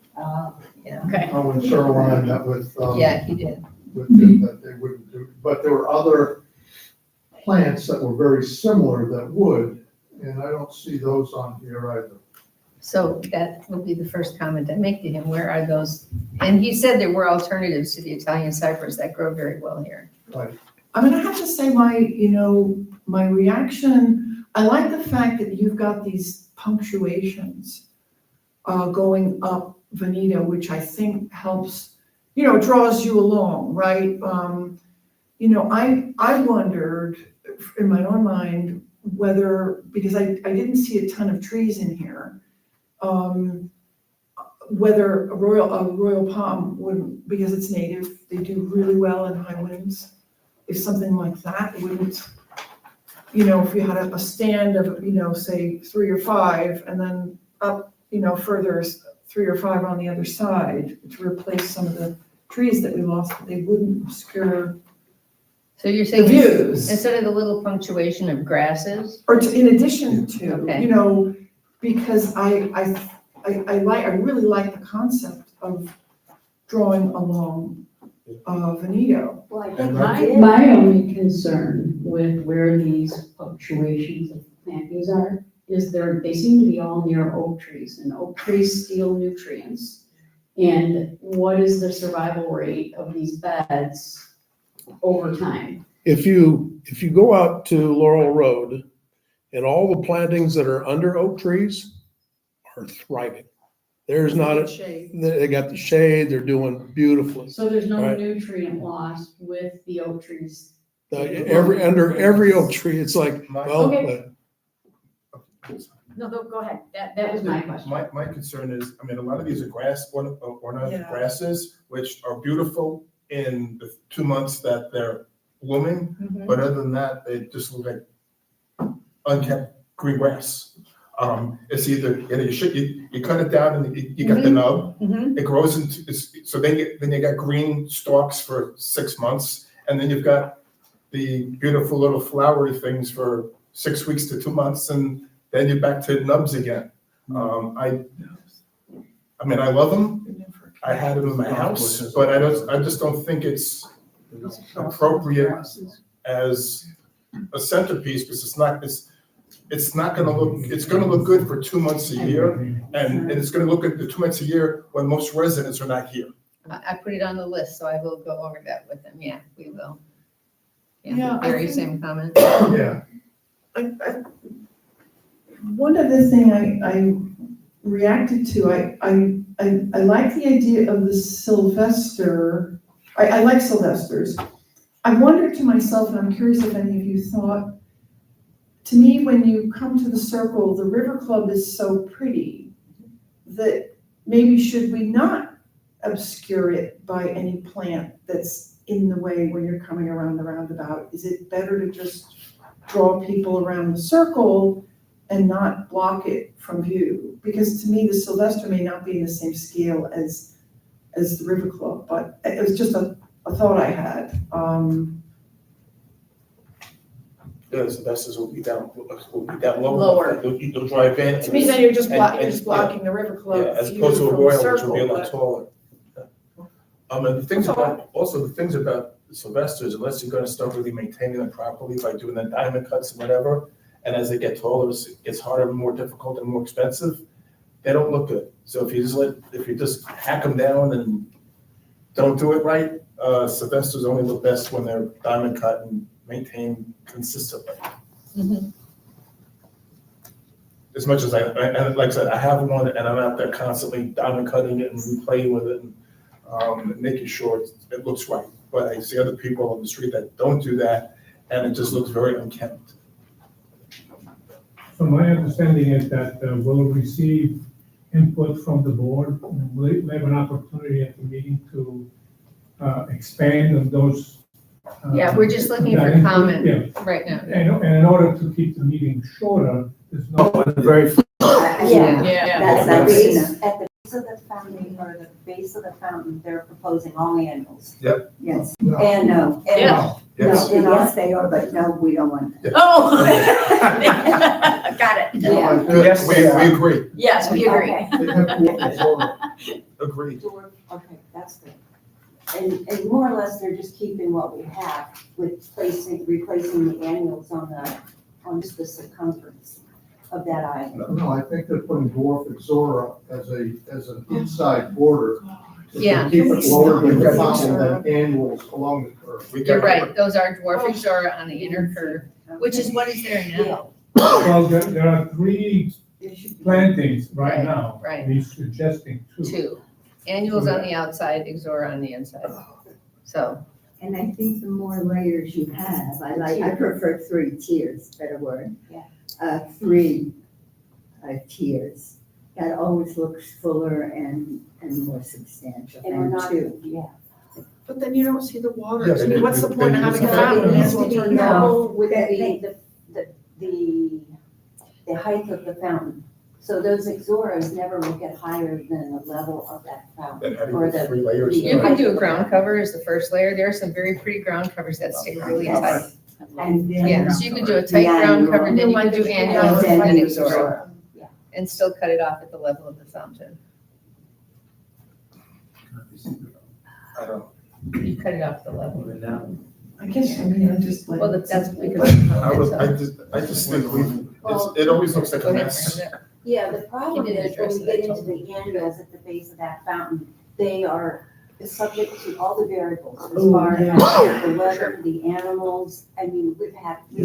Okay. When Cheryl and I met with, yeah, he did. with him, that they wouldn't do, but there were other plants that were very similar that would, and I don't see those on here either. So that would be the first comment I make to him. Where are those? And he said there were alternatives to the Italian cypress that grow very well here. Right. I'm gonna have to say my reaction, I like the fact that you've got these punctuations going up Veneta, which I think helps, draws you along, right? I wondered in my own mind whether, because I didn't see a ton of trees in here, whether a royal palm would, because it's native, they do really well in high winds. If something like that wouldn't, if you had a stand of, say 3 or 5, and then up, further 3 or 5 on the other side to replace some of the trees that we lost, but they wouldn't obscure So you're saying the views. instead of the little punctuation of grasses? Or in addition to, Okay. because I really like the concept of drawing along Veneto. Well, I And think my, we did. my only concern with where these punctuations of plantings are is they seem to be all near oak trees, and oak trees steal nutrients. And what is the survival rate of these beds over time? If you go out to Laurel Road, and all the plantings that are under oak trees are thriving. There's not a, they got the shade, they're doing beautifully. So there's no Right. nutrient loss with the oak trees Under every oak tree, it's like, well, Okay. No, go ahead. That was my question. My concern is, I mean, a lot of these are grass, ornamental Yeah. grasses, which are beautiful in the 2 months that they're blooming, Mhm. but other than that, they just look like unkept green grass. It's either, you cut it down and you get the nub, Mhm. it grows into, so then you got green stalks for 6 months, and then you've got the beautiful little flowery things for 6 weeks to 2 months, and then you're back to nubs again. I mean, I love them. I had them in my house, but I just don't think it's appropriate as a centerpiece, because it's not gonna look, it's gonna look good for 2 months a year, and it's gonna look good for 2 months a year when most residents are not here. I put it on the list, so I will go over that with them. Yeah, we will. Yeah, I Very think- same comment. Yeah. One other thing I reacted to, I like the idea of the Sylvester. I like Sylvesters. I wondered to myself, and I'm curious if any of you thought, to me, when you come to the circle, the River Club is so pretty that maybe should we not obscure it by any plant that's in the way when you're coming around the roundabout? Is it better to just draw people around the circle and not block it from view? Because to me, the Sylvester may not be in the same scale as the River Club, but it was just a thought I had. Yeah, so that's will be down lower. Lower. You'll drive in. To me, then you're just and- blocking the River Club Yeah, as view opposed to a from the royal, which will circle, be a lot but- taller. And the things about, also the things about Sylvesters, unless you're gonna start really maintaining them properly by doing the diamond cuts and whatever, and as they get taller, it gets harder and more difficult and more expensive, they don't look good. So if you just hack them down and don't do it right, Sylvesters only look best when they're diamond cut and maintained consistently. Mhm. As much as and like I said, I have one and I'm out there constantly diamond cutting it and replaying with it and making sure it looks right. But I see other people on the street that don't do that, and it just looks very unkempt. So my understanding is that we'll receive input from the board, and we'll have an opportunity at the meeting to expand on those. Yeah, we're just looking that for input. comment Yeah. right now. And in order to keep the meeting shorter, there's no. Very. Yeah. That's Yeah. at the base of the fountain, or the base of the fountain, they're proposing all annuals. Yep. Yes, No. and no. And Yeah. no. Yes. No, yes, they are, but no, we don't want them. Oh. Got it. Yeah. Good, we agree, Yes, we agree. agreed. Okay, that's good. And more or less, they're just keeping what we have with replacing the annuals on just the circumference of that island. No, I think they're putting dwarf Exora as an inside border. Yeah. To keep it lower than the fountain than annuals along the curve. You're right, those are dwarf Exora on the inner curve, which is what is there now. Well, there are 3 plantings right Right, now. right. He's suggesting 2. 2. Annuals on the outside, Exora on the inside. So, And I think the more layers you have, I prefer 3 tiers, better word. Yeah. 3 tiers. That always looks fuller and more substantial And we're than not, 2. yeah. But then you don't see the water. Yeah, To me, what's the then point of you having a just- fountain? May as well It needs to turn be it off. level with the height of the fountain. So those Exoras never will get higher than the level of that fountain. Then how do you Or get the- 3 layers? you can do a ground cover as the first layer. There are some very pretty ground covers that stay really tight. And then. Yeah, so you can do a tight ground cover, then you can do annuals and then Exora. And still cut it off at the level of the fountain. I don't. You cut it off at the level. I guess, I mean, I just like. Well, that's because. I just think it always looks like Go a ahead, mess. Brenda. Yeah, the problem You didn't is when address we that get into totally. the annuals at the base of that fountain, they are subject to all the variables as Oh, far yeah. as the weather, the animals. I mean, we've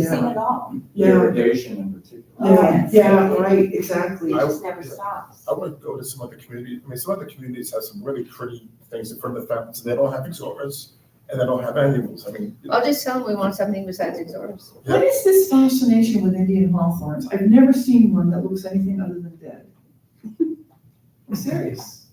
seen it all. Yeah, Irrigation in particular. yeah, right, exactly. It just never stops. I would go to some other communities. I mean, some other communities have some really pretty things in front of the fountains. They don't have Exoras, and they don't have annuals, I mean. I'll just tell them we want something besides exhorts. What is this fascination with Indian hawthorns? I've never seen one that looks anything other than dead. I'm serious.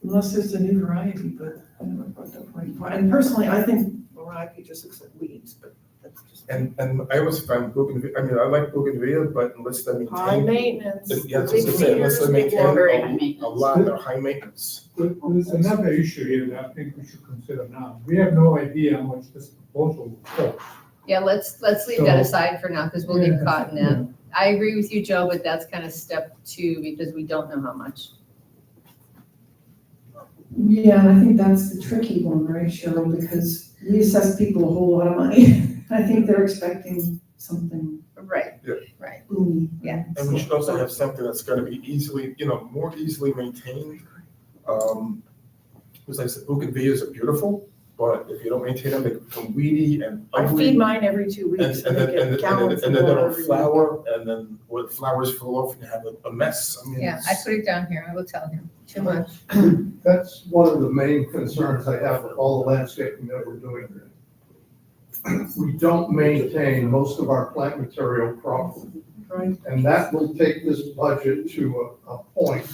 Unless there's a new variety, but I never brought that point. And personally, I think variety just looks like weeds, but that's just. And I always find bougainvillea, I mean, I like bougainvillea, but unless they're High maintained. maintenance. Yeah, big unless they're feeders, big maintained, water. a lot, they're high maintenance. There's another issue here that I think we should consider now. We have no idea how much this proposal will cost. Yeah, let's leave that So- aside for now, because we'll get caught in that. I agree with you, Joe, but that's kind of step 2, because we don't know how much. Yeah, I think that's the tricky one, right, Cheryl, because we assess people a whole lot of money. I think they're expecting something Right. Yeah. Right. boomy. Yeah. And we should also have something that's gonna be easily, more easily maintained. Because like I said, bougainvilleas are beautiful, but if you don't maintain them, they become weedy and I ugly. feed mine every 2 weeks. And they then, get and then, gallons and of then they water don't every week. flower, and then when flowers fall off, you have a mess, I mean. Yeah, I put it down here. I will tell him. Too much. That's one of the main concerns I have with all the landscaping that we're doing here. We don't maintain most of our plant material properly. Right. And that will take this budget to a point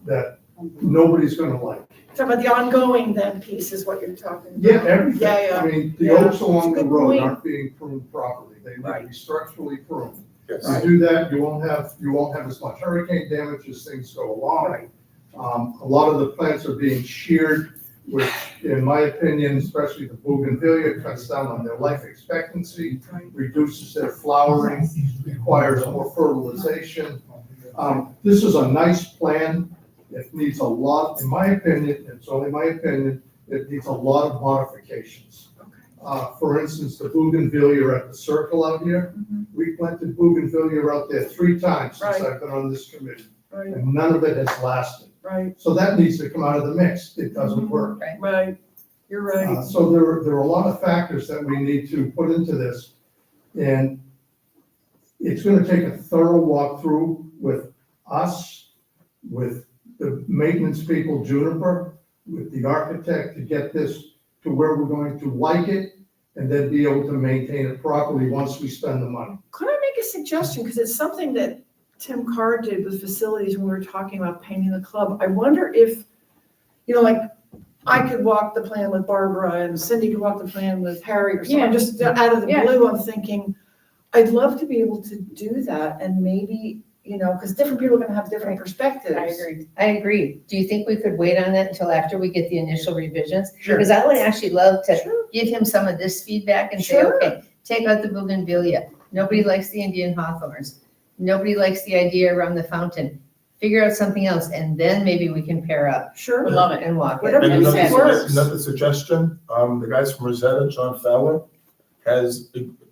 that nobody's gonna like. Talk about the ongoing then piece is what you're talking about. Yeah, everything. Yeah, yeah. I mean, the Yeah. oaks along the Good road point. aren't being pruned properly. They need to be structurally pruned. Yes. If you do that, you won't have as much hurricane damage as things go along. A lot of the plants are being sheared, which, in my opinion, especially the bougainvillea, cuts down on their life expectancy, reduces their flowering, requires more fertilization. This is a nice plan. It needs a lot, in my opinion, it's only my opinion, it needs a lot of modifications. For instance, the bougainvillea at the circle out here, we planted bougainvillea out there 3 times since Right. I've been on this committee, Right, and none of it has lasted. right, So that needs to come out of the mix. It doesn't work. right. You're right. So there are a lot of factors that we need to put into this. And it's gonna take a thorough walkthrough with us, with the maintenance people, Juniper, with the architect, to get this to where we're going to like it and then be able to maintain it properly once we spend the money. Could I make a suggestion? Because it's something that Tim Carr did with facilities when we were talking about painting the club. I wonder if, like, I could walk the plan with Barbara and Cindy could walk the plan with Harry or something. Yeah. Just out of the Yeah. blue, I'm thinking, I'd love to be able to do that and maybe, because different people are gonna have different perspectives. I agree. Do you think we could wait on that until after we get the initial revisions? Sure. Because I would actually love to Sure. give him some of this feedback and say, Sure. okay, take out the bougainvillea. Nobody likes the Indian hawthorns. Nobody likes the idea around the fountain. Figure out something else, and then maybe we can pair up. Sure. Would love it. And walk it. Whatever And you say works. another suggestion, the guys from Rosetta, John Fowler,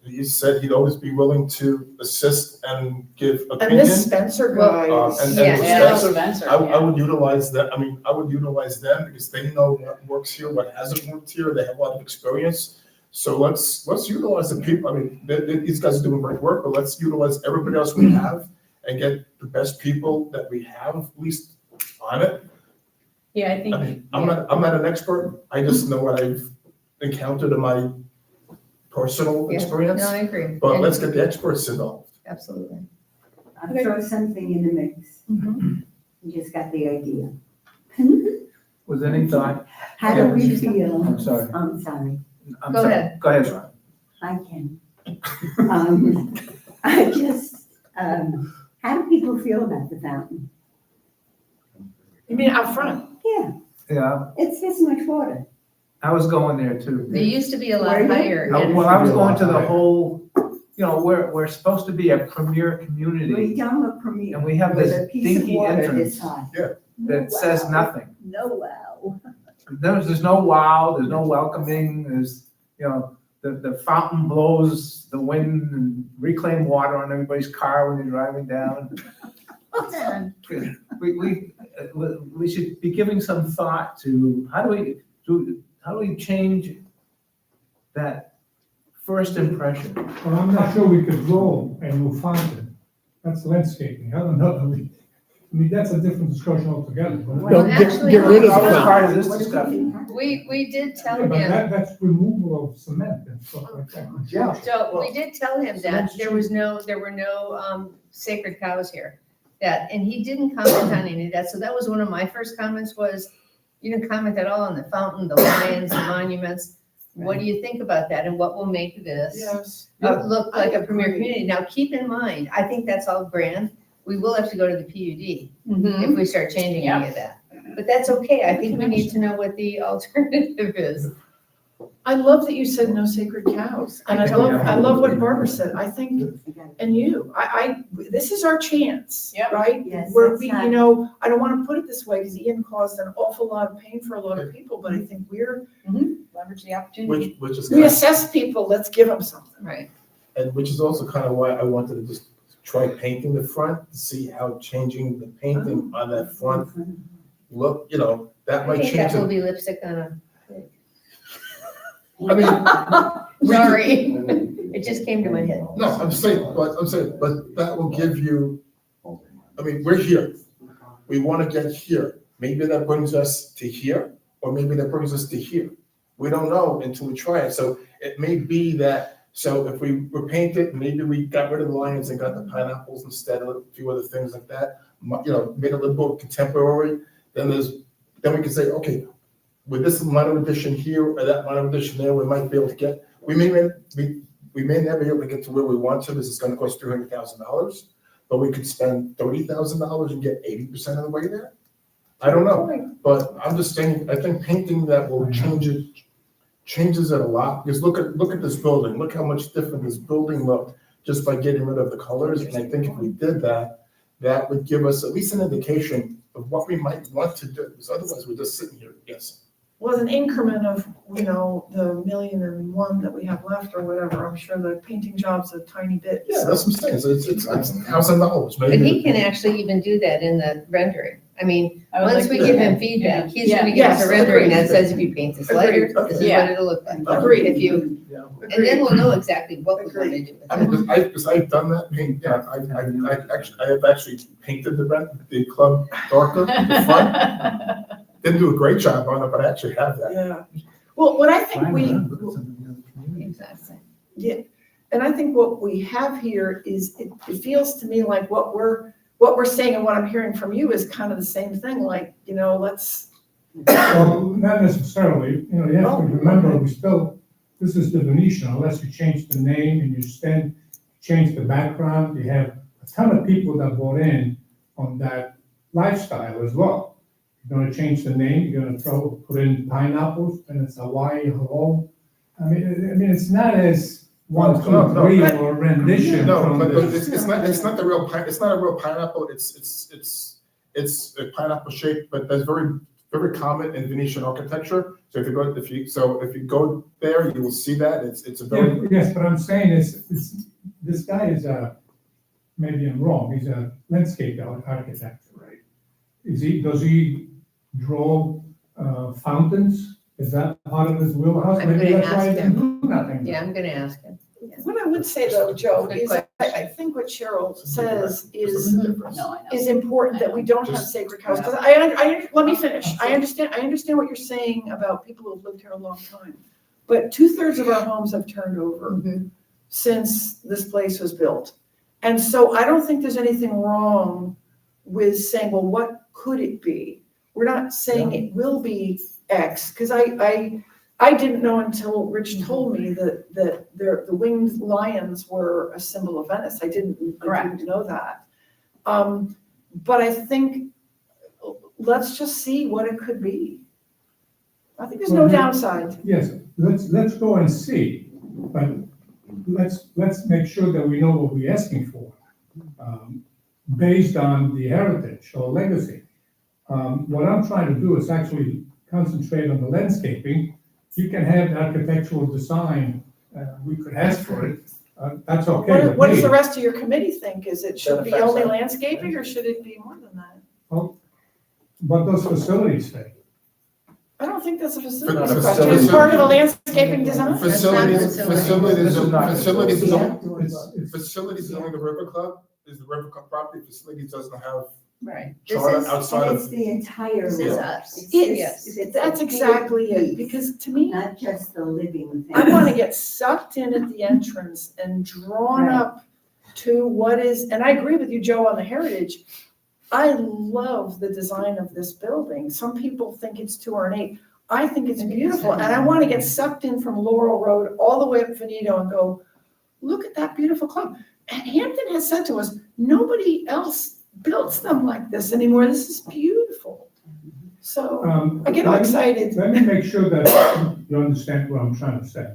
he said he'd always be willing to assist and give And opinion. this Spencer guy is. And Yeah, Spencer, Spencer, I yeah. would utilize that, I would utilize them because they know what works here, what hasn't worked here, they have a lot of experience. So let's utilize the people, these guys are doing great work, but let's utilize everybody else we have and get the best people that we have, at least on it. Yeah, I think. I'm not an expert, I just know what I've encountered in my personal Yeah. experience. No, I agree. But And- let's get the experts involved. Absolutely. I'll throw something in the mix. Mhm. You just got the idea. Was any thought? How do we feel? I'm sorry. I'm sorry, I'm Go sorry. ahead. Go ahead, Ron. I can. I just, how do people feel about the fountain? You mean out front? Yeah, Yeah, it's this much water. I was going there too. They used to be a lot Were you? higher. Well, I was going to the whole, we're supposed to be a premier We community don't have premier. and we have with this a piece of dinky water entrance this high. that says nothing. No wow. There's no wow, there's no welcoming, there's, the fountain blows the wind and reclaim water on everybody's car when you're driving down. We should be giving some thought to, how do we change that first impression? Well, I'm not sure we could roll a new fountain. That's landscaping. I don't know that we I mean, that's a different discussion altogether. but- No, get rid of the That was fence. part of this discussion. We did tell Yeah, but him, that's removal of cement and stuff like that. Yeah. Joe, we did tell him that there were no sacred cows here. That, and he didn't comment on any of that, so that was one of my first comments was, you didn't comment at all on the fountain, the lions, the monuments. What do you think about that, and what will make this Yes. look like a premier community? Now, keep in mind, I think that's all grand. We will have to go to the PUD if we start changing any of that. But that's okay, I think we need to know what the alternative is. I love that you said no sacred cows, and I love what Barbara said, I think, and you, this is our chance, Yep. right? Yes, Where that's we, not- you know, I don't wanna put it this way, because Ian caused an awful lot of pain for a lot of people, but I think Leverage the opportunity. Which is we assess people, let's give them something. Right. and which is also kind of why I wanted to just try painting the front, to see how changing the painting on that front look, you know, that I might think change that will it. be lipstick on a. I mean, Sorry, it just came to my head. no, I'm saying, but that will give you, I mean, we're here. We want to get here. Maybe that brings us to here, or maybe that brings us to here. We don't know until we try it. So it may be that, so if we repaint it, maybe we got rid of the lions and got the pineapples instead of a few other things like that, you know, made it a little more contemporary, then we can say, okay, with this minor addition here or that minor addition there, we might be able to get, we may never be able to get to where we want to, because it's gonna cost $300,000, but we could spend $30,000 and get 80% of the way there. I don't know, but I'm just saying, I think painting that will changes it a lot, because look at this building, look how much different this building looked just by getting rid of the colors, and I think if we did that, that would give us at least an indication of what we might want to do, because otherwise we're just sitting here, yes. Was an increment of, you know, the 1,000,001 that we have left or whatever, I'm sure the painting job's a tiny bit. Yeah, so- that's what I'm saying, so it's $1,000, But maybe. he can actually even do that in the rendering. I mean, I would once like we to- give him feedback, he's gonna give Yes, us a rendering agreed. that says if you paint this lighter, this is Yeah. what it'll look like. Agreed. If you, and then we'll know exacly what we're gonna do with I mean, it. because I've done that paint, I have actually painted the club darker, the front, didn't do a great job on it, but I actually have that. Yeah, well, what I think Exactly. and I think what we have here is, it feels to me like what we're saying and what I'm hearing from you is kind of the same thing, like, you know, let's. Well, not necessarily, you know, you have to remember, this is the Venetian, unless you change the name and you change the background, you have a ton of people that bought in on that lifestyle as well. You're gonna change the name, you're gonna put in pineapples, and it's Hawaii, hello. I mean, it's not as 1, 2, No, 3 or rendition No, from but the. it's not a real pineapple, it's a pineapple shape, but that's very, very common in Venetian architecture. So if you go there, you will see that, it's a very. Yes, but I'm saying this guy is maybe I'm wrong, he's a landscape architect, right? Does he draw fountains? Is that part of his wheelhouse? I'm Maybe gonna that's why ask he him. didn't do nothing. Yeah, I'm gonna ask him. What I would say though, Joe, Good is I think what Cheryl says is important, that we don't have sacred cows. Because let me finish. I understand what you're saying about people who've lived here a long time. But 2/3 of our homes have turned over since this place was built. And so I don't think there's anything wrong with saying, well, what could it be? We're not saying it will be X, because I didn't know until Rich told me that the winged lions were a symbol of Venice. I didn't know that. But I think, let's just see what it could be. I think there's no downside. Yes, let's go and see, but let's make sure that we know what we're asking for, based on the heritage or legacy. What I'm trying to do is actually concentrate on the landscaping. You can have the architectural design, we could ask for it, that's okay with What does me. the rest of your committee think? Should it be only landscaping, or should it be more than that? Well, what does facilities say? I don't think that's a facility Facilities- question. It's part of the landscaping design. Facilities It's- only the River Club, is the River Club property, facilities doesn't have Right. charter outside And of. it's the entire This is law. us. Yes, It's that's a big exactly it, piece, because to me, Not just the living thing. I want to get sucked in at the entrance and drawn Right. up to what is, and I agree with you, Joe, on the heritage. I love the design of this building. Some people think it's too ornate. I think it's beautiful, and I want to get sucked in from Laurel Road all the way up Veneto and go, look at that beautiful club. And Hampton has said to us, nobody else builds them like this anymore. This is beautiful. So I get all excited. Let me make sure that you understand what I'm trying to say.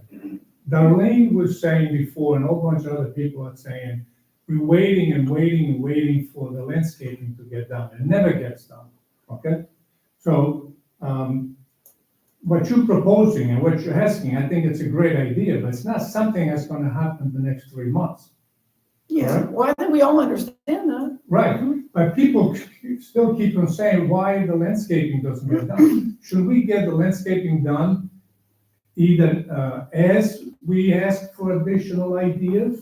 Darlene was saying before, and a whole bunch of other people are saying, we're waiting and waiting and waiting for the landscaping to get done. It never gets done, okay? So, what you're proposing and what you're asking, I think it's a great idea, but it's not something that's gonna happen in the next 3 months. Yeah, well, I think we all understand that. Right, but people still keep on saying why the landscaping doesn't get done. Should we get the landscaping done either as we ask for additional ideas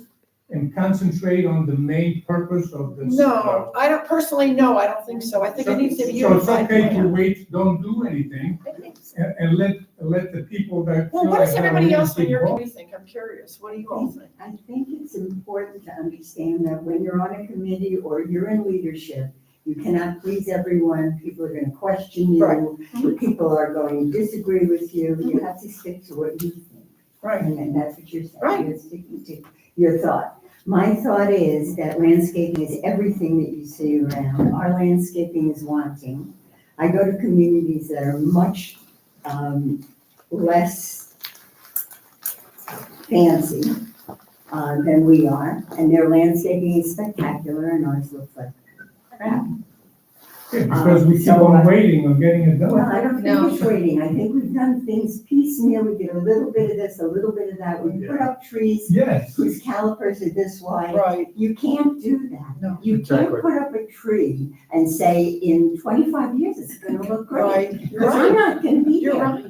and concentrate on the main purpose of this? No, I don't personally, no, I don't think so. I think it needs to be So it's unified okay to plan. wait, don't do anything, and let the people that. Well, feel what like does they're everybody really else in your involved- community think? I'm curious. What do you all think? I think it's important to understand that when you're on a committee or you're in leadership, you cannot please everyone. People are gonna question Right. you. People are going to disagree with you. You have to stick to what you think. Right. And that's what you're saying. Right. You're sticking to your thought. My thought is that landscaping is everything that you see around. Our landscaping is wanting. I go to communities that are much less fancy than we are, and their landscaping is spectacular, and ours looks like crap. Yeah, because we keep on waiting on getting it Well, done. I don't think it's waiting. I think we've done things piecemeal. We did a little bit of this, a little bit of that. We put up trees Yes. whose calipers are this wide. Right. You can't do that. No. You can't Exactly. put up a tree and say, in 25 years, it's gonna look great. Right. You're Because I'm right. not gonna be You're there. right.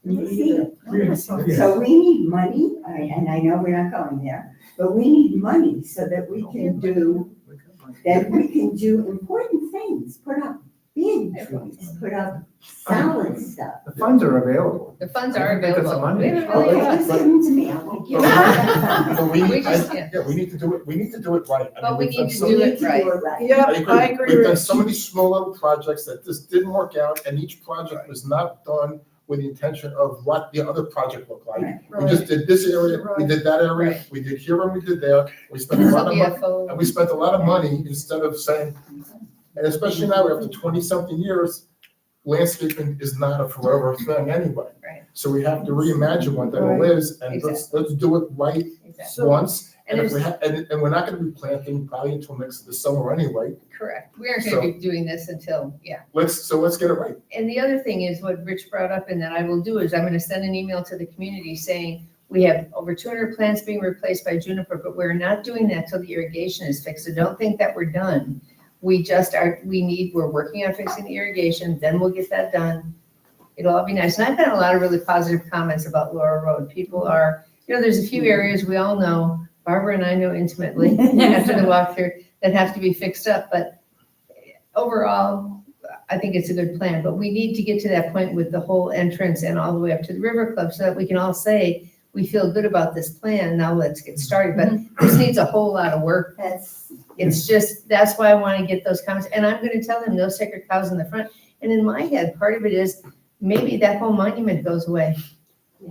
You see it. Yes. So we need money, and I know we're not going there, but we need money so that we can do important things, put up big trees, put up solid stuff. The funds are available. The funds are I think it's the available. money. We haven't really Okay, just give them to me, I'll give you. But we We need, just- yeah. yeah, we need to do it right. I But mean, we we've done need to so- do We it need to right. do it right. Yep, I agree, We've done Rich. so many small little projects that just didn't work out, and each project was not done with the intention of what the other project looked like. Right. We just did this area, You're we right. did that area, Right. we did here and we did there, we spent a lot of money, BFO. and we spent a lot of money instead of saying, and especially now, after 20-something years, landscaping is not a forever thing anyway. Right. So we have to reimagine what that all is, and let's do it right Exactly. once. And And if we and we're not gonna be planting probably until the summer anyway. Correct. We aren't gonna be doing this until, yeah. Let's get it right. And the other thing is what Rich brought up and that I will do is I'm gonna send an email to the community saying, we have over 200 plants being replaced by juniper, but we're not doing that till the irrigation is fixed. So don't think that we're done. We're working on fixing the irrigation, then we'll get that done. It'll all be nice. And I've had a lot of really positive comments about Laura Road. People are, there's a few areas we all know, Barbara and I know intimately after the walkthrough, that have to be fixed up. But overall, I think it's a good plan. But we need to get to that point with the whole entrance and all the way up to the River Club so that we can all say, we feel good about this plan. Now let's get started. But this needs a whole lot of work. It's just, that's why I want to get those comments. And I'm going to tell them no sacred cows in the front. And in my head, part of it is maybe that whole monument goes away.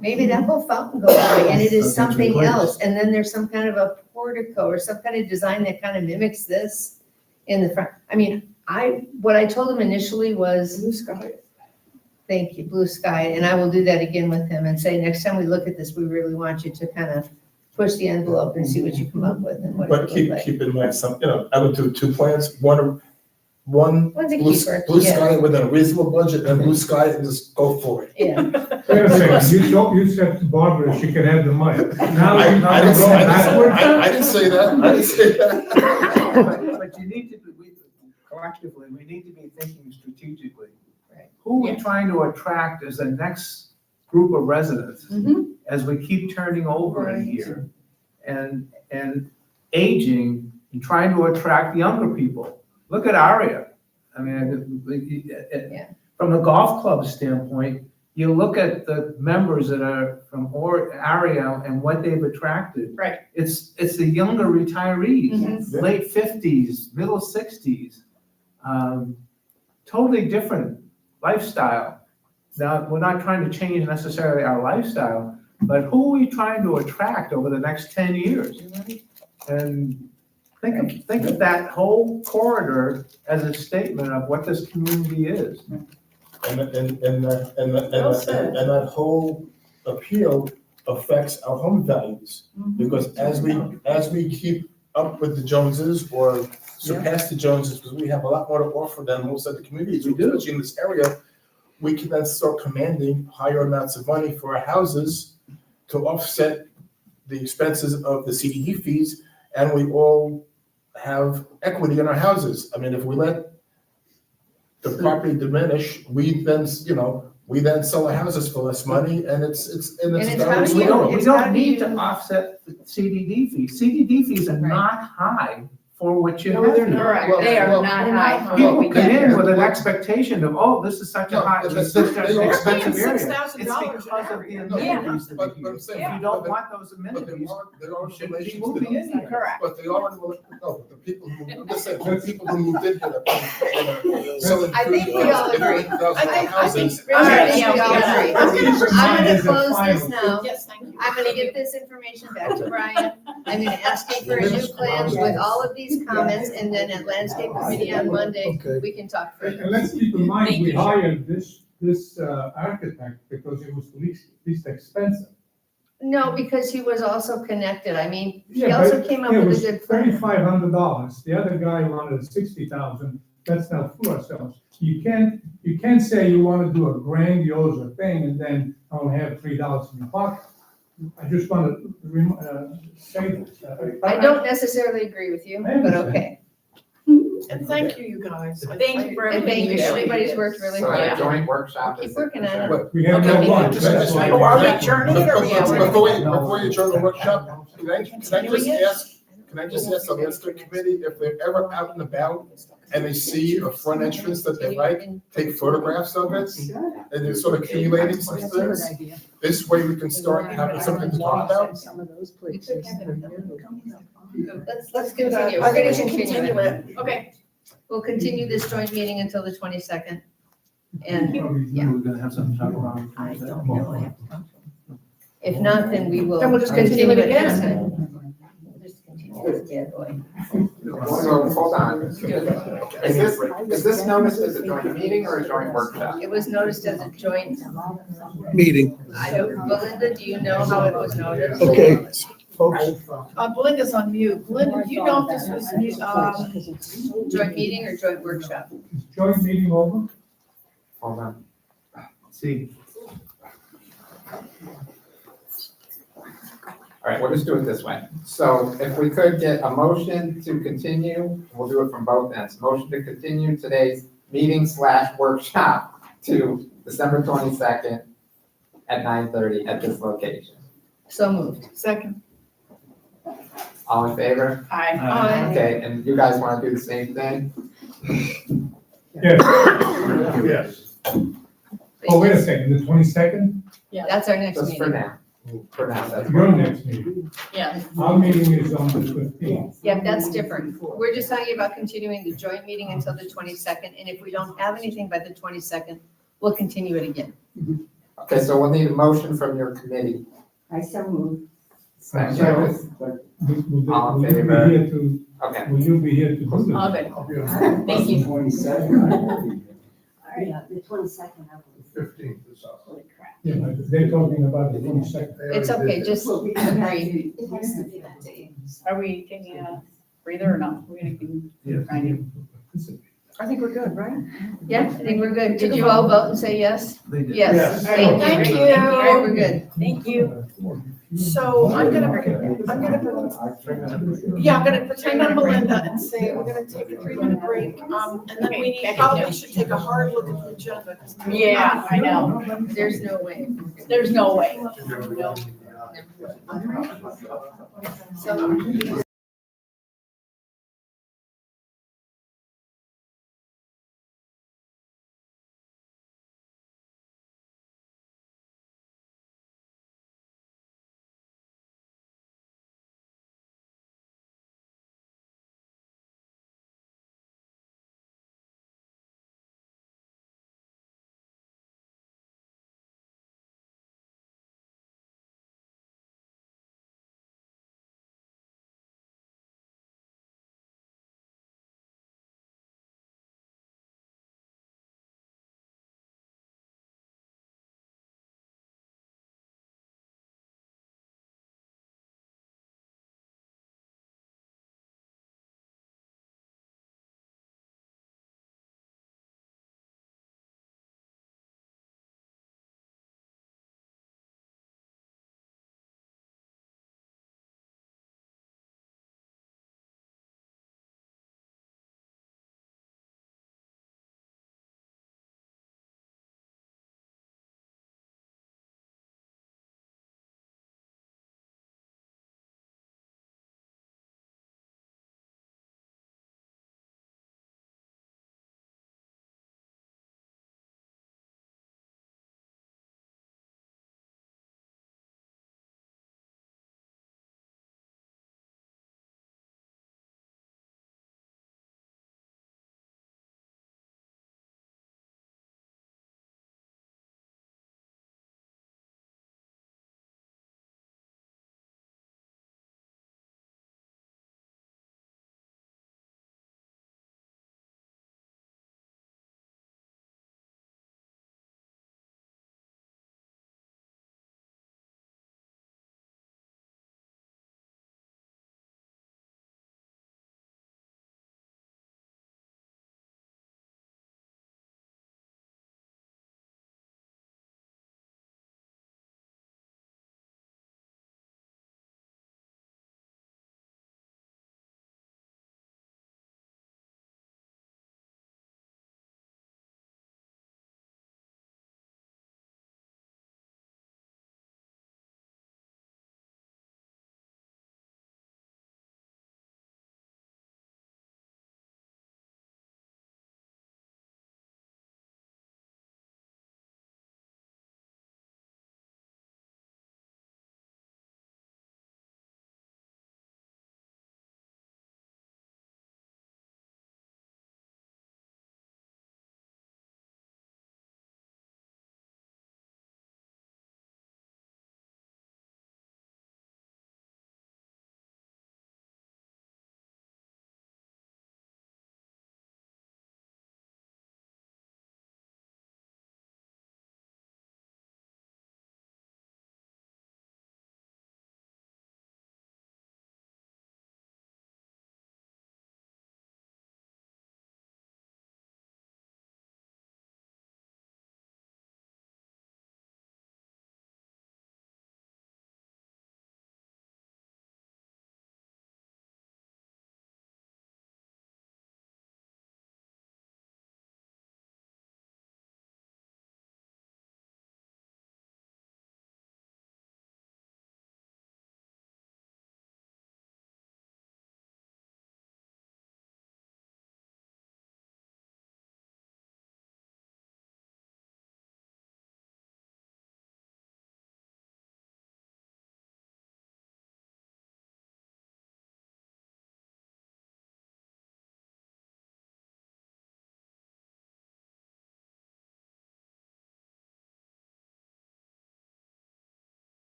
Maybe that whole fountain goes away and it is something else. And then there's some kind of a portico or some kind of design that kind of mimics this in the front. I mean, what I told him initially was Blue sky. Thank you, blue sky. And I will do that again with him and say, next time we look at this, we really want you to kind of push the envelope and see what you come up with and what it But would look like. keep in mind I would do 2 plans, one One's a keeper, blue yeah. sky within a reasonable budget, and blue sky, and just go for it. Yeah. Wait a second, you said to Barbara she could have the money. Now I you're didn't going backwards? I didn't say that, I didn't say that. But you need to, collectively, we need to be thinking strategically. Right. Who are we trying to attract as the next group of residents as we keep turning over in here and aging and trying to attract younger people? Look at Aria. I mean, from the golf club standpoint, you look at the members that are from Aria and what they've attracted. Right. It's the younger retirees, Mhm. late 50s, middle 60s. Totally different lifestyle. Now, we're not trying to change necessarily our lifestyle, but who are we trying to attract over the next 10 years? And think of that whole corridor as a statement of what this community is. And that whole appeal affects our home values. Because as we keep up with the Joneses or surpass the Joneses, because we have a lot more to offer than most other communities, especially in this area, we can then start commanding higher amounts of money for our houses to offset the expenses of the CDD fees, and we all have equity in our houses. I mean, if we let the property diminish, we then sell our houses for less money, and it's We don't need to offset the CDD fees. CDD fees are not high for what you have. they're not. Correct. They are not high for what People we come get in here. with an expectation of, oh, this is such a high, this is such an expensive area. It's $6,000 because of the amenities that are here. If you don't want those amenities, there are you shouldn't be relations moving in here. Correct. But they are, the people who, I'm just saying, the people who moved in here, that are selling I think we all agree. I think I think we all agree. I'm gonna As a close this final- now. Yes, thank you. I'm gonna get this information back to Brian. I'm gonna ask him for a new plan with all of these comments, and then at landscape committee on Monday, we can talk further. And let's keep in mind, Thank we you. hired this architect because it was least expensive. No, because he was also connected. I mean, he Yeah, also but came up it with was a good plan. $3,500. The other guy wanted $60,000. Let's not fool ourselves. You can't say you want to do a grandiose thing and then only have $3 in your pocket. I just want to say this. I don't necessarily agree with you, I but understand. okay. And thank you, you guys. Thank you for And everything thank you, you do. everybody's worked really So hard. a joint workshop is. Keep working on it. But We have no lunch. That's why. Oh, are we adjourning it or we are? Before you adjourn the workshop, can I just ask the landscape committee if they're ever out and about and they see a front entrance that they like, take photographs of it, and they're sort of accumulating some things? This way we can start having something to talk about. Let's continue. I We're think we gonna should continue continue it. it. Okay. We'll continue this joint meeting until the 22nd. And We're gonna have something to talk about. if not, then we will. Then we'll just continue it next again. time. We'll just continue this bad boy. So, hold on. Is this noticed as a joint meeting or a joint workshop? It was noticed as a joint. Meeting. I don't, Belinda, do you know how it was noticed? Okay, folks. Belinda's on mute. Belinda, do you know if this was, Joint meeting or joint workshop? Is joint meeting over? Hold on. See, All right, we'll just do it this way. So if we could get a motion to continue, we'll do it from both ends. Motion to continue today's meeting/workshop to December 22nd at 9:30 at this location. So moved. second? All in favor? Aye. Okay, and you guys want to do the same thing? Yes. Yes. Oh, wait a second, the 22nd? That's our next Just for meeting. now. For now, that's. Your next meeting. Yeah. Our meeting is on the 15th. Yeah, that's different. We're just talking about continuing the joint meeting until the 22nd, and if we don't have anything by the 22nd, we'll continue it again. Okay, so we'll need a motion from your committee. I so move. Second. Will All in you be favor? here to, Okay. will you be here to do this? Okay. Thank you. 27. Yeah, the 22nd, I believe. 15th is up. Holy crap. Yeah, but they're talking about the 22nd. It's okay, just Well, we have agree. to- it has to be that day. Are we taking a breather or not? We're gonna keep grinding. I think we're good, right? Yeah, I think we're good. Did you all vote and say yes? they did. Yes. Thank you. All right, we're good. Thank you. So I'm gonna pretend I'm Belinda and say, we're gonna take a 3-minute break. And then we probably should take a hard look at the agenda. 'cause Yeah, I know. There's no way. There's no way. So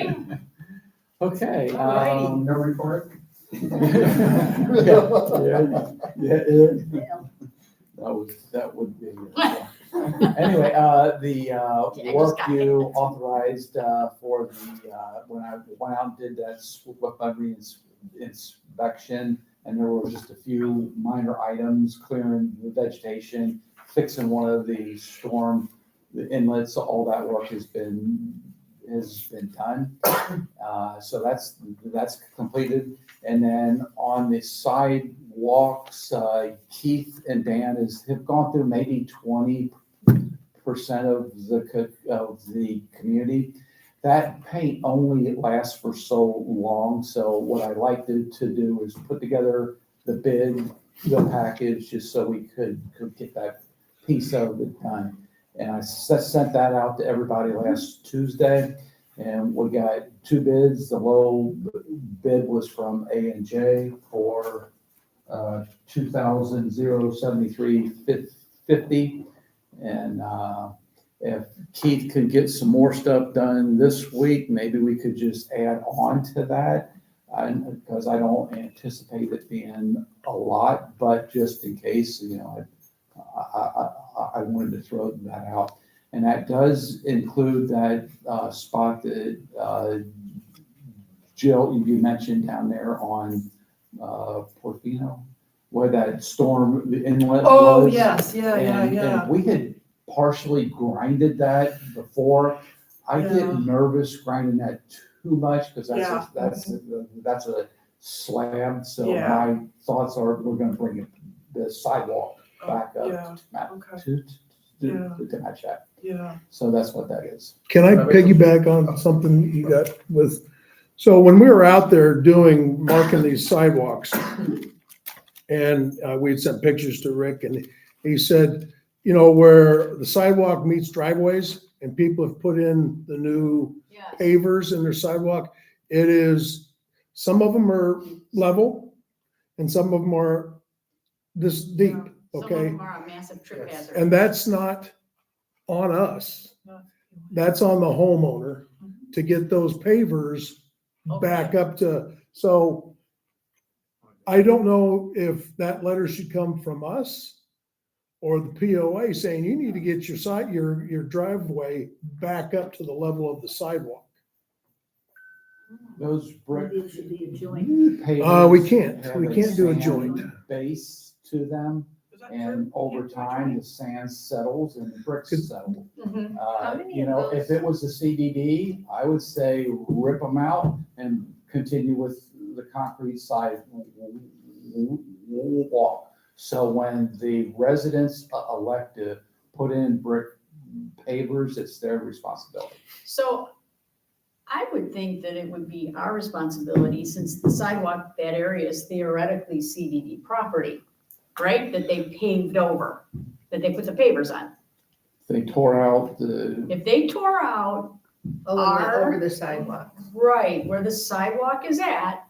right. Okay, Alrighty. No report? That would be. Anyway, the just work got you hit. authorized for the, when I went out and did that weaponry inspection, and there were just a few minor items, clearing the vegetation, fixing one of the storm, the inlets, all that work has been done. So that's completed. And then on the sidewalks, Keith and Dan have gone through maybe 20% of the community. That paint only lasts for so long. So what I like to do is put together the package, just so we could get that piece of it done. And I sent that out to everybody last Tuesday, and we got 2 bids. The low bid was from A&J for $2,073.50. And if Keith could get some more stuff done this week, maybe we could just add on to that. Because I don't anticipate it being a lot, but just in case, I wanted to throw that out. And that does include that spot that Jill, you mentioned down there on Portofino, where that storm, the inlet Oh, was. yes, yeah. And we had partially grinded that before. I get nervous grinding that too much, because that's a slab. So Yeah. my thoughts are, we're gonna bring the sidewalk back up to match that. Yeah. So that's what that is. Can I piggyback on something you got with, so when we were out there marking these sidewalks, and we'd sent pictures to Rick, and he said, where the sidewalk meets driveways and people have put in the new pavers in their sidewalk, some of them are level and some of them are this deep, Some of okay? them are a massive trip hazard. And that's not on us. That's on the homeowner to get those pavers back up to, so I don't know if that letter should come from us or the POA saying you need to get your driveway back up to the level of the sidewalk. Those brick. Maybe it should be a joint. We can't have do a sand joint. Base to them, and over time, the sand settles and the bricks settle. Mhm. If it was a CDD, I would say rip them out and continue with the concrete side walk. So when the residents elect to put in brick pavers, it's their responsibility. So I would think that it would be our responsibility, since the sidewalk, that area is theoretically CDD property, right? That they paved over, that they put the pavers on. They tore out the. If they tore out over the sidewalk. right where the sidewalk is at,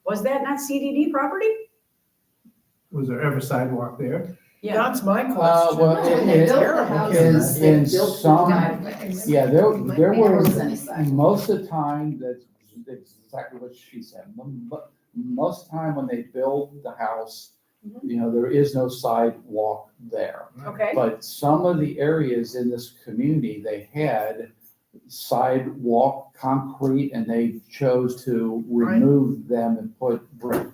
was that not CDD property? Was there ever sidewalk there? Yeah. That's my question. Well, in some, yeah, there were, most of the time, that's exactly what she said. Most of the time when they build the house, there is no sidewalk there. Okay. But some of the areas in this community, they had sidewalk concrete, and they chose to remove them and put brick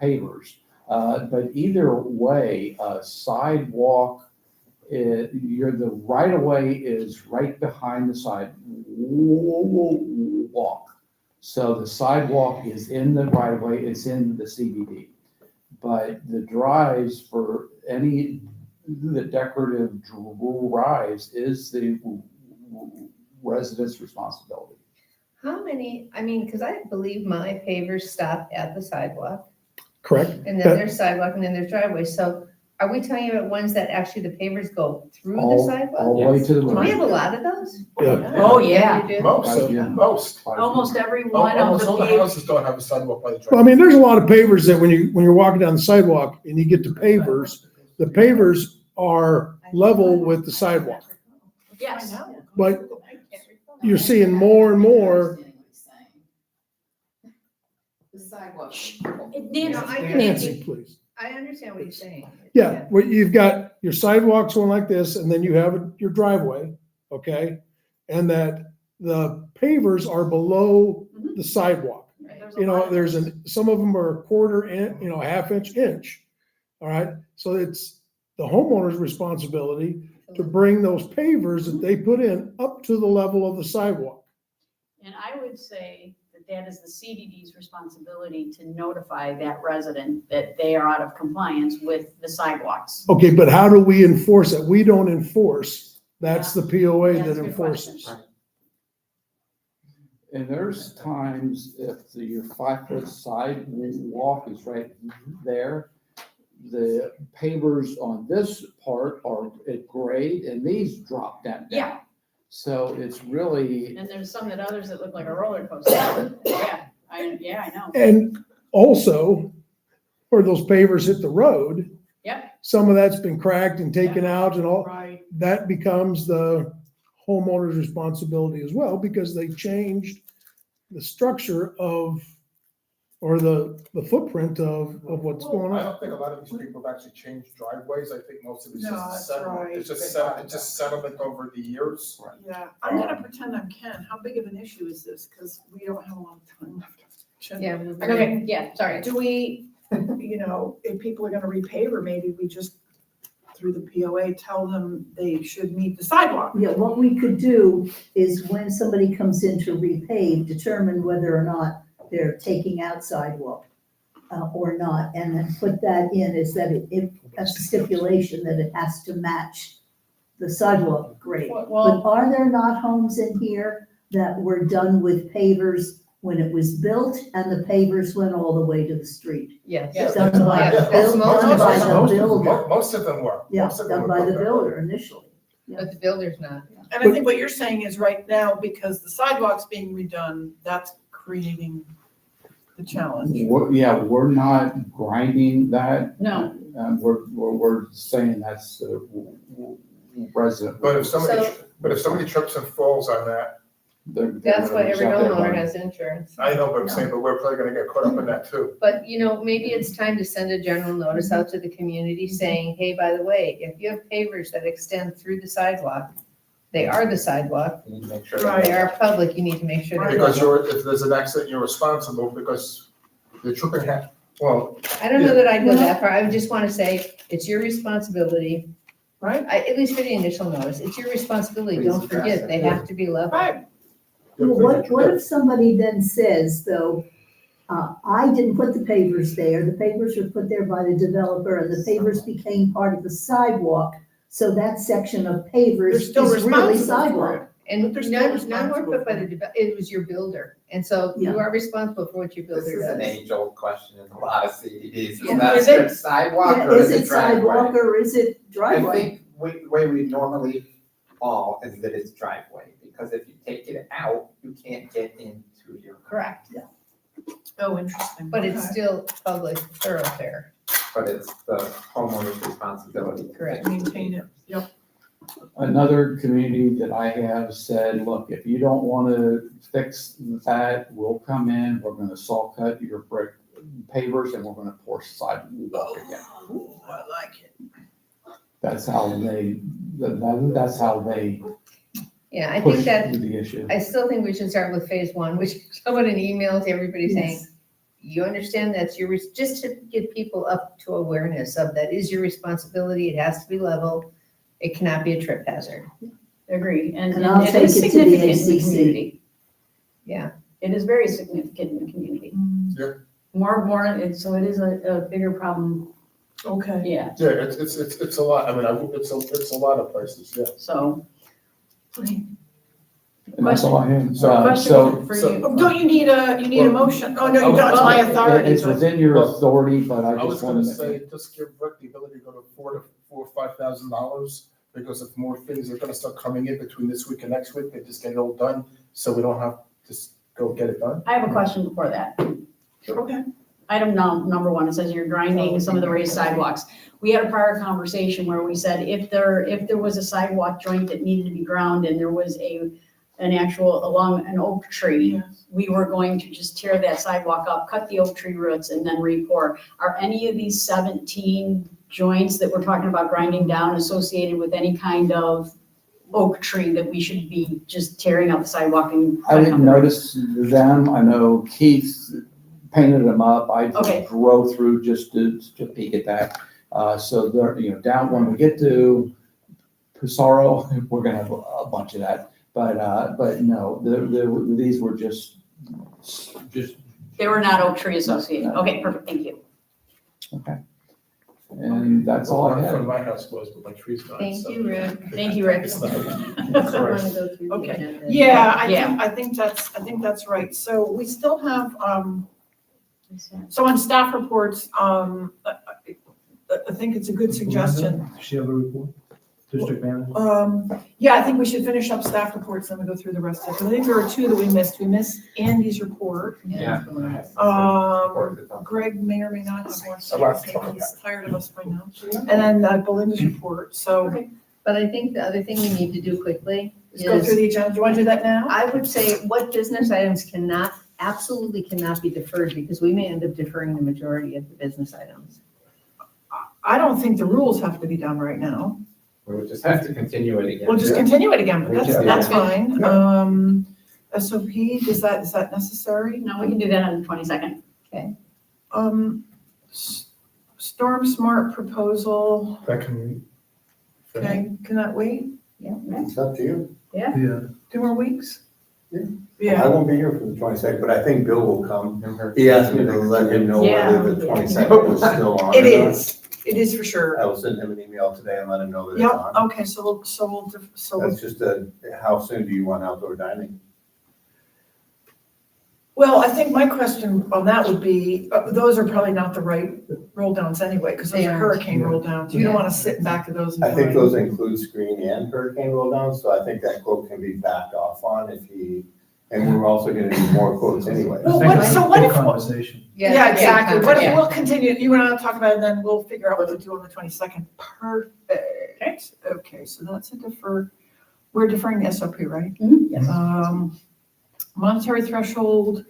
pavers. But either way, sidewalk, the right of way is right behind the sidewalk. So the sidewalk is in the right of way, it's in the CBD. But the drives for the decorative drives is the resident's responsibility. How many, because I believe my pavers stop at the sidewalk. Correct. And then there's sidewalk, and then there's driveway. So are we talking about ones that actually the pavers go through the sidewalk? All the way to the Do road. we have a lot of those? Yeah. Oh, yeah. You do? Most. Almost every one of Almost all the the houses don't have a sidewalk by the Well, driveway. there's a lot of pavers that when you're walking down the sidewalk and you get to pavers, the pavers are level with the sidewalk. yes. But you're seeing more and more The sidewalk. Nancy, please. I understand what you're saying. Yeah, well, you've got your sidewalks going like this, and then you have your driveway, okay? And that the pavers are below the sidewalk. You know, some of them are a quarter inch, a half inch, all right? So it's the homeowner's responsibility to bring those pavers that they put in up to the level of the sidewalk. And I would say that that is the CDD's responsibility to notify that resident that they are out of compliance with the sidewalks. Okay, but how do we enforce it? We don't enforce. That's the POA That's that a good enforces. And there's times if your 5 foot sidewalk is right there, the pavers on this part are at grade and these drop that down. Yeah. So it's really, And there's some that others that look like a roller coaster. Yeah, I know. And also, where those pavers hit the road, Yep. some of that's been cracked and taken out and all. Right. That becomes the homeowner's responsibility as well, because they changed the structure of, or the footprint of what's going I on. don't think a lot of these people have actually changed driveways. I think most of it's No, just that's settlement. right. It's just settlement over the years. Yeah, I'm gonna pretend I'm Ken. How big of an issue is this? Because we don't have a lot of time left. Yeah. Okay, yeah, sorry. Do we, if people are gonna repave, or maybe we just, through the POA, tell them they should meet the sidewalk? Yeah, what we could do is when somebody comes in to repave, determine whether or not they're taking out sidewalk or not, and then put that in, is that it has a stipulation that it has to match the sidewalk grade. But are there not homes in here that were done with pavers when it was built and the pavers went all the way to the street? Yes. Done by the builder. Most of them were. Yeah, Most of them done were by the put that builder initially. But the builder's not. And I think what you're saying is right now, because the sidewalk's being redone, that's creating the challenge. we're not grinding that. No. We're saying that's the resident. But if somebody trips and falls on that, That's why every homeowner has insurance. I know, but I'm saying, but we're probably gonna get caught up in that too. But, maybe it's time to send a general notice out to the community saying, hey, by the way, if you have pavers that extend through the sidewalk, they are the sidewalk. You need to make sure. They are public, you need to make sure. Because if there's an accident, you're responsible because you're tripping well. I don't know that I'd go that far. I would just want to say, it's your responsibility. Right. At least for the initial notice, it's your responsibility. Please Don't address forget, it. they have to be level. Right. Well, what if somebody then says, though, I didn't put the pavers there, the pavers were put there by the developer, and the pavers became part of the sidewalk, so that section of pavers They're is still really responsible for sidewalk. And But they're still none were responsible put by for the, it was your builder. And so you are responsible for what your This builder is an does. age-old question in a lot of CDDs. Is Yeah. that Is it- a sidewalk Yeah, or is is it it sidewalk driveway? or is it I driveway? think the way we normally fall is that it's driveway, because if you take it out, you can't get into your. Correct. Oh, interesting. But it's Okay. still public thoroughfare. But it's the homeowner's responsibility. Correct. Maintain it, yep. Another community that I have said, look, if you don't want to fix that, we'll come in, we're gonna saw cut your brick pavers and we're gonna pour sidewalk again. Ooh, I like it. That's how that's how they Yeah, I push think that, through the issue. I still think we should start with phase one, which someone an email to everybody saying, you understand that's your, just to get people up to awareness of that is your responsibility. It has to be level. It cannot be a trip hazard. Agreed, and I'll it take is it to the significant in the ACC. community. Yeah. It is very significant in the community. Yeah. More, so it is a bigger problem, Okay. yeah, Yeah, it's a lot. I mean, it's a lot of places, yeah. so. And that's all I have. Question for so- you. Oh, don't you need a motion? Oh, no, you don't, it's my authority. It's within your authority, but I I was just gonna wanted to. say, just give Rick the ability to go to $4,000 or $5,000, because if more things are gonna start coming in between this week and next week, they just get it all done, so we don't have to go get it done. I have a question before that. Okay. Item number one, it says you're grinding some of the raised sidewalks. We had a prior conversation where we said if there was a sidewalk joint that needed to be ground and there was a an actual, along an oak tree, we were going to just tear that sidewalk up, cut the oak tree roots and then re-pour. Are any of these 17 joints that we're talking about grinding down associated with any kind of oak tree that we should be just tearing up the sidewalk and? I didn't notice them. I know Keith painted them up. I Okay. drove through just to peek at that. So there, down when we get to Pissarro, we're gonna have a bunch of that. But no, these were just. They were not oak tree associated. Okay, perfect, thank you. Okay. And that's all I From have. my house was, but my tree's gone. Thank so- you, Rick. Thank you, Rick. It's not- I wanna go through the Okay. agenda. Yeah, Yeah. I think that's right. So we still have, so on staff reports, I think it's a good suggestion. Does she have a report? District manager? Yeah, I think we should finish up staff reports, then we go through the rest of it. I think there were two that we missed. We missed Andy's report. Yeah. Greg may or may not have more to say. I'll have to talk He's tired of us by now. And then Belinda's report, so But I think the other thing we need to do quickly let's go through is, the agenda. Do you want to do that now? I would say, what business items absolutely cannot be deferred, because we may end up deferring the majority of the business items. I don't think the rules have to be done right now. We would just have to continue it again. We'll just continue it again, but Yeah. that's fine. SOP, is that necessary? No, we can do that on the 22nd. Storm Smart proposal, That can. okay, can that wait? It's up to you. Yeah. 2 more weeks? I Yeah, won't be here for the 22nd, but I think Bill will come. He asked me to let him know whether the 22nd was still on. it or not. is for sure. I will send him an email today and let him know that it's Yep, on. okay, so we'll, That's just how soon do you want outdoor dining? well, I think my question on that would be, those are probably not the right roll downs anyway, because those They are aren't. hurricane roll downs. You don't want to sit in back of those. and I think find- those include screen and hurricane roll downs, so I think that quote can be backed off on and we're also gonna need more quotes anyway. Well, I think what- it's so a what big if- conversation. Yeah, exactly. What if Yeah. we'll continue, you and I'll talk about it, and then we'll figure out what to do on the 22nd. Perfect. Okay, so that's a defer, we're deferring the SOP, right? Yes. Monetary threshold,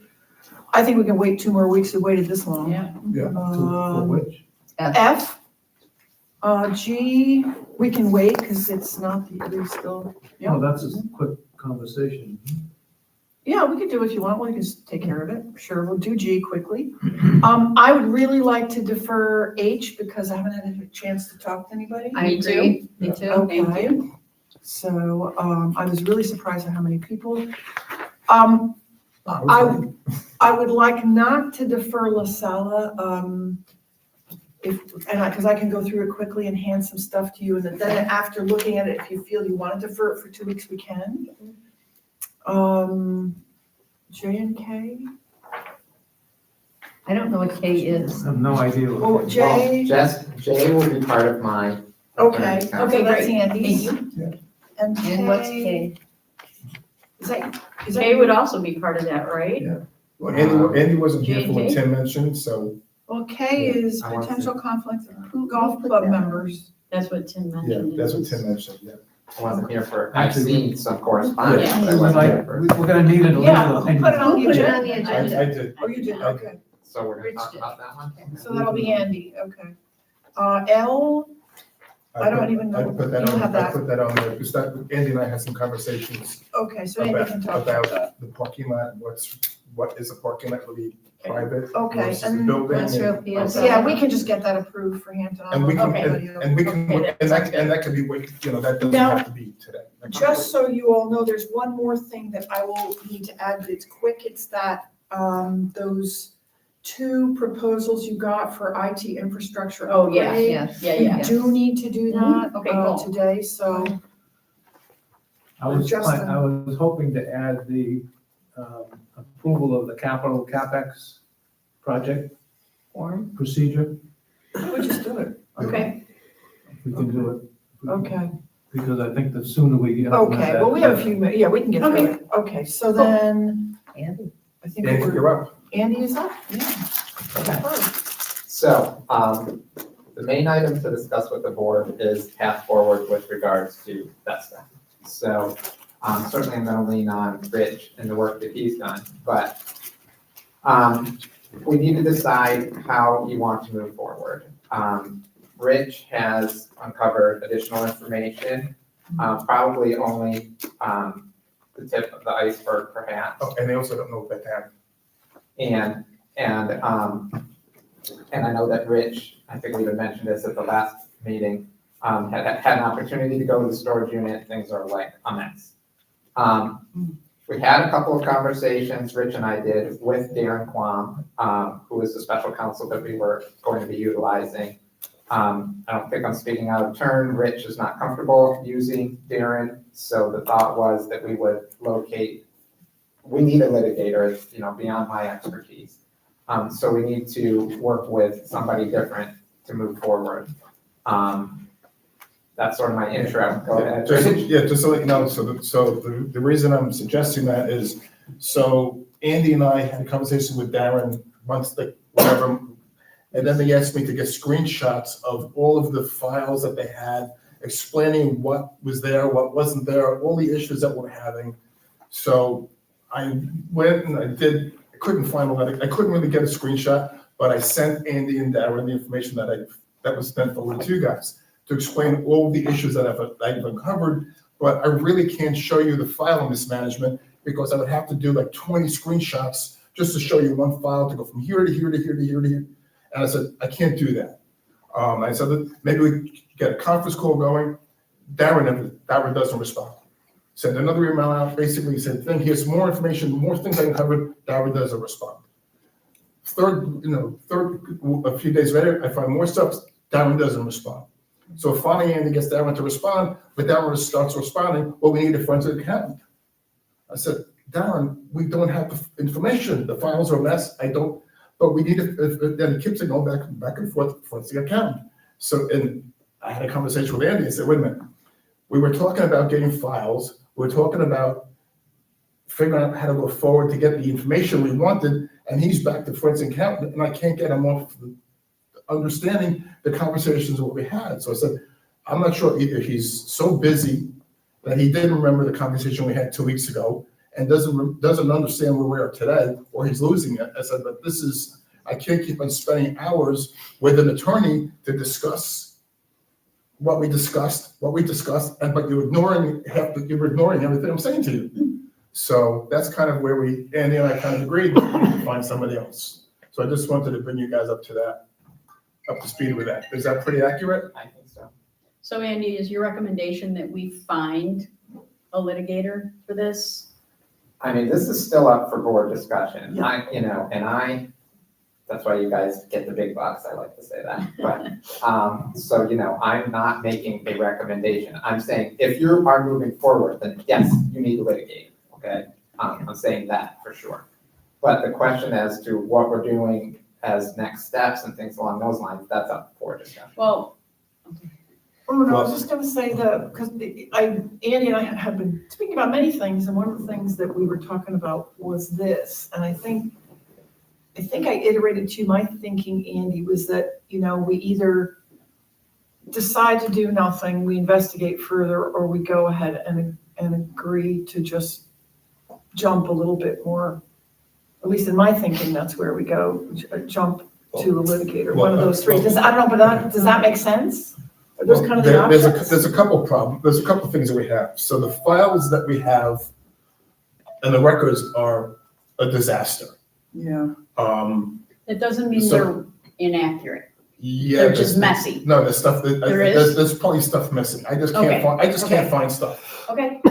I think we can wait 2 more weeks. We waited this long. Yeah. Yeah. For which? F, G, we can wait because it's not, we're still, yeah. Oh, that's a quick conversation. Yeah, we could do what you want. We can just take care of it. Sure, we'll do G quickly. I would really like to defer H because I haven't had a chance to talk to anybody. I agree. Me too. Okay. So, I was really surprised at how many people. I would like not to defer La Sala, because I can go through it quickly and hand some stuff to you, and then after looking at it, if you feel you want to defer it for 2 weeks, we can. J and K, I don't know what K is. I have no idea. what- oh, J, Jay will be part of my. okay, Okay, okay, that's great. Andy's. Thank And And what's K? Is that Kay would also be part of that, right? Well, Andy wasn't here for what J&K? Tim mentioned, so, Well, K is I want to- potential conflict of golf club members. That's what Tim yeah, mentioned. that's what Tim mentioned, yeah. I wasn't here for, I've Actually, seen some correspondence. Yeah. but I We're wasn't here like, for. we're gonna need a Yeah, legal who put it opinion. on the Who put it on agenda? the agenda? I did. Oh, you did, okay. So we're gonna Rich talk did. about that one? So that'll be Andy, okay. L, I don't even know. I put that You on, have I that. put that on there, because Andy and I had some conversations okay, so Andy can talk about that. about the parking lot, what is a parking lot, will be private Okay, versus the and building. What's your opinion? So, yeah, we can just get that approved for Hampton. And we can, Okay. and we can, Okay, and sounds that can be, that doesn't Now, have to be today. Just so you all know, there's one more thing that I will need to add, but it's quick. It's that, those 2 proposals you got for IT infrastructure Oh, yeah, upgrade. yeah. We do need to do that Okay, cool. today, so. I was Justin. hoping to add the approval of the capital CapEx project Form, procedure. I would just do it. Okay. If we can do it. Okay, Because I think the sooner we get. on okay, that, well, we have a few minutes, yeah, we can get through Okay. it. Okay, so then, Andy. I think Andy, we're, you're up. Andy is up, yeah. Okay. So, the main item to discuss with the board is path forward with regards to Vesta. So, Certainly I'm gonna lean on Rich and the work that he's done, but we need to decide how you want to move forward. Rich has uncovered additional information, probably only the tip of the iceberg perhaps. Oh, and they also don't know what they have. And I know that Rich, I think we even mentioned this at the last meeting, had an opportunity to go to the storage unit, things are like a mess. We had a couple of conversations, Rich and I did, with Darren Quam, who is the special counsel that we were going to be utilizing. I don't think I'm speaking out of turn. Rich is not comfortable using Darren, so the thought was that we would we need a litigator, it's, beyond my expertise. So we need to work with somebody different to move forward. That's sort of my intro. Go ahead. Just to let you know, so the reason I'm suggesting that is, so Andy and I had a conversation with Darren once, whatever, and then they asked me to get screenshots of all of the files that they had, explaining what was there, what wasn't there, all the issues that we're having. So I went and I couldn't find I couldn't really get a screenshot, but I sent Andy and Darren the information that was sent forward to you guys to explain all of the issues that I've uncovered, but I really can't show you the file mismanagement because I would have to do like 20 screenshots just to show you one file to go from here to here to here to here to here. And I said, I can't do that. I said that maybe we get a conference call going. Darren doesn't respond. Send another email out, basically said, here's more information, more things I uncovered. Darren doesn't respond. Third, a few days later, I find more stuff. Darren doesn't respond. So finally, Andy gets Darren to respond, but Darren starts responding, well, we need a forensic accountant. I said, Darren, we don't have the information. The files are a mess. But we need then it keeps going back and forth, forensic accountant. So, and I had a conversation with Andy and said, wait a minute, we were talking about getting files. We were talking about figuring out how to go forward to get the information we wanted, and he's back to forensic accountant, and I can't get him off understanding the conversations that we had. So I said, I'm not sure either he's so busy that he didn't remember the conversation we had 2 weeks ago and doesn't understand where we are today, or he's losing it. I said, but I can't keep on spending hours with an attorney to discuss what we discussed, but you're ignoring everything I'm saying to you. So that's kind of where Andy and I kind of agreed to find somebody else. So I just wanted to bring you guys up to speed with that. Is that pretty accurate? I think so. So Andy, is your recommendation that we find a litigator for this? I mean, this is still up for board discussion. Yeah. That's why you guys get the big bucks. I like to say that. But, so, I'm not making a recommendation. I'm saying if you are moving forward, then yes, you need to litigate, okay? I'm saying that for sure. But the question as to what we're doing as next steps and things along those lines, that's up for discussion. Well, I was just gonna say that, because Andy and I have been speaking about many things, and one of the things that we were talking about was this, and I think I iterated to my thinking, Andy, was that, we either decide to do nothing, we investigate further, or we go ahead and agree to just jump a little bit more. At least in my thinking, that's where we go, jump to a litigator, one of those three. I don't know, but does that make sense? Are those kind of the options? There's a couple problems. There's a couple things that we have. So the files that we have and the records are a disaster. Yeah. It doesn't mean they're inaccurate. Yeah. They're just messy. No, there's stuff there's probably stuff missing. I just can't find stuff. Okay.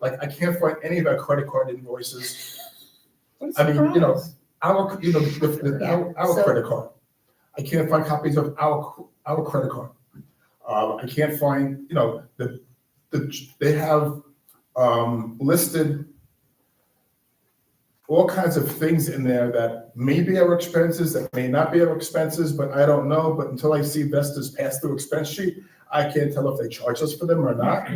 Like I can't find any of our credit card invoices. I mean, our credit card. I can't find copies of our credit card. I can't find, they have listed all kinds of things in there that may be our expenses, that may not be our expenses, but I don't know. But until I see Vesta's pass-through expense sheet, I can't tell if they charge us for them or not.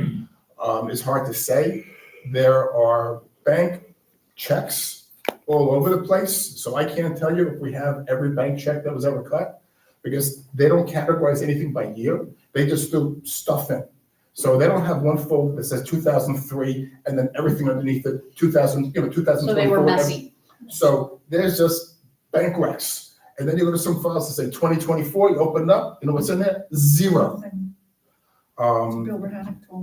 It's hard to say. There are bank checks all over the place, so I can't tell you if we have every bank check that was ever cut, because they don't categorize anything by year. They just do stuff in. So they don't have one folder that says 2003 and then everything underneath it, 2024. So they were messy. So there's just bank recs. And then you go to some files that say 2024, you open it up, you know what's in there? Zero.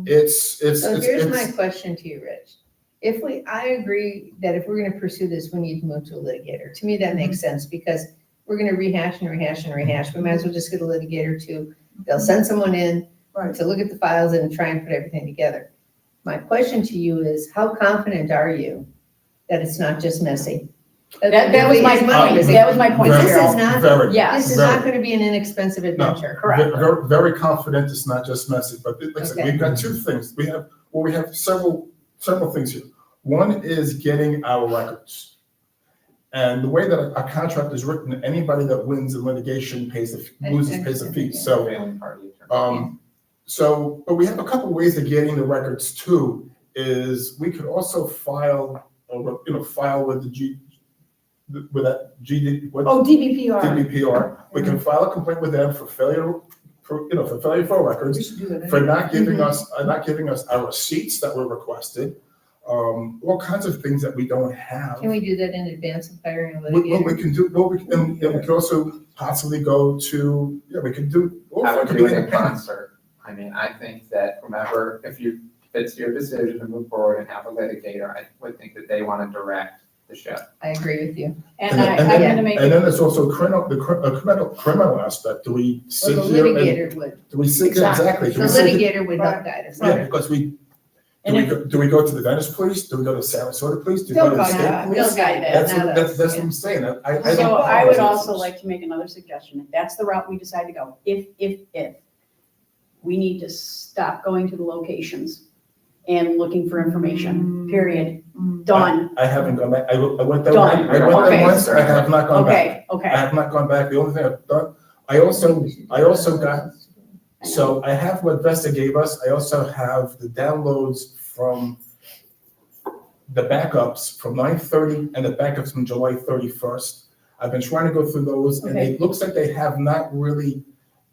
It's. So here's my question to you, Rich. I agree that if we're gonna pursue this, we need to move to a litigator. To me, that makes sense because we're gonna rehash and rehash and rehash. We might as well just get a litigator too. They'll send someone in to look at the files and try and put everything together. My question to you is, how confident are you that it's not just messy? That was my point. That was my point, This Cheryl. is not, Very, this is very. not gonna be an inexpensive adventure. Correct. Very, very confident it's not just messy, but like I said, Okay. we've got two things. We have several things here. One is getting our records. And the way that a contract is written, anybody that wins in litigation pays a fee. But we have a couple ways of getting the records too, is we could also file with the DBPR. DBPR. We can file a complaint with them for failure for records, for not giving us our receipts that were requested, all kinds of things that we don't have. Can we do that in advance of hiring a What litigator? we can do, and we can also possibly go to, we can do. I would do it in concert. I mean, I think that whomever, if it's your decision to move forward and have a litigator, I would think that they want to direct the ship. I agree with you. And I'm gonna make. And then there's also criminal aspect. Do we Well, sit the here and? litigator would. Do we sit, exactly. The litigator would help guide us. Yeah, because do we go to the Venice police? Do we go to Sarasota police? Do we go to the state police? They'll guide That's that, what, not us. that's what I'm saying. So I would also like to make another suggestion. If that's the route we decide to go, if we need to stop going to the locations and looking for information, period. Done. I haven't gone back. I went there. Done. I went there Okay. once. I have not gone back. Okay. I have not gone back. The only thing I've done, I also got, so I have what Vesta gave us. I also have the downloads from the backups from 9/30 and the backups from July 31st. I've been trying to go through those and it looks like they have not really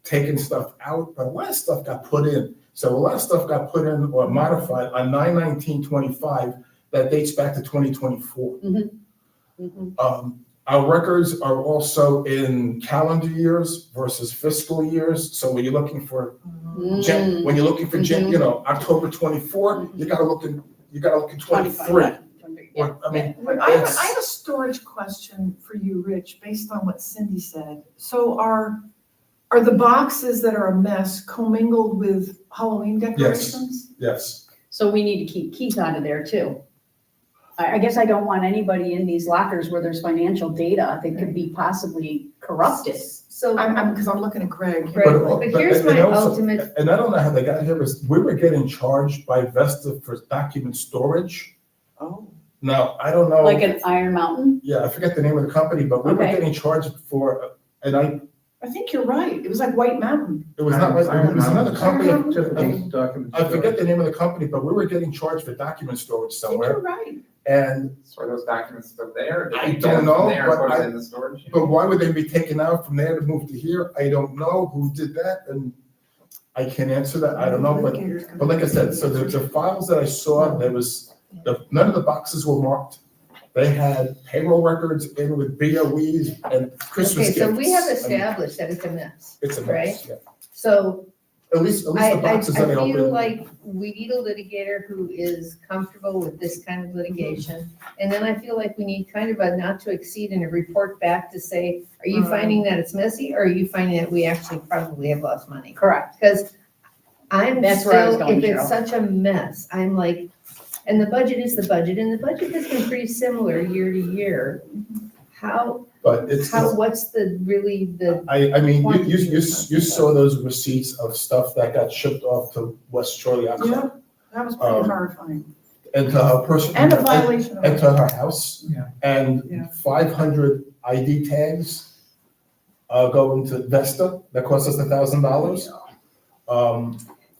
taken stuff out, but a lot of stuff got put in. So a lot of stuff got put in or modified on 9/19/25 that dates back to 2024. Our records are also in calendar years versus fiscal years. So when you're looking for, October 24, you gotta look in 23. I mean, I have a storage question for you, Rich, based on what Cindy said. So are the boxes that are a mess commingled with Halloween decorations? Yes. So we need to keep keys out of there too. I guess I don't want anybody in these lockers where there's financial data that could be possibly corrupted. So because I'm looking at Greg. But here's my also- ultimate. And I don't know how they got here, but we were getting charged by Vesta for document storage. Oh. Now, I don't know. Like an Iron Mountain? Yeah, I forget the name of the company, but we were Okay. getting charged for, and I think you're right. It was like White Mountain. it was not, it was another company. Documents. I forget the name of the company, but we were getting charged for document storage I think you're somewhere. right. And So are those documents still there? Did I they get don't them know, from there and but put it in the storage? but why would they be taken out from there to move to here? I don't know who did that, and I can't answer that. I don't know, but like I said, so the files that I saw, none of the boxes were marked. They had payroll records in with BOEs and Christmas Okay, gifts. so we have I mean, established that it's a mess. It's a right? mess, yeah. So At least the boxes that I I feel opened. like we need a litigator who is comfortable with this kind of litigation. And then I feel like we need kind of a not to exceed and a report back to say, are you finding that it's messy or are you finding that we actually probably have lost money? Correct. Because That's where I was going, if it's Cheryl. such a mess, I'm like, and the budget is the budget and the budget has been pretty similar year to year. But it's, What's the I mean, you saw those receipts of stuff that got shipped off to West Chorley. Yeah, that was pretty horrifying. And to her person. And a violation of. And to her house. Yeah. And 500 ID tags going to Vesta, that cost us $1,000.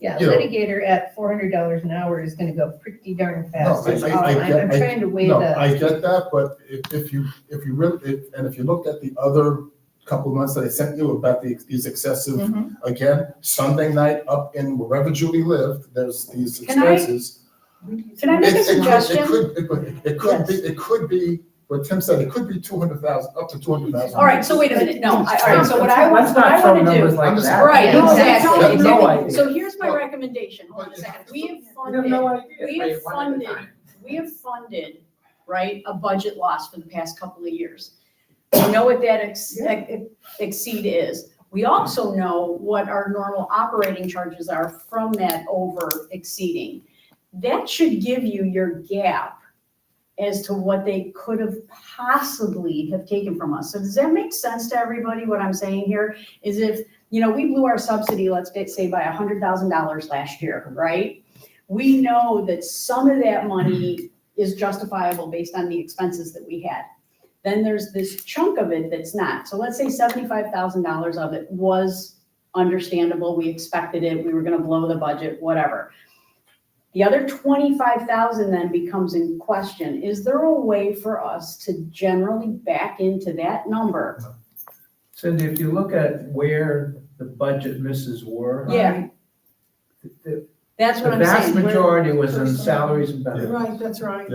Yeah, You know. litigator at $400 an hour is gonna go pretty darn No, fast. I is all. I'm trying to weigh no, the. I get that, but if you really, and if you look at the other couple of months that I sent you about these excessive, Mhm. again, Sunday night up in wherever Julie lived, there's these Can I- expenses. Can I make a It suggestion? could be, what Tim said, it could be 200,000, up to 200,000. All right, so wait a minute, no, all right, so what I Let's want, what not I throw wanna numbers do. like that. Right, No, exactly, we have no exactly. idea. So here's my recommendation, hold on a second, we have We have funded, no idea. we have funded, right, a budget loss for the past couple of years. We know what that exceed is. We also know what our normal operating charges are from that over exceeding. That should give you your gap as to what they could have possibly have taken from us. So does that make sense to everybody? What I'm saying here is if, we blew our subsidy, let's say by $100,000 last year, right? We know that some of that money is justifiable based on the expenses that we had. Then there's this chunk of it that's not. So let's say $75,000 of it was understandable. We expected it. We were going to blow the budget, whatever. The other 25,000 then becomes in question. Is there a way for us to generally back into that number? Cindy, if you look at where the budget misses were. Yeah. That's what I'm The saying. vast majority was in salaries and benefits. Right, that's right.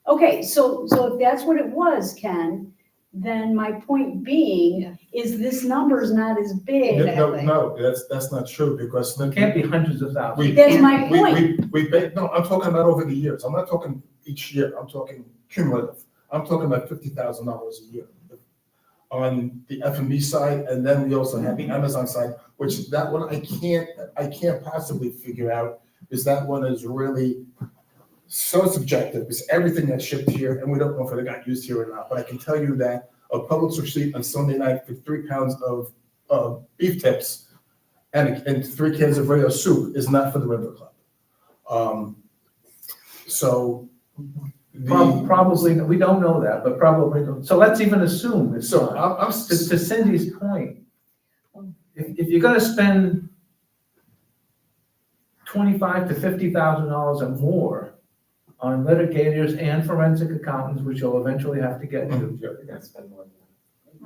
Okay, so if that's what it was, Ken, then my point being is this number's not as big. No, that's not true, because. It can't be hundreds of thousands. That's my point. No, I'm talking about over the years. I'm not talking each year. I'm talking cumulative. I'm talking about $50,000 a year on the F&B side, and then we also have the Amazon side, which that one I can't possibly figure out, because that one is really so subjective. It's everything that's shipped here, and we don't know if it got used here or not. But I can tell you that a Publix receipt on Sunday night for 3 pounds of beef tips and 3 cans of Rayo soup is not for the River Club. So Probably, we don't know that, but probably, so let's even assume it's So not. I'm To Cindy's point, if you're gonna spend $25,000 to $50,000 or more on litigators and forensic accountants, which you'll eventually have to get to,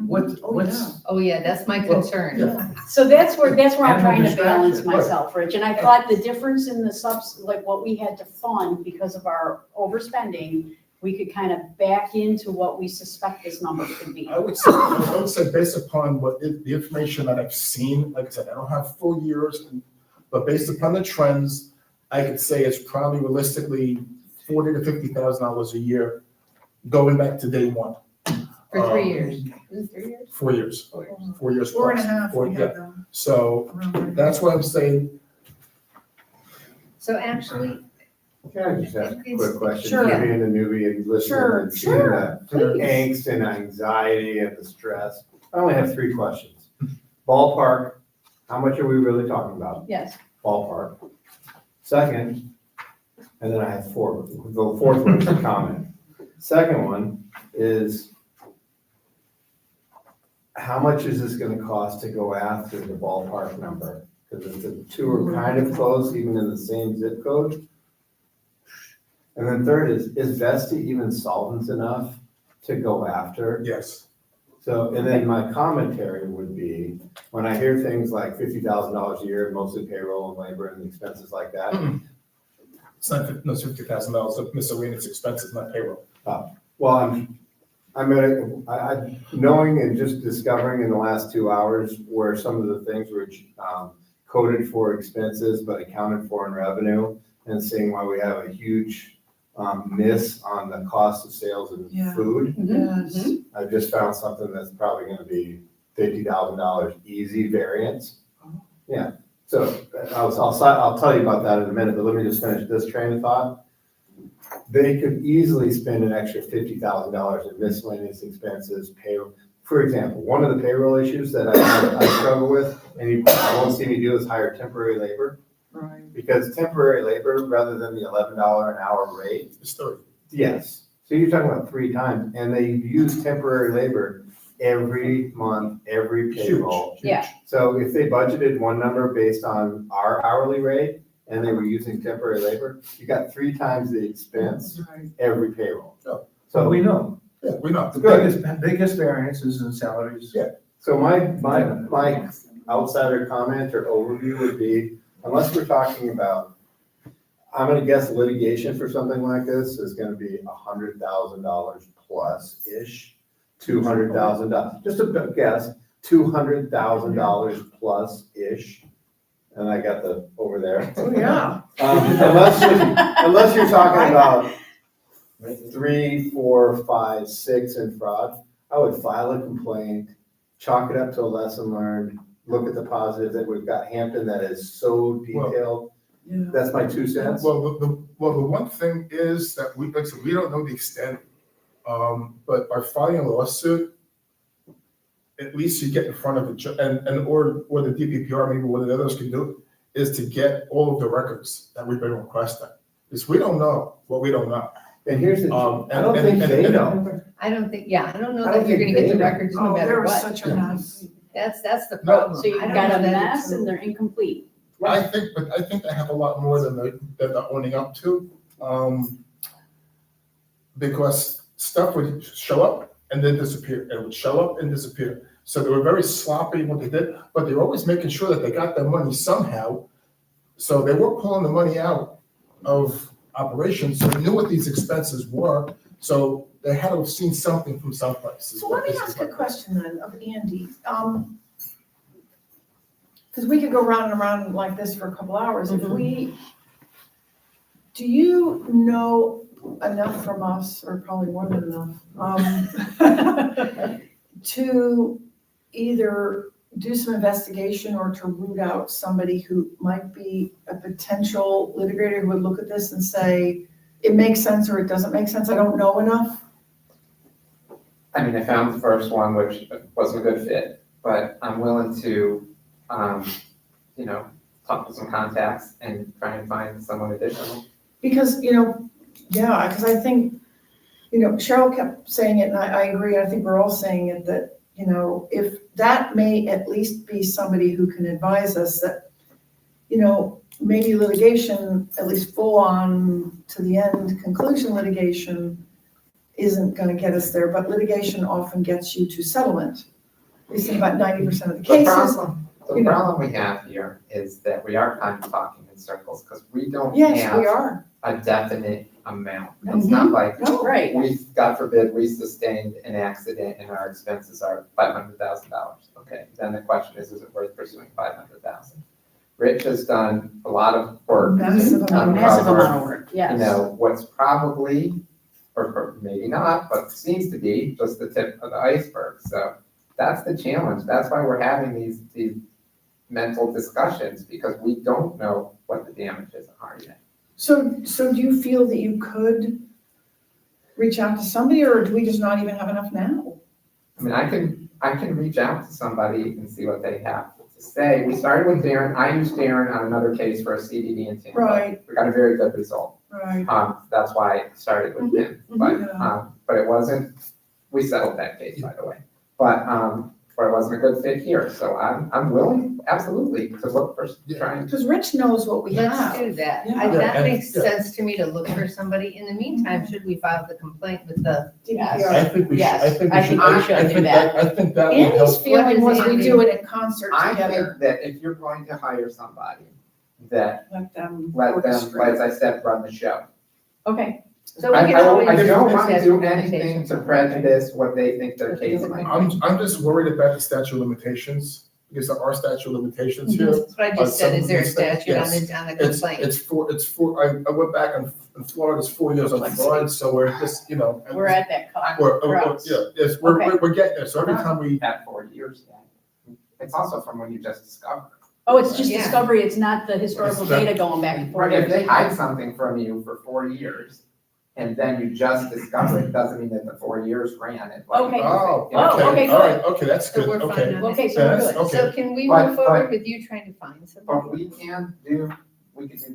what's, Oh, yeah, that's my concern. So that's where I'm And the trying to balance distraction, right. myself, Rich. And I thought the difference in the like what we had to fund because of our overspending, we could kind of back into what we suspect this number could be. I would say based upon the information that I've seen, like I said, I don't have full years, but based upon the trends, I could say it's probably realistically $40,000 to $50,000 a year, going back to day one. For 3 years. Is it 3 years? 4 years. 4 years. 4 and a plus. half, we Yeah. have them. So that's why I'm saying, So actually, Can I just ask a quick question? Sure. Being a newbie and listening and seeing the angst and anxiety and the stress, I only have 3 questions. Ballpark, how much are we really talking about? Yes. Ballpark. Second, and then I have 4. The 4th one is a comment. Second one is, how much is this gonna cost to go after the ballpark number? Because the 2 are kind of close, even in the same zip code. And then third is Vesta even solvent enough to go after? yes. So, and then my commentary would be, when I hear things like $50,000 a year, mostly payroll and labor and expenses like that. It's not, it's $50,000 of miscellaneous expenses, not payroll. Well, I'm knowing and just discovering in the last 2 hours where some of the things were coded for expenses but accounted for in revenue, and seeing why we have a huge miss on the cost of sales and food. Yes. I just found something that's probably gonna be $50,000 easy variance. Yeah, so I'll tell you about that in a minute, but let me just finish this train of thought. They could easily spend an extra $50,000 in miscellaneous expenses, payroll. For example, one of the payroll issues that I struggle with, and you won't see me do, is hire temporary labor. Right. Because temporary labor, rather than the $11 an hour rate. It's 30. Yes, so you're talking about 3 times, and they use temporary labor every month, every payroll. Huge. Yeah. So if they budgeted one number based on our hourly rate, and they were using temporary labor, you got 3 times the expense Right. every payroll. Oh. so So we know. Yeah, we know. The Good. biggest variance is in salaries. Yeah. So my outsider comment or overview would be, unless we're talking about, I'm gonna guess litigation for something like this is gonna be $100,000 plus-ish, $200,000, just a guess, $200,000 plus-ish. And I got the over there. Oh, yeah. Unless you're talking about 3, 4, 5, 6 in fraud, I would file a complaint, chalk it up to a lesson learned, look at the positive that we've got Hampton that is so detailed. Yeah. That's my 2 cents. Well, the one thing is that we don't know the extent, but by filing a lawsuit, at least you get in front of the judge, and or what the DPPR, maybe one of the others can do, is to get all of the records that we've been requesting. Because we don't know what we don't know. And here's the, I don't think they know. I don't think, yeah, I don't know I don't that you're think gonna get they the know. records no Oh, matter there was what. such a mess. That's the problem. So you've I don't got know a that mess it's- and they're incomplete. I think they have a lot more than they're owning up to. Because stuff would show up and then disappear. It would show up and disappear. So they were very sloppy in what they did, but they were always making sure that they got their money somehow. So they were pulling the money out of operations, so they knew what these expenses were. So they had to have seen something from someplace. So let me ask a question then of Andy. Because we could go round and around like this for a couple hours. If do you know enough from us, or probably more than enough, to either do some investigation or to root out somebody who might be a potential litigator who would look at this and say, it makes sense or it doesn't make sense, I don't know enough? I mean, I found the first one, which wasn't a good fit, but I'm willing to, talk to some contacts and try and find someone additional. Because, because I think, Cheryl kept saying it, and I agree, I think we're all saying it, that, if that may at least be somebody who can advise us that, maybe litigation, at least full on to the end conclusion litigation, isn't gonna get us there, but litigation often gets you to settlement. We see about 90% of the cases. The problem we have here is that we are kind of talking in circles, because we don't Yes, we have are. a definite amount. It's not like, No, right. we, God forbid, we sustained an accident and our expenses are $500,000. Okay, then the question is it worth pursuing $500,000? Rich has done a lot of work. Massive amount uncover, of work, yes. What's probably, or maybe not, but seems to be just the tip of the iceberg. So that's the challenge. That's why we're having these mental discussions, because we don't know what the damages are yet. So do you feel that you could reach out to somebody, or do we just not even have enough now? I mean, I can reach out to somebody and see what they have to say. We started with Darren. I used Darren on another case for a CDD in Tampa. Right. We got a very good result. Right. That's why I started with him. But it wasn't, we settled that case, by the way. But it wasn't a good fit here. So I'm willing, absolutely, to look for trying. Because Rich knows what we have. Let's do that. Yeah. That makes sense to me, to look for somebody. In the meantime, should we file the complaint with the? I think we should, Yes, I think I we should, think we should do that. I think that would Andy's help. feeling was we Andy? do it in concert I together. think that if you're going to hire somebody, that Let them let them, orchestrate. as I said, run the show. Okay. So we I can always. don't want to discuss do limitations. anything to prejudice what they think their case might be. I'm just worried about the statute of limitations, because there are statute of limitations here. That's what I just said. Is there a Some of these statute on things, the, on the yes. complaint? It's four, I went back in Florida, it's 4 years on fraud, so we're just, We're at that cut. Yes, we're getting there, so every time we. At 4 years yet. It's also from when you just discovered. Oh, it's just Yeah. discovery, it's not the historical It's not- data going back and forth. Right, if they hide something from you for 4 years, and then you just discover it, doesn't mean that the 4 years ran it. Okay. Oh, You know, okay, okay, good. all right, okay, that's So good, we're fine okay. on Okay, that. so we're That's- good. okay. So can we But- move forward but- with you trying to find But somebody? we can do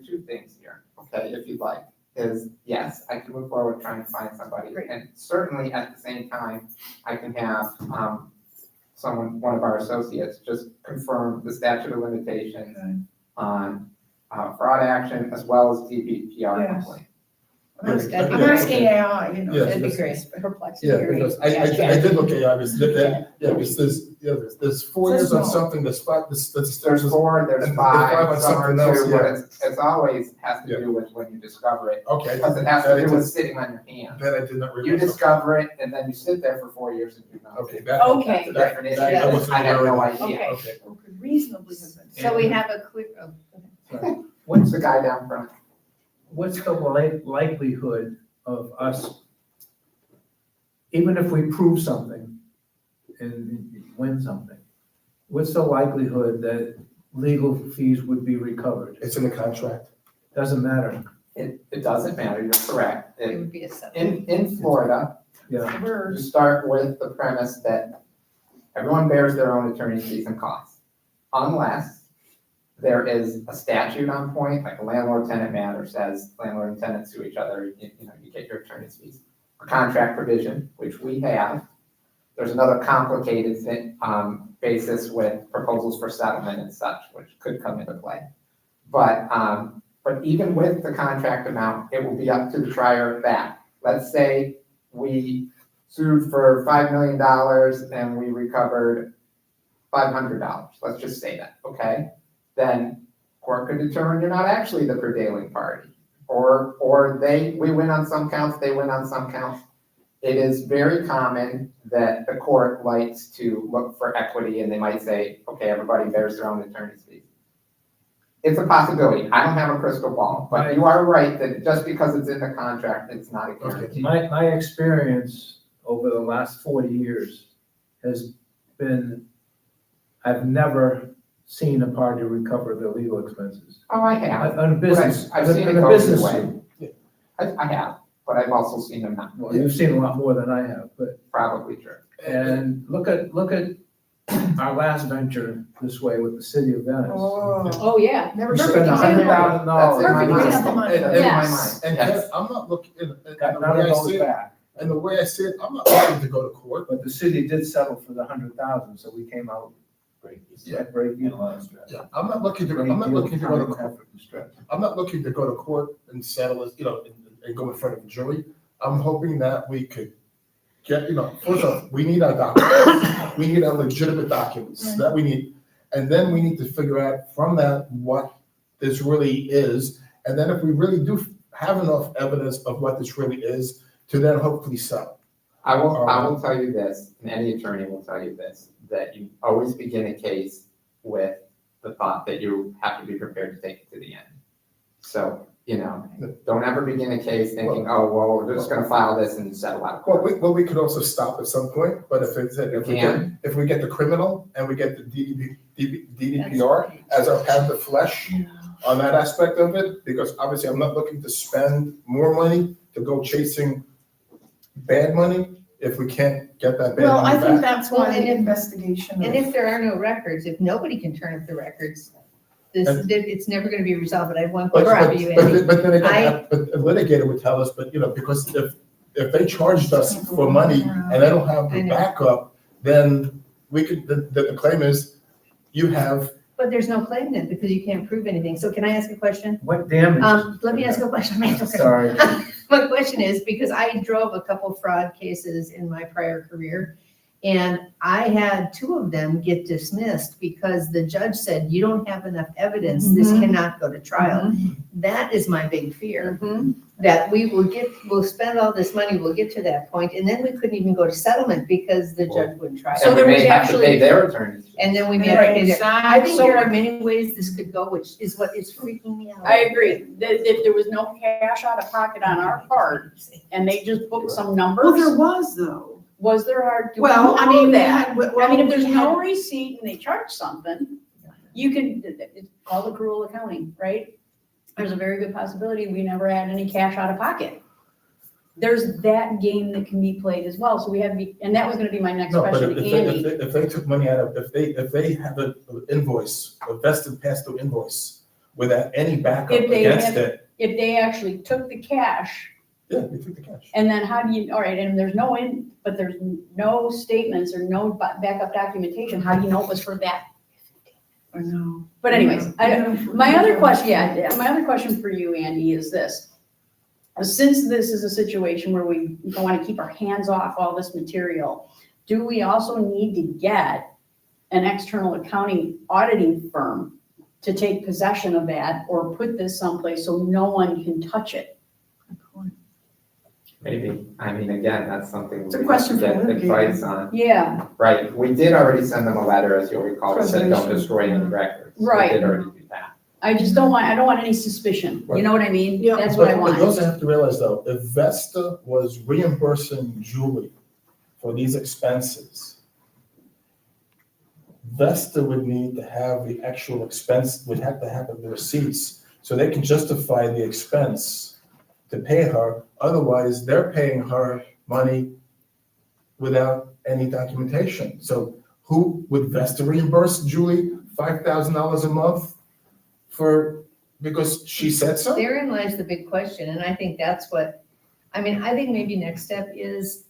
two things here, okay, if you'd like, is yes, I can move forward trying to find somebody. Great. And certainly at the same time, I can have, one of our associates just confirm the statute of limitations on fraud action as well as DPPR Yes. complaint. I'm asking AI, you know. Yeah, that'd be because- great. Perplexing. Yeah, because I did look at it, because there's 4 years on something, there's 5, There's there's 4, there's and 5, on some are something else, 2, but yeah. it's always has to do with when you discover it. Okay. Because it has That to I do with did- sitting on your hand. That I did not You realize. discover it, and then you sit there for 4 years and do nothing. Okay, that. Okay. That's a definition, that- I wasn't I had no aware of idea. that. Okay. Okay. Could reasonably have been. So we have a quick, What's the guy down front? What's the likelihood of us, even if we prove something and win something, what's the likelihood that legal fees would be recovered? It's in the contract. Doesn't matter. It doesn't matter, you're correct. it would be a settlement. In Florida, Yeah. you start with the premise that everyone bears their own attorney's fees and costs, unless there is a statute on point, like a landlord-tenant matter says landlord and tenant sue each other, you get your attorney's fees. A contract provision, which we have. There's another complicated basis with proposals for settlement and such, which could come into play. But even with the contract amount, it will be up to the trier of fact. Let's say we sued for $5 million and we recovered $500. Let's just say that, okay? Then court could determine you're not actually the prevailing party. Or we win on some counts, they win on some counts. It is very common that the court likes to look for equity and they might say, okay, everybody bears their own attorney's fees. It's a possibility. I don't have a crystal ball, but you are right that just because it's in the contract, it's not a guarantee. My experience over the last 40 years has been, I've never seen a party recover their legal expenses. Oh, I have. On a business, I've seen it on a go business either suit. way. I have, but I've also seen them not. Well, you've seen a lot more than I have, but, Probably true. and look at our last venture this way with the city of Venice. Oh, yeah. Never We sure. spent That's $100,000. in my Perfect, we have the mind. money. That's in my Yes. mind. And Yes. I'm not looking, Got none of those back, and the way I see it, I'm not looking to go to court. but the city did settle for the 100,000, so we came out Yeah. break even. Yeah, I'm not looking to go to court. I'm not looking to go to court and settle it, and go in front of a jury. I'm hoping that we could get, first off, we need our documents. We need our legitimate documents that we need. And then we need to figure out from that what this really is. And then if we really do have enough evidence of what this really is, to then hopefully settle. I will tell you this, and any attorney will tell you this, that you always begin a case with the thought that you have to be prepared to take it to the end. So, don't ever begin a case thinking, oh, well, we're just gonna file this and settle out. Well, we could also stop at some point, but if we get the criminal and we get the DDPR as our path to flesh on that aspect of it, because obviously I'm not looking to spend more money to go chasing bad money if we can't get that bad Well, I money think back. that's why the investigation. And if there are no records, if nobody can turn up the records, it's never gonna be resolved, but I have one question for you, Andy. But then again, but a litigator would tell us, but because if they charged us for money and they don't have the backup, then we could, the claim is you have. But there's no claim then, because you can't prove anything. So can I ask a question? What damage? Let me ask a question. Sorry. My question is, because I drove a couple fraud cases in my prior career, and I had 2 of them get dismissed because the judge said, you don't have enough evidence, this cannot go to trial. That is my big fear, that we'll spend all this money, we'll get to that point, and then we couldn't even go to settlement because the judge wouldn't try. So we may have to pay their attorneys. And then we may have to pay their. I think there are many ways this could go, which is what is freaking me out. I agree, that if there was no cash out of pocket on our part, and they just booked some numbers. Well, there was though. Was there hard? Well, I mean, that. well, I mean, if there's we no had- receipt and they charge something, you can, it's called accrual accounting, right? There's a very good possibility we never had any cash out of pocket. There's that game that can be played as well, so we have to be, and that was gonna be my next No, but question to Andy. if they took money out of, if they have an invoice, a vested pass-through invoice without any backup If they against have- it, If they actually took the cash, yeah, we took the cash. and then how do you, all right, and there's but there's no statements or no backup documentation, how do you know it was for that? I know. But anyways, my other question for you, Andy, is this. since this is a situation where we want to keep our hands off all this material, do we also need to get an external accounting auditing firm to take possession of that or put this someplace so no one can touch it? Maybe, I mean, again, that's something It's a we have question to for get litigator. advice on. Yeah, Right, we did already send them a letter, as you'll recall, that said don't Preservation. destroy any records. Right. We did already do that. I just don't want any suspicion, you know what I mean? Yeah. That's what I But you also want. have to realize though, if Vesta was reimbursing Julie for these expenses, Vesta would need to have the actual expense, would have to have the receipts, so they can justify the expense to pay her. Otherwise, they're paying her money without any documentation. So who would Vesta reimburse Julie $5,000 a month for, because she said so? Therein lies the big question, and I think that's what, I mean, I think maybe next step is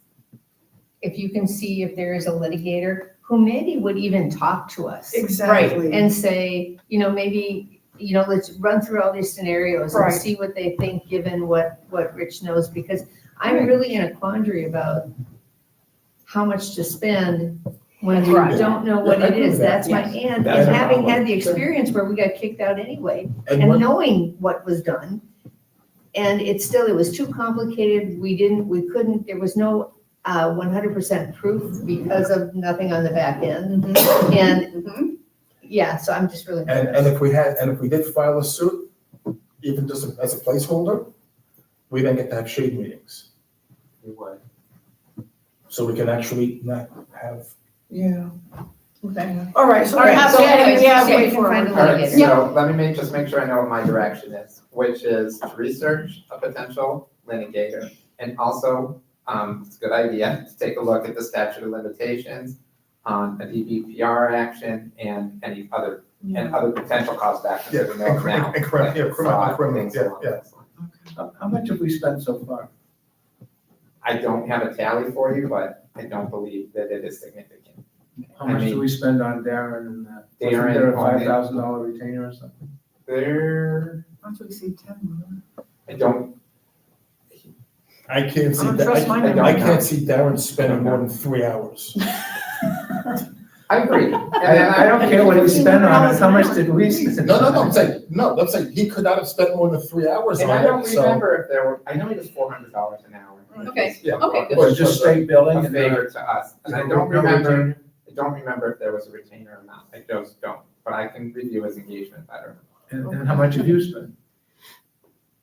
if you can see if there is a litigator who maybe would even talk to us. Exactly. And say, you know, maybe, you know, let's run through all these scenarios and Right. see what they think, given what Rich knows, because I'm Right. really in a quandary about how much to spend when That's we right. don't know what Yeah, I it agree is. with that. That's my, Yes. and That's a having problem. had the experience where we got kicked out anyway, And and what- knowing what was done. And it was too complicated. We couldn't, there was no 100% proof because of nothing on the back end. And, yeah, so I'm just really. And if we did file a suit, even just as a placeholder, we then get to have shade meetings. We would. So we can actually not have. Yeah. Okay. All right, so All we right, have, so anyways, we have okay, way we can find forward. a All right, litigator. so let me just make sure I know what my direction is, which is to research a potential litigator. And also, it's a good idea to take a look at the statute of limitations on a DBPR action and any other, and other potential cause of action that we know of now. And criminal, yeah, like criminal, fraud, criminal, things yeah, along yeah. those lines. How much have we spent so far? I don't have a tally for you, but I don't believe that it is significant. How I much mean- do we spend on Darren and that? Wasn't Darren there a on it. $5,000 retainer or something? There, Once we see 10. I don't, I can't see I don't that, trust mine. I can't see Darren spending more than 3 hours. I agree. I don't care what he spent on it, how much did we spend? No, I'm saying, he could not have spent more than 3 hours And on I don't it, so. remember if there were, I know it was $400 an hour. Okay. Yeah. Okay. Or just straight billing A and favor to us, and I don't no remember, retainer? I don't remember if there was a retainer or not, I just don't, but I can review his engagement better. And how much have you spent?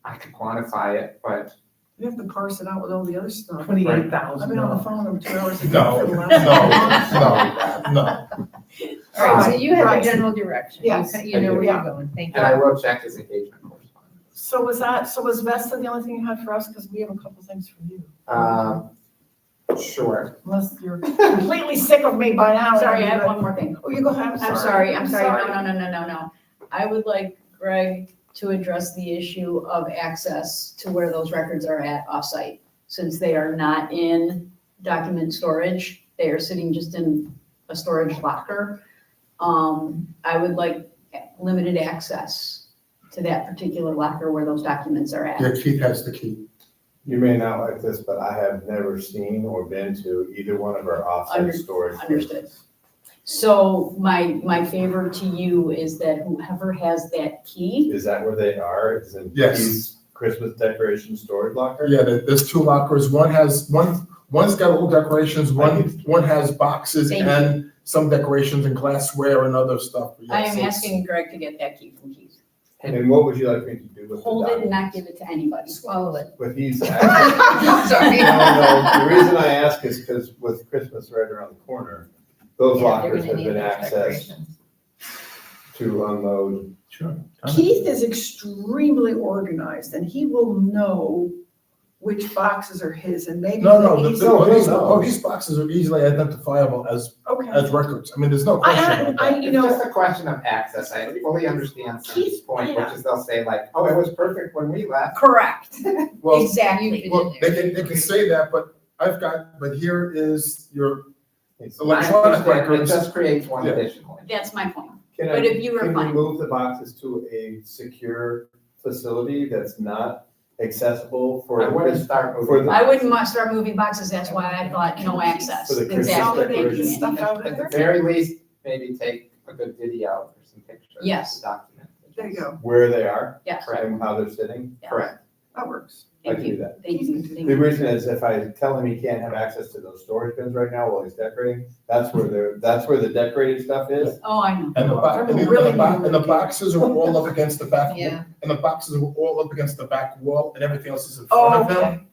I can quantify it, but You have to parse it out with all the other stuff. $28,000. I've been on the phone over 2 hours. a day No, for the last- no. All right, so you have Right. a general direction. Yes. You know where Yeah. you're going. Thank and I you. will check his engagement correspondence. So was Vesta the only thing you had for us? Because we have a couple things for you. Sure. Unless you're completely sick of me by now. Sorry, I have one more thing. Oh, you go ahead, I'm sorry. No. I would like Greg to address the issue of access to where those records are at offsite. Since they are not in document storage, they are sitting just in a storage locker. I would like limited access to that particular locker where those documents are at. Yeah, Keith has the key. You may not like this, but I have never seen or been to either one of our offsite storage. Understood. So my favor to you is that whoever has that key, Is that where they are? Is in Yes. Keith's Christmas decoration storage locker? Yeah, there's 2 lockers, one's got old decorations, one has boxes Thank you. and some decorations and glassware and other stuff. I Yes, am it's- asking Greg to get that key from Keith. And what would you like me to do with the Hold it and document? not give it to anybody. Swallow it. But he's actually, Sorry. no, the reason I ask is because with Christmas right around the corner, those Yeah, they're lockers gonna have need been those accessed decorations. to unload. Sure. Keith is extremely organized and he will know which boxes are his and maybe. No, he's- these boxes are easily identifiable as Okay. records. I mean, there's no question about that. It's just a question of access, I fully understand Steve's point, which is they'll say like, oh, it was perfect when we left. Correct. Well, Exactly. Well, they can say that, but but here is your I electronic understand, it records. just creates one Yeah. additional. That's my point. Can But if you were Can fine. we move the boxes to a secure facility that's not accessible for. I wouldn't start moving. for the- I wouldn't start moving boxes, that's why I thought no access. For the Christmas Exactly. decorations. Stuff out of At there? the very least, maybe take a good video or some pictures. Yes. To document. There you go. Where they are Yes. and how they're sitting. Yeah. Correct. That works. I can do that. Thank you, thank The you. reason is if I tell him he can't have access to those storage bins right now while he's decorating, that's where the decorated stuff is. Oh, I know. And the boxes are all up against the back, Yeah. and the boxes are all up against the back wall, and everything else is in Oh, front of okay. them.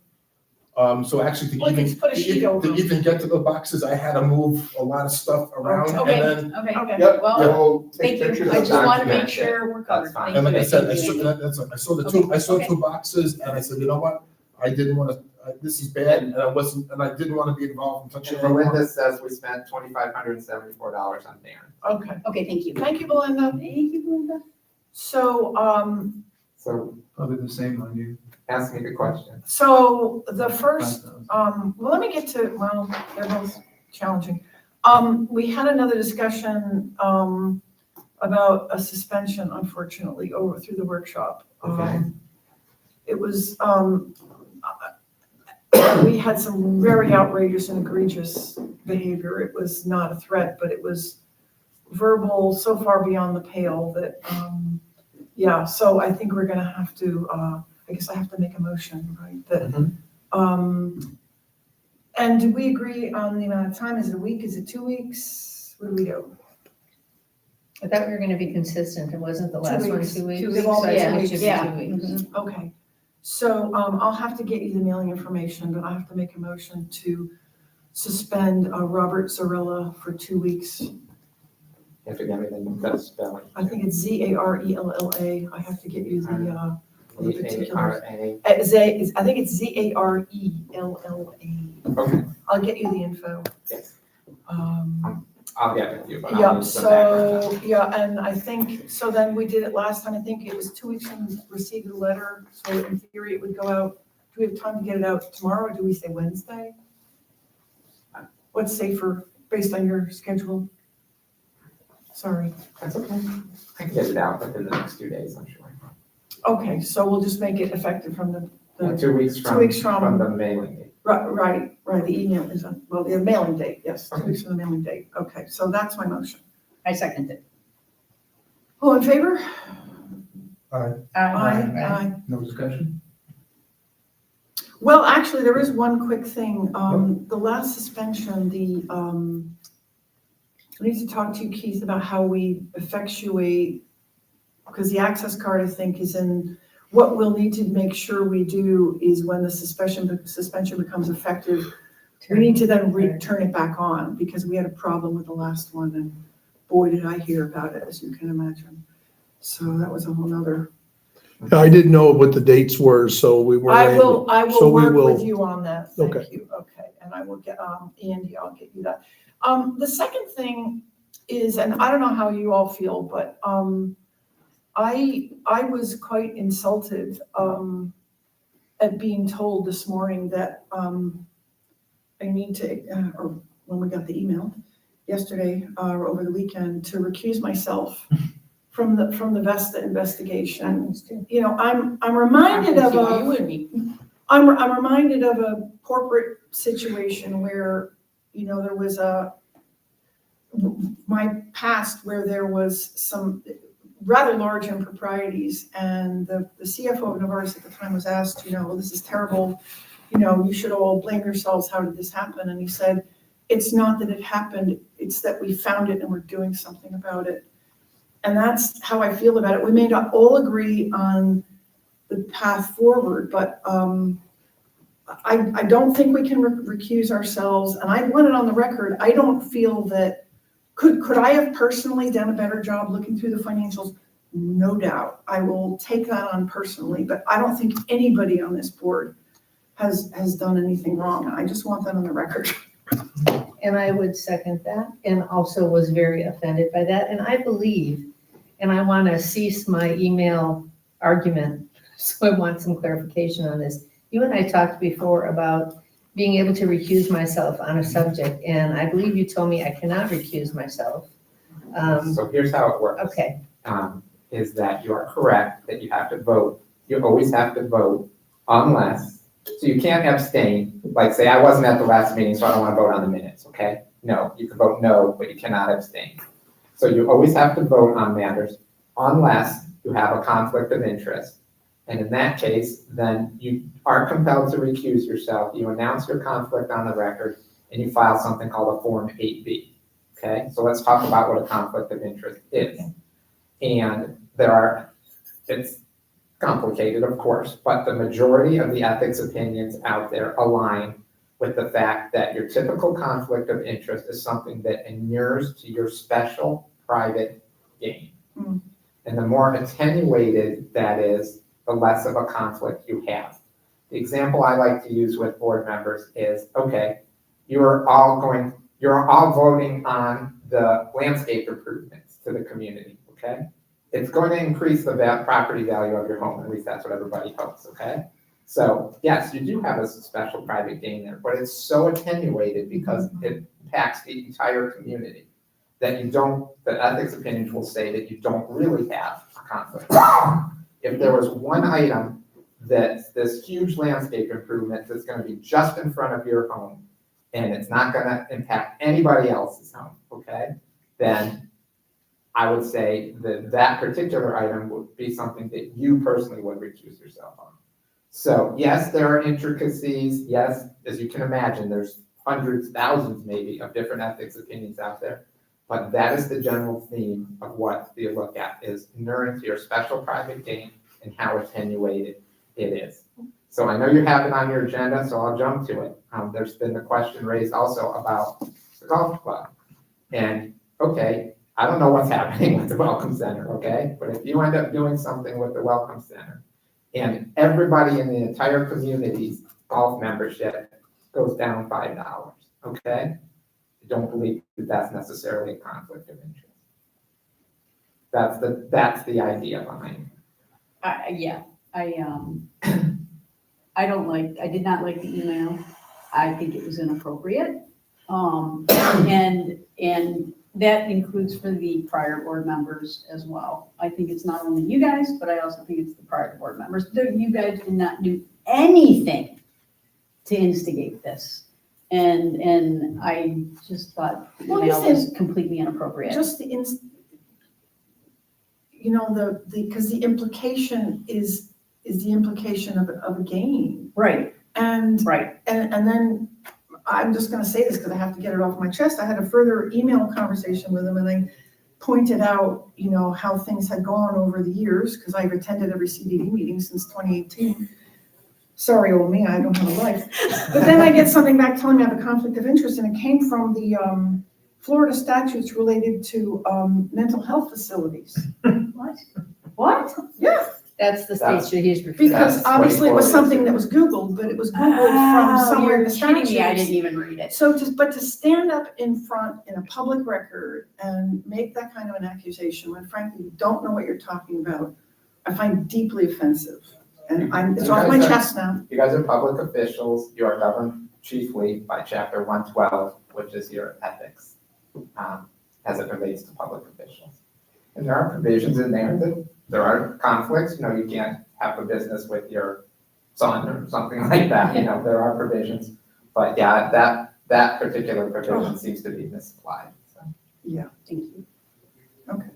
So actually, to Well, even, just put a sheet over to them. even get to the boxes, I had to move a lot of stuff around, and Okay, then, okay. Okay. Yep, Well, we'll thank take you. pictures I of just want to that. make sure we're covered. That's fine. Thank and like you. I said, Thank you. I saw the Okay. two boxes, and I said, you know what? I didn't wanna, this is bad, and I didn't wanna be involved in touching And it anymore. Melinda says we spent $2,574 on Dan. Okay. Okay, thank you. Thank you, Belinda. Thank you, Belinda. So, So Probably the same on you. ask me the question. so the first, well, let me get to, well, they're both challenging. We had another discussion, about a suspension, unfortunately, over through the workshop. Okay. It was, we had some very outrageous and egregious behavior. It was not a threat, but it was verbal so far beyond the pale that, yeah, so I think we're gonna have to, I guess I have to make a motion, right? That, and do we agree on the amount of time? Is it a week? Is it 2 weeks? What do we do? I thought we were gonna be consistent. It wasn't the last one, 2 weeks. 2 weeks. So I think it should be Yeah. 2 weeks. Okay, so, I'll have to get you the mailing information, but I have to make a motion to suspend, Robert Zarella for 2 weeks. You have to give me the spelling. I think it's Zarella. I have to get you the particulars. A-R-A. I think it's Zarella. Okay, I'll get you the info. yes, Um, I'll get with you, but I'll Yeah, need some background. so, yeah, and I think, so then we did it last time, I think it was 2 weeks from receipt of the letter, so in theory it would go out. Do we have time to get it out tomorrow, or do we say Wednesday? What's safer, based on your schedule? Sorry. That's okay. I can get it out within the next 2 days, I'm sure. Okay, so we'll just make it effective from the, 2 weeks 2 weeks from the mailing date. right, the email is on, well, the mailing date, yes, 2 weeks from the mailing date. Okay, so that's my motion. I second it. All in favor? Aye. Aye. No discussion? Well, actually, there is one quick thing. The last suspension, I need to talk to you, Keith, about how we effectuate, because the access card, I think, is in, what we'll need to make sure we do is when the suspension becomes effective, we need to then turn it back on, because we had a problem with the last one, and boy, did I hear about it, as you can imagine. So that was a whole nother. I didn't know what the dates were, so we weren't I able. will so we work will- with you on that, thank Okay. you, okay, and I will get, Andy, I'll get you that. The second thing is, and I don't know how you all feel, but, I was quite insulted, at being told this morning that, I need to, or when we got the email yesterday, or over the weekend, to recuse myself from the Vesta investigation. You know, I'm reminded of You a, would be. I'm reminded of a corporate situation where, you know, there was my past where there was some rather large improprieties, and the CFO of Novartis at the time was asked, you know, well, this is terrible, you know, you should all blame yourselves, how did this happen? And he said, it's not that it happened, it's that we found it and we're doing something about it. And that's how I feel about it. We may not all agree on the path forward, but I don't think we can recuse ourselves, and I want it on the record, I don't feel that, could I have personally done a better job looking through the financials? No doubt, I will take that on personally, but I don't think anybody on this board has done anything wrong, and I just want that on the record. And I would second that, and also was very offended by that. And I believe, and I want to cease my email argument, so I want some clarification on this. You and I talked before about being able to recuse myself on a subject, and I believe you told me I cannot recuse myself. So here's how it works. Okay. Is that you are correct, that you have to vote. You always have to vote unless, so you can't abstain, like say I wasn't at the last meeting, so I don't want to vote on the minutes, okay? No, you can vote no, but you cannot abstain. So you always have to vote on matters unless you have a conflict of interest. And in that case, then you are compelled to recuse yourself. You announce your conflict on the record and you file something called a Form 8B. Okay, so let's talk about what a conflict of interest is. And it's complicated, of course, but the majority of the ethics opinions out there align with the fact that your typical conflict of interest is something that inures to your special private gain. Mm. And the more attenuated that is, the less of a conflict you have. The example I like to use with board members is, okay, you're all voting on the landscape improvements to the community, okay? It's going to increase the property value of your home, at least that's what everybody hopes, okay? So yes, you do have a special private gain there, but it's so attenuated because it impacts the entire community that the ethics opinions will say that you don't really have a conflict. If there was one item that's this huge landscape improvement that's gonna be just in front of your home, and it's not gonna impact anybody else's home, okay? Then I would say that that particular item would be something that you personally would recuse yourself on. So yes, there are intricacies. Yes, as you can imagine, there's hundreds, thousands maybe of different ethics opinions out there. But that is the general theme of what we look at, is inuring to your special private gain and how attenuated it is. So I know you have it on your agenda, so I'll jump to it. There's been the question raised also about the golf club. And okay, I don't know what's happening with the Welcome Center, okay? But if you end up doing something with the Welcome Center and everybody in the entire community's golf membership goes down $5, okay? I don't believe that that's necessarily a conflict of interest. That's the idea behind it. I did not like the email. I think it was inappropriate. And that includes for the prior board members as well. I think it's not only you guys, but I also think it's the prior board members. You guys did not do anything to instigate this. And I just thought the email was completely inappropriate. Just because the implication is the implication of a gain. Right. And then I'm just gonna say this because I have to get it off my chest. I had a further email conversation with him and I pointed out, how things had gone over the years, because I've attended every CDD meeting since 2018. Sorry, old me, I don't have a life. But then I get something back telling me I have a conflict of interest, and it came from the Florida statutes related to mental health facilities. What? Yeah. That's the statute he's referring to. Because obviously it was something that was Googled, but it was Googled from somewhere in the statutes. I didn't even read it. So but to stand up in front in a public record and make that kind of an accusation when frankly you don't know what you're talking about, I find deeply offensive. And it's off my chest now. You guys are public officials. You are governed chiefly by Chapter 112, which is your ethics, as it relates to public officials. And there are provisions in there that there are conflicts. You can't have a business with your son or something like that. There are provisions. But yeah, that particular provision seems to be misapplied. So. Yeah, thank you. Okay.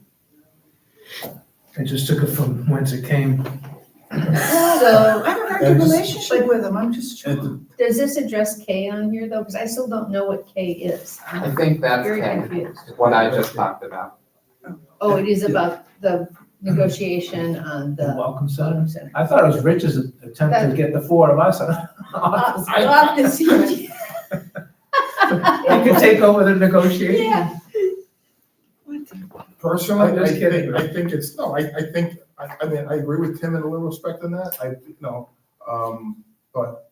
I just took it from whence it came. So I have a very good relationship with him. I'm just trying. Does this address K on here though? Because I still don't know what K is. I think that's very confused. What I just talked about. Oh, it is about the negotiation on the Welcome Center. I thought it was Rich's attempt to get the four of us. I love to see you. You could take over the negotiation. Yeah. Personally, I'm just kidding. I think it's, no, I think, I mean, I agree with Tim in a little respect in that, but.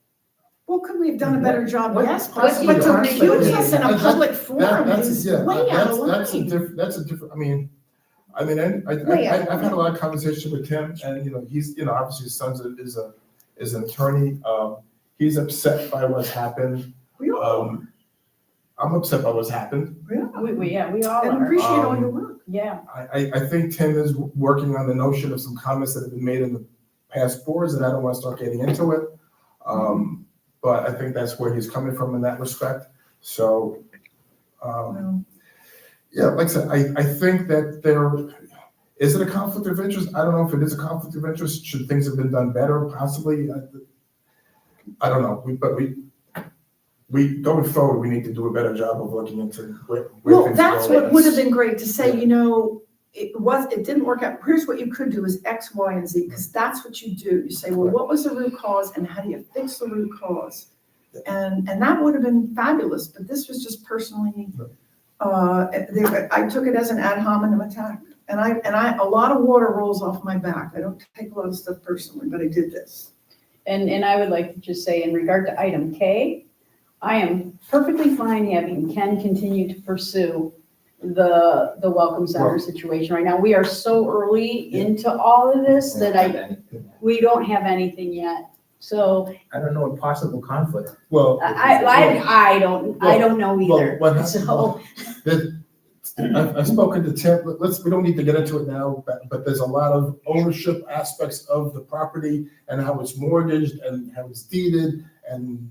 Well, could we have done a better job? Yes, What's but to the accuse us in a that- public forum is way out of That's a line. different, I mean, I've had a lot of conversation with Tim, and, he's, obviously his son is an attorney, he's upset by what's happened. I'm upset by what's happened. We all And are. appreciate all your work. Yeah. I think Tim is working on the notion of some comments that have been made in the past boards, and I don't want to start getting into it. But I think that's where he's coming from in that respect. So, yeah, like I said, I think that is it a conflict of interest? I don't know if it is a conflict of interest. Should things have been done better? Possibly. I don't know. We going forward, we need to do a better job of looking into where Well, things that's go. what would have been great to say, it didn't work out. Here's what you could do is X, Y, and Z, because that's what you do. You say, well, what was the root cause and how do you fix the root cause? And that would have been fabulous, but this was just personally, I took it as an ad hominem attack. And a lot of water rolls off my back. I don't take a lot of stuff personally, but I did this. And I would like to just say in regard to item K, I am perfectly fine having Ken continue to pursue the Welcome Center situation right now. We are so early into all of this that we don't have anything yet. So I don't know a possible conflict. Well, I don't know either. So I've spoken to Tim. We don't need to get into it now, but there's a lot of ownership aspects of the property and how it's mortgaged and how it's deeded and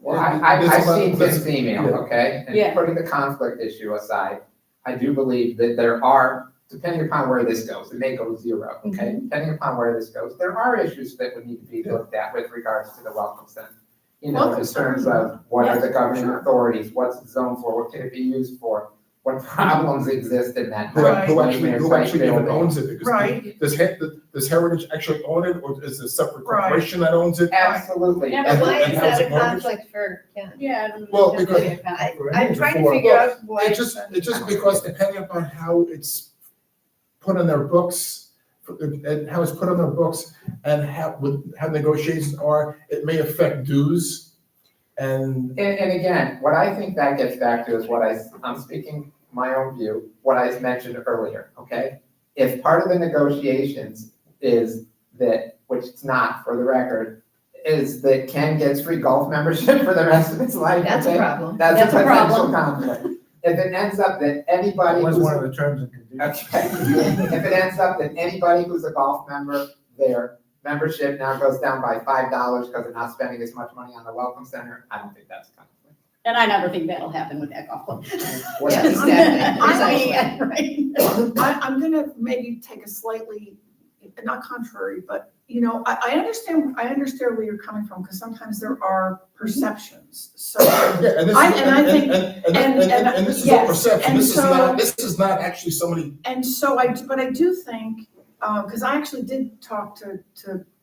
Well, I've seen Tim's email, yeah. okay? And Yeah. putting the conflict issue aside, I do believe that there are, depending upon where this goes, it may go to zero, okay? Depending upon where this goes, there are issues that would need to be looked at with regards to the Welcome Center. In terms of what are the governing authorities, what's it zoned for, what can it be used for, what problems exist in that. Who actually even owns it? Because Right. Does Heritage actually own it, or is it a separate corporation that owns it? Absolutely. Yeah, but why And is how's that it a mortgaged? conflict for Ken? yeah, I don't know. Well, because I'm trying to figure out why. It's just because depending upon how it's put on their books, and how it's put on their books, and how negotiations are, it may affect dues. And again, what I think that gets back to is what I'm speaking my own view, what I mentioned earlier, okay? If part of the negotiations is that, which it's not for the record, is that Ken gets free golf membership for the rest of his life. That's a okay? problem. That's a potential problem. conflict. If it ends up that anybody That was who's one of the terms and conditions. okay, if it ends up that anybody who's a golf member, their membership now goes down by $5 because they're not spending as much money on the Welcome Center, I don't think that's a conflict. And I never think that'll happen with that golf club. Yeah, exactly. I'm gonna maybe take a slightly, not contrary, but, I understand where you're coming from, because sometimes there are perceptions, so. yeah, and this is a perception. This is not actually somebody. And so I do think, because I actually did talk to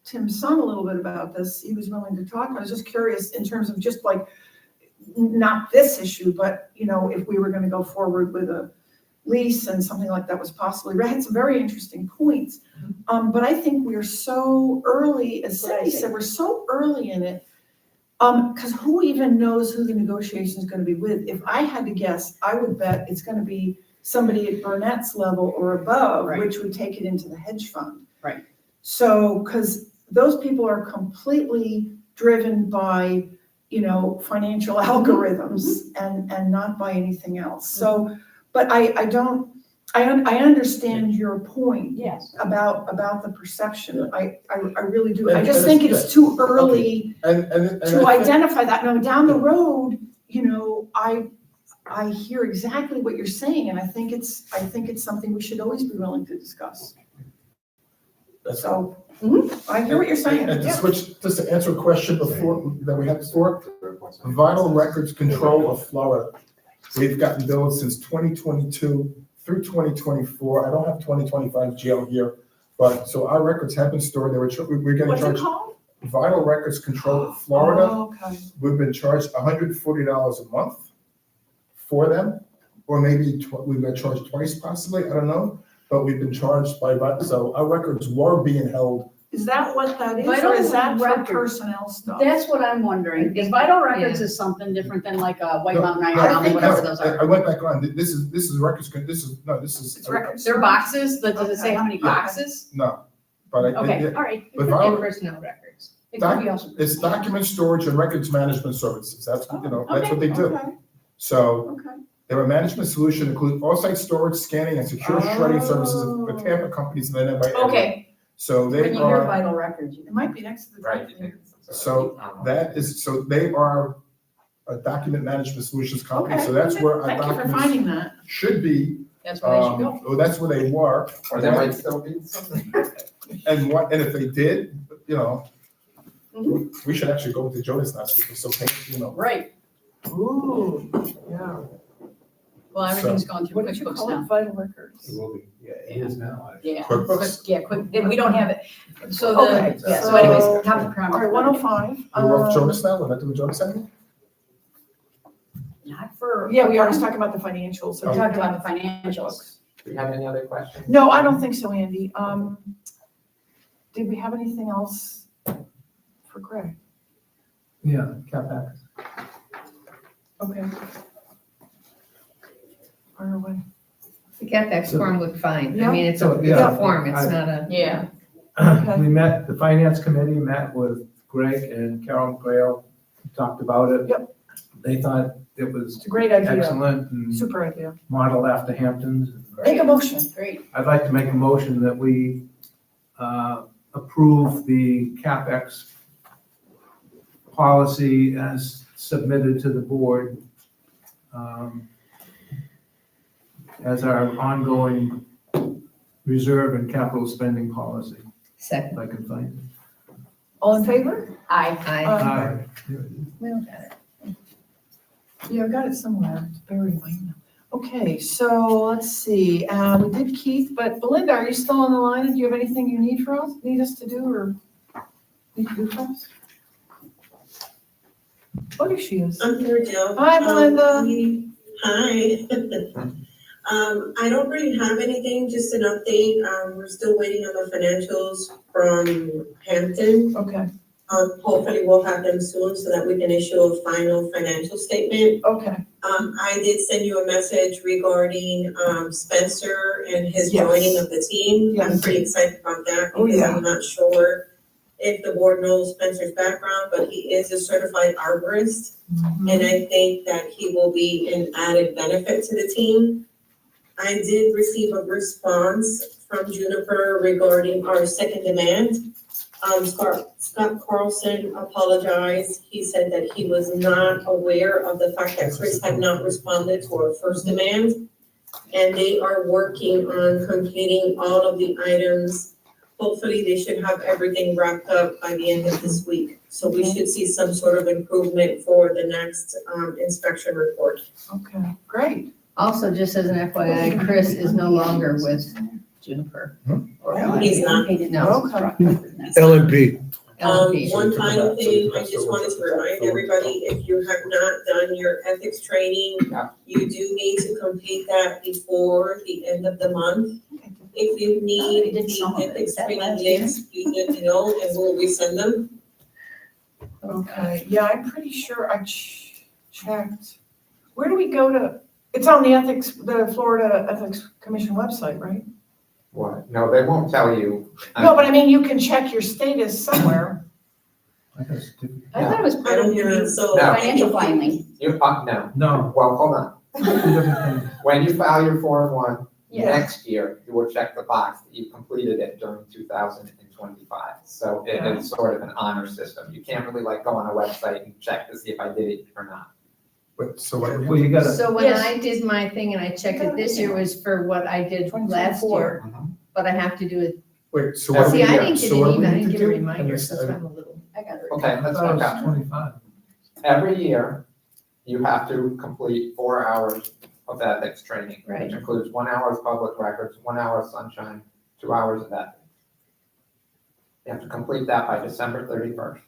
Tim's son a little bit about this. He was willing to talk. I was just curious in terms of just like, not this issue, but, if we were going to go forward with a lease and something like that was possible. We had some very interesting points. But I think we are so early, as Cindy said, we're so early in it. Because who even knows who the negotiation is going to be with? If I had to guess, I would bet it's going to be somebody at Burnett's level or above, Right. which would take it into the hedge fund. Right. So, because those people are completely driven by, financial algorithms and not by anything else. So, but I understand your point. Yes. About the perception. I really do. And- I just and think it's- it's too early And to identify that. Now, down the road, I hear exactly what you're saying, and I think it's something we should always be willing to discuss. So, I hear what you're saying. And to Yeah. switch, just to answer a question that we had before, Vital Records Control of Florida. We've gotten billed since 2022 through 2024. I don't have 2025 jail here, but so our records have been stored. We're getting What's it charged. called? Vital Records Control of Florida. Oh, okay. We've been charged $140 a month for them, or maybe we've been charged twice possibly, I don't know. But we've been charged so our records were being held. Is that what that is, Vital or is that for Records. personnel stuff? That's what I'm wondering. Is Vital Records is something different than like a White Mountain, Iron Mountain, whatever those are? I went back on, this is records, It's records. They're boxes, but does it say how many boxes? No, but Okay, all right. But It could Vital- be personnel records. It could be also. It's document storage and records management services. That's, that's what they do. Okay, So, okay. Their management solution includes offsite storage, scanning, and secure shredding services with Tampa companies and then by. Okay, So when they you hear are, vital records, It might be next to the. Right. so that is, so they are a document management solutions company, Okay, so that's where our thank you for documents finding that. should be. that's where they should go. Well, that's where they were. Or there might still be something. And if they did, we should actually go to Jonas now, so we can still pay, Right, Ooh, yeah. well, everything's going through What did you QuickBooks call now. it, vital records? It will be, yeah, it is now. Yeah, QuickBooks? yeah, we don't have it. So Okay, yeah, so anyways, top of the crown. All right, 105. We're off Jonas now, we're not doing Jonas anymore? Not for. Yeah, we already talked about the financials. so We talked about the financials. Do we have any other questions? No, I don't think so, Andy. Did we have anything else for Greg? Yeah, CapEx. Okay. Fire away. The CapEx form looked fine. Yeah. I mean, it's So, a yeah, form, it's not a. Yeah, Okay. We met, the finance committee met with Greg and Carol Grail, talked about it. Yep. They thought it was It's a great idea. excellent and Super idea. modeled after Hamptons. Make a motion. great. I'd like to make a motion that we approve the CapEx policy as submitted to the board as our ongoing reserve and capital spending policy, Second. if I can find it. All in favor? Aye. Aye. We don't got it. Yeah, I've got it somewhere. It's buried in my email. Okay, so let's see. We did Keith, but Belinda, are you still on the line? Do you have anything you need for us, need us to do or need to do for us? Oh, there she is. I'm here, Jill. Hi, Belinda. Hi. I don't really have anything, just an update. We're still waiting on the financials from Hampton. Okay, Hopefully we'll have them soon so that we can issue a final financial statement. okay. I did send you a message regarding, Spencer and his Yes. joining of the team. I'm Yes. pretty excited about that Oh, because yeah. I'm not sure if the board knows Spencer's background, but he is a certified arborist. And I think that he will be an added benefit to the team. I did receive a response from Juniper regarding our second demand. Scott Carlson apologized. He said that he was not aware of the fact that Chris had not responded to our first demand. And they are working on completing all of the items. Hopefully, they should have everything wrapped up by the end of this week. So we should see some sort of improvement for the next inspection report. Okay, great. Also, just as an FYI, Chris is no longer with Juniper. He's not. No. Okay. LNP. LP. One final thing, I just wanted to remind everybody, if you have not done your ethics training, you do need to complete that before the end of the month. If you need the ethics training links, please let me know and we'll resend them. Okay, yeah, I'm pretty sure I checked. Where do we go to, it's on the Florida Ethics Commission website, right? What? No, they won't tell you. No, but I mean, you can check your status somewhere. I got a certificate. I thought it was I part of don't your think so. No. financial filing. You, no. No, Well, hold on. two different things. When you file your Form 1 Yeah. next year, you will check the box that you completed it during 2025. So it is sort of an honor system. You can't really like go on a website and check to see if I did it or not. But, so what? Well, you gotta, So when Yes. I did my thing and I checked it this year was for what I did last 2024. year, but I have to do it. Wait, so what do See, we I get? didn't get So an what do we email, I need didn't to get a do? reminder, so that's why I'm a little. I got it. Okay, I let's thought it back was up. 25. Every year, you have to complete 4 hours of ethics training, Right. which includes 1 hour of public records, 1 hour of sunshine, 2 hours of ethics. You have to complete that by December 31st.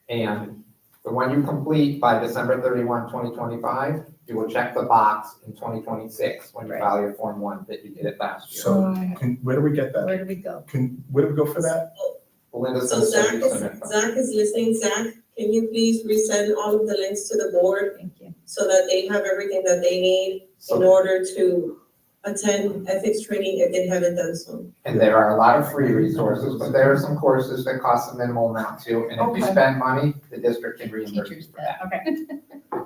And the one you complete by December 31, 2025, you will check the box in 2026 when you Right. file your Form 1 that you did it last year. So, where do we get that? Where do we go? Where do we go for that? Belinda's So gonna send Zach you some info. is listening. Zach, can you please resend all of the links to the board Thank you. so that they have everything that they need in So- order to attend ethics training if they haven't done so? And there are a lot of free resources, but there are some courses that cost a minimal amount too. And if you Okay. spend money, the district can reimburse you Teachers for that. Okay.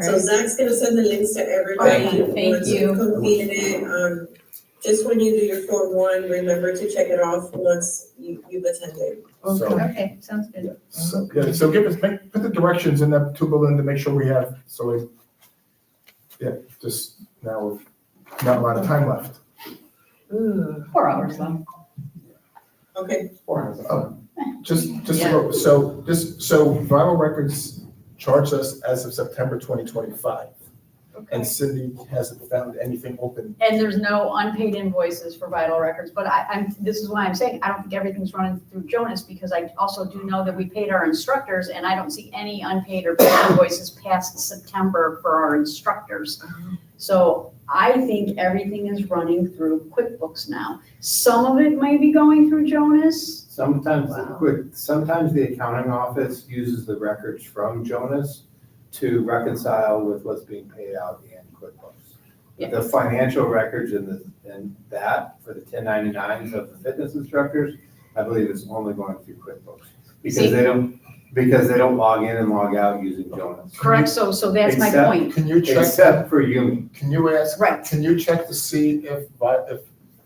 So Zach's gonna send the links to everybody. Thank you. Thank Once you've completed it, just when you do your Form 1, remember to check it off once you've attended. So, Okay, sounds good. so, yeah, so give us, put the directions in that to Belinda, make sure we have, so we, yeah, just now, we've not a lot of time left. 4 hours though. Okay. Just to go, so Vital Records charged us as of September 2025. And Cindy hasn't found anything open. And there's no unpaid invoices for Vital Records, but this is why I'm saying, I don't think everything's running through Jonas, because I also do know that we paid our instructors, and I don't see any unpaid or paid invoices past September for our instructors. So I think everything is running through QuickBooks now. Some of it might be going through Jonas. Sometimes the accounting office uses the records from Jonas to reconcile with what's being paid out in QuickBooks. Yeah. The financial records and that for the 1099s of the fitness instructors, I believe is only going through QuickBooks because they don't log in and log out using Jonas. Correct, so that's my point. Can you check? Except for Yumi. Can you ask? Right. Can you check to see if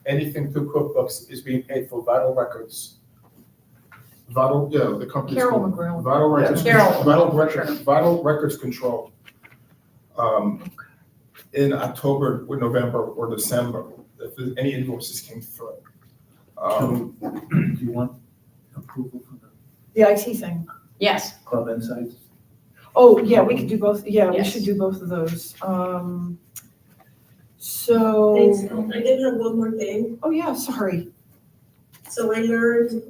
anything through QuickBooks is being paid for Vital Records? The company's Carol called McGraw. Vital Records. Carol. Vital Records Control. In October or November or December, if there's any invoices came through. Do you want approval for The IT thing. Yes. the Club Insights? Oh, yeah, we could do both. Yeah, we Yes. should do both of those. Thanks. So, I did have one more thing. oh yeah, sorry. So I learned,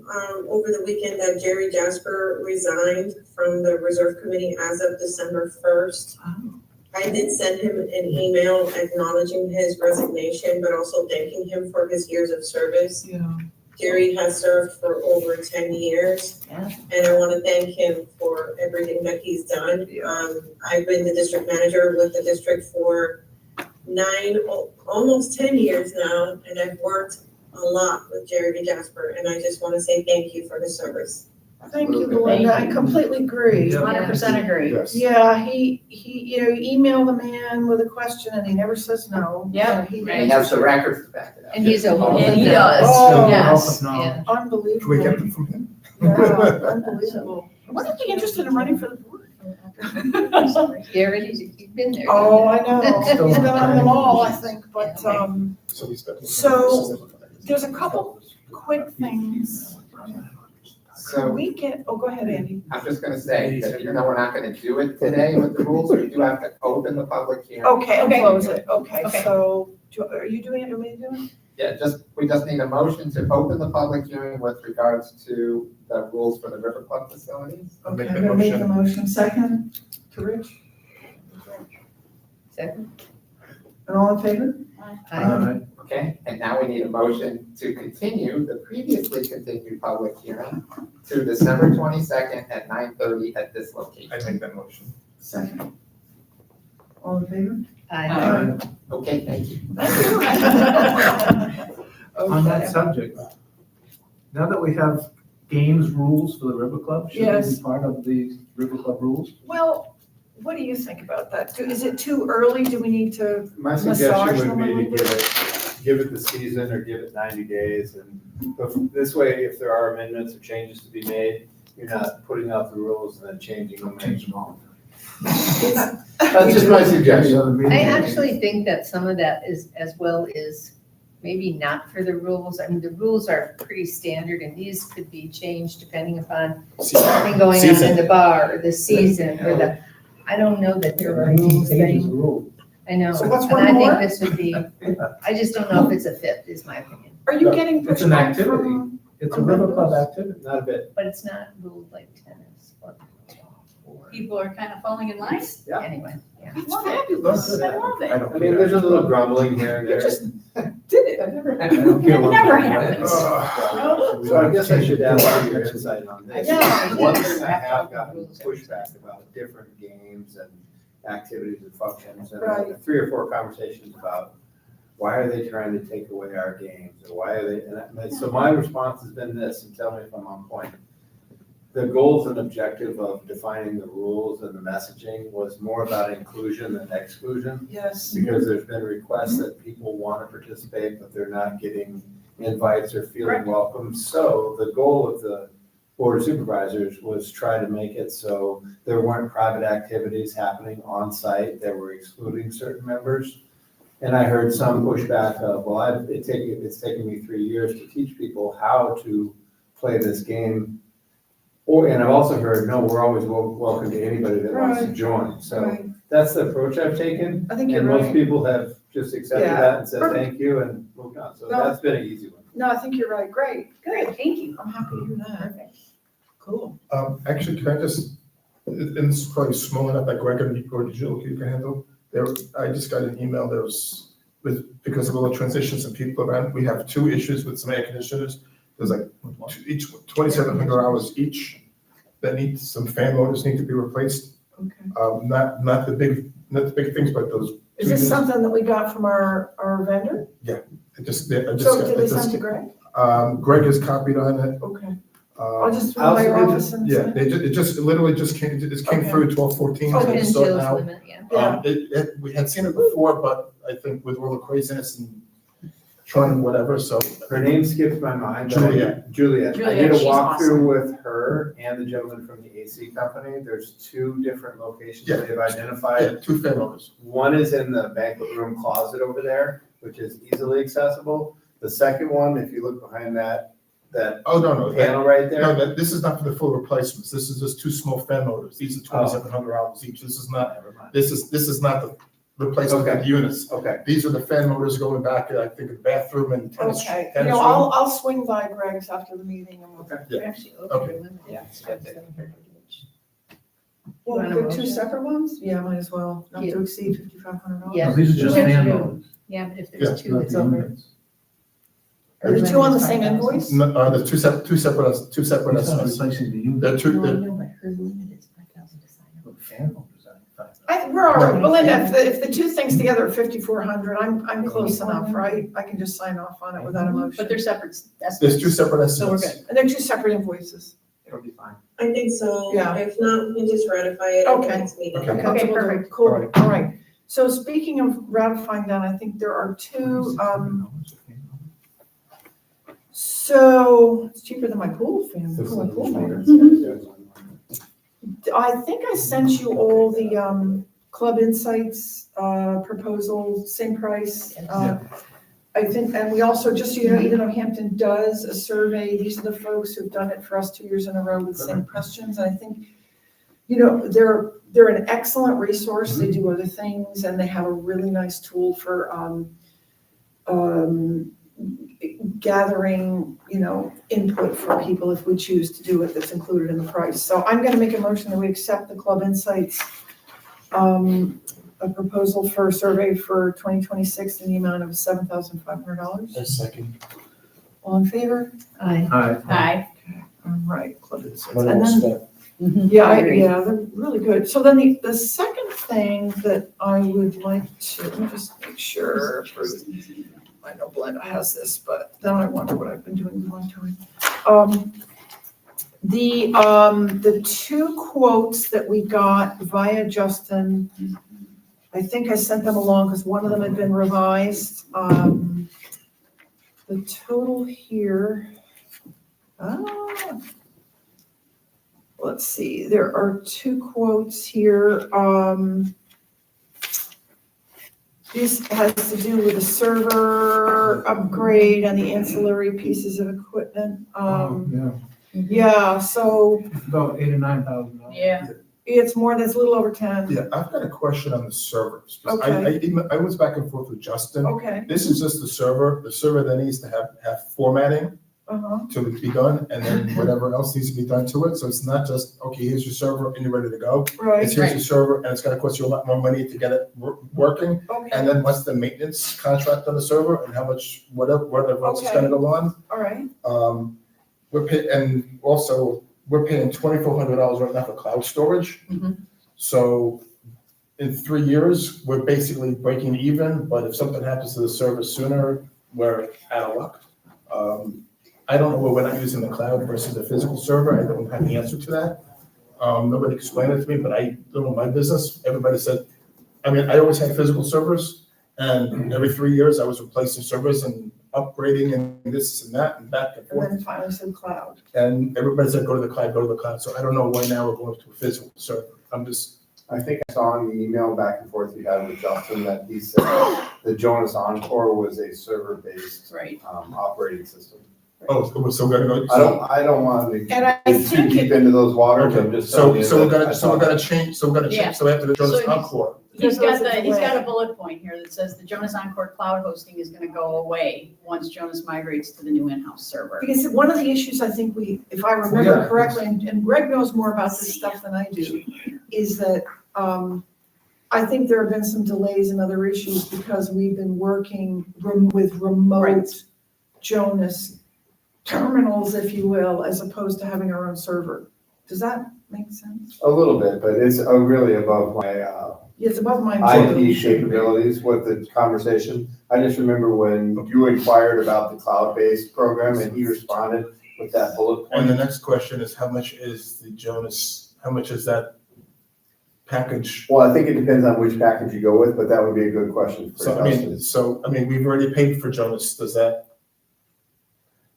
over the weekend that Jerry Jasper resigned from the Reserve Committee as of December 1st. I did send him an email acknowledging his resignation, but also thanking him for his years of service. Yeah. Jerry has served for over 10 years, and I want to thank him for everything that he's done. I've been the district manager with the district for almost 10 years now, and I've worked a lot with Jerry Jasper, and I just want to say thank you for his service. Thank you, Belinda. I completely agree. 100% agree. Yes. Yeah, he, you email the man with a question and he never says no. Yeah. He And he has the records to back it up. And he's a. And he does, Oh, yes. Yeah. Unbelievable. Can we get them from him? Yeah, unbelievable. Wasn't he interested in running for the board? Garrett, he's been there. Oh, I know. He's been on them all, I think, but, So we spent. So, there's a couple quick things. Can So we get, oh, go ahead, Andy. I'm just gonna say that even though we're not gonna do it today with the rules, we do have to open the public hearing. Okay, and Okay. close it. Okay, Okay. so, are you doing it, or me doing it? Yeah, we just need a motion to open the public hearing with regards to the rules for the River Club facilities. I'll Okay, make I'm the gonna make the motion. motion. Second, to Rich. Second. And all in favor? Aye. Okay, and now we need a motion to continue the previously continued public hearing to December 22nd at 9:30 at this location. I make that motion. Second. All in favor? Aye. Okay, thank you. On that Okay. subject, now that we have games rules for the River Club, should Yes. we be part of the River Club rules? Well, what do you think about that? Is it too early? Do we need to My massage suggestion them would a be little to bit? give it the season or give it 90 days. And this way, if there are amendments or changes to be made, you're not putting out the rules and then changing them. That's just my suggestion. I actually think that some of that is, as well, is maybe not for the rules. I mean, the rules are pretty standard and these could be changed depending upon something going on in the bar or the season or the, I don't know that there are anything. I know, So what's and one I more? think this would be, I just don't know if it's a fit, is my opinion. Are you getting It's an pushback activity. from? It's a River Club activity. Not a bit. But it's not ruled like tennis or. People are kind of falling in line. Yeah. Anyway, yeah. It's fabulous. I love it. I mean, there's a little grumbling here and there. Did it? I never I don't care It what- never happens. So I guess I should ask for your insight on this. Yeah. One thing I have gotten pushback about different games and activities and functions, and Right. 3 or 4 conversations about why are they trying to take away our games, or why are they, so my response has been this, and tell me if I'm on point. the goals and objective of defining the rules and the messaging was more about inclusion than exclusion. Yes. Because there's been requests that people want to participate, but they're not getting invites or feeling Correct. welcome. So the goal of the Board of Supervisors was try to make it so there weren't private activities happening on site that were excluding certain members. And I heard some pushback of, well, it's taken me 3 years to teach people how to play this game. And I've also heard, no, we're always welcome to anybody that wants to Right. join. So Right. that's the approach I've taken. I think you're And most right. people have just accepted Yeah. that and said, Perfect. thank you, and moved on. So No. that's been an easy one. No, I think you're right. Great. Great, thank you. I'm happy to hear that. Cool. Actually, can I just, and this is probably small enough that Greg or Jill, you can handle. I just got an email, because of all the transitions and people around, we have 2 issues with some air conditioners. There's like each 2,700 hours each that some fan motors need to be replaced. Okay. Not the big things, but those. Is this something that we got from our vendor? I just So did they send to Greg? Greg is copied on it. Okay. I'll just throw I'll my submit office and. Yeah, it literally just came Okay. through 12/14. Okay. And So Jill's now, limit, yeah. we had seen it before, but I think with all the craziness and trying and whatever, so. Her name skipped my mind. but Juliet. I did a she's walkthrough awesome. with her and the gentleman from the AC company. There's 2 different locations Yeah. they've identified. Yeah, 2 fan motors. One is in the banquet room closet over there, which is easily accessible. The second one, if you look behind that Oh, no. panel right there. No, this is not for the full replacements. This is just 2 small fan motors. These are 2,700 hours each. This is not, Never mind. this is not the replacement of the units. Okay. These are the fan motors going back, I think, in the bathroom and tennis Okay, room. I'll swing by Greg's after the meeting and we'll. Yeah. Actually, Okay. over the limit. Yeah. Well, Want a they're 2 motion? separate ones? Yeah, might as well, not Yeah. to exceed $5,500. Yeah. No, these are just We have to fan do- motors. Yeah, but if Yeah, there's 2, not it's the over. units. Are the 2 on the same invoice? No, there's two separate He's not estimates. replacing the unit. They're two, No, I they're- know, but her limit is 5,000 to sign up. But fan motors, I think. We're all right, Belinda, if the 2 things together are 5,400, I'm close enough, right? I can just sign off on it without a motion. But they're separate estimates. there's 2 separate So we're estimates. good. And they're 2 separate invoices. It'll be fine. I think so. Yeah. If not, we can just ratify it at the Okay. next meeting. Okay. Okay, perfect. perfect, cool, all right. So speaking of ratifying that, I think there are 2, so it's cheaper than my pool fan, my pool motor. I think I sent you all the Club Insights proposal, same price. I think, and we also, just so you know, even though Hampton does a survey, these are the folks who've done it for us 2 years in a row with the same questions. And I think, they're an excellent resource. They do other things and they have a really nice tool for gathering, input from people if we choose to do it, that's included in the price. So I'm gonna make a motion that we accept the Club Insights, a proposal for a survey for 2026 in the amount of $7,500. A second. All in favor? Aye. Aye. All right, Club Insights. What And else then, that- yeah, they're really good. So then the second thing that I would like to, let me just make sure. I know Belinda has this, but then I wonder what I've been doing a long time. The 2 quotes that we got via Justin, I think I sent them along because one of them had been revised. The total here, let's see, there are 2 quotes here. This has to do with the server upgrade and the ancillary pieces of equipment. Yeah, so It's about $8,000 or $9,000. Yeah. it's a little over 10. Yeah, I've got a question on the servers. Okay. I was back and forth with Justin. Okay, This is just the server that needs to have formatting to be done, and then whatever else needs to be done to it. So it's not just, okay, here's your server and you're ready to go. right, It's here's your server and it's gonna cost you a lot more money to get it working. okay, And then what's the maintenance contract on the server and how much, whatever else is Okay. gonna go on. all right, We're paying $2,400 right now for cloud storage. Mhm. So in 3 years, we're basically breaking even, but if something happens to the server sooner, we're out of luck. I don't know where we're not using the cloud versus the physical server. I don't have the answer to that. Nobody explained it to me, but I don't know my business. Everybody said, I mean, I always had physical servers, and every 3 years I was replacing servers and upgrading and this and that and back and And forth. then finally said cloud. And everybody said, go to the cloud, go to the cloud. So I don't know why now we're going to a physical server. I think I saw in the email back and forth you had with Justin that he said the Jonas Encore was a server-based Right. Operating system. Oh, so we're gonna go. I don't want to And I get too think deep into those waters. I'm just telling you So we're that I gonna thought- change, so after the Jonas So he's- Encore. He's got Goes he's got a away. bullet point here that says the Jonas Encore cloud hosting is gonna go away once Jonas migrates to the new in-house server. Because one of the issues I think if I remember Yeah. correctly, and Greg knows more about this stuff than I do, is that, I think there have been some delays and other issues because we've been working with remote Right. Jonas terminals, if you will, as opposed to having our own server. Does that make sense? A little bit, but it's really above my It's above my. IT capabilities with the conversation. I just remember when you inquired about the cloud-based program and he responded with that bullet And the point. next question is, how much is the Jonas, how much is that package? Well, I think it depends on which package you go with, but that would be a good question for Justin. So, we've already paid for Jonas.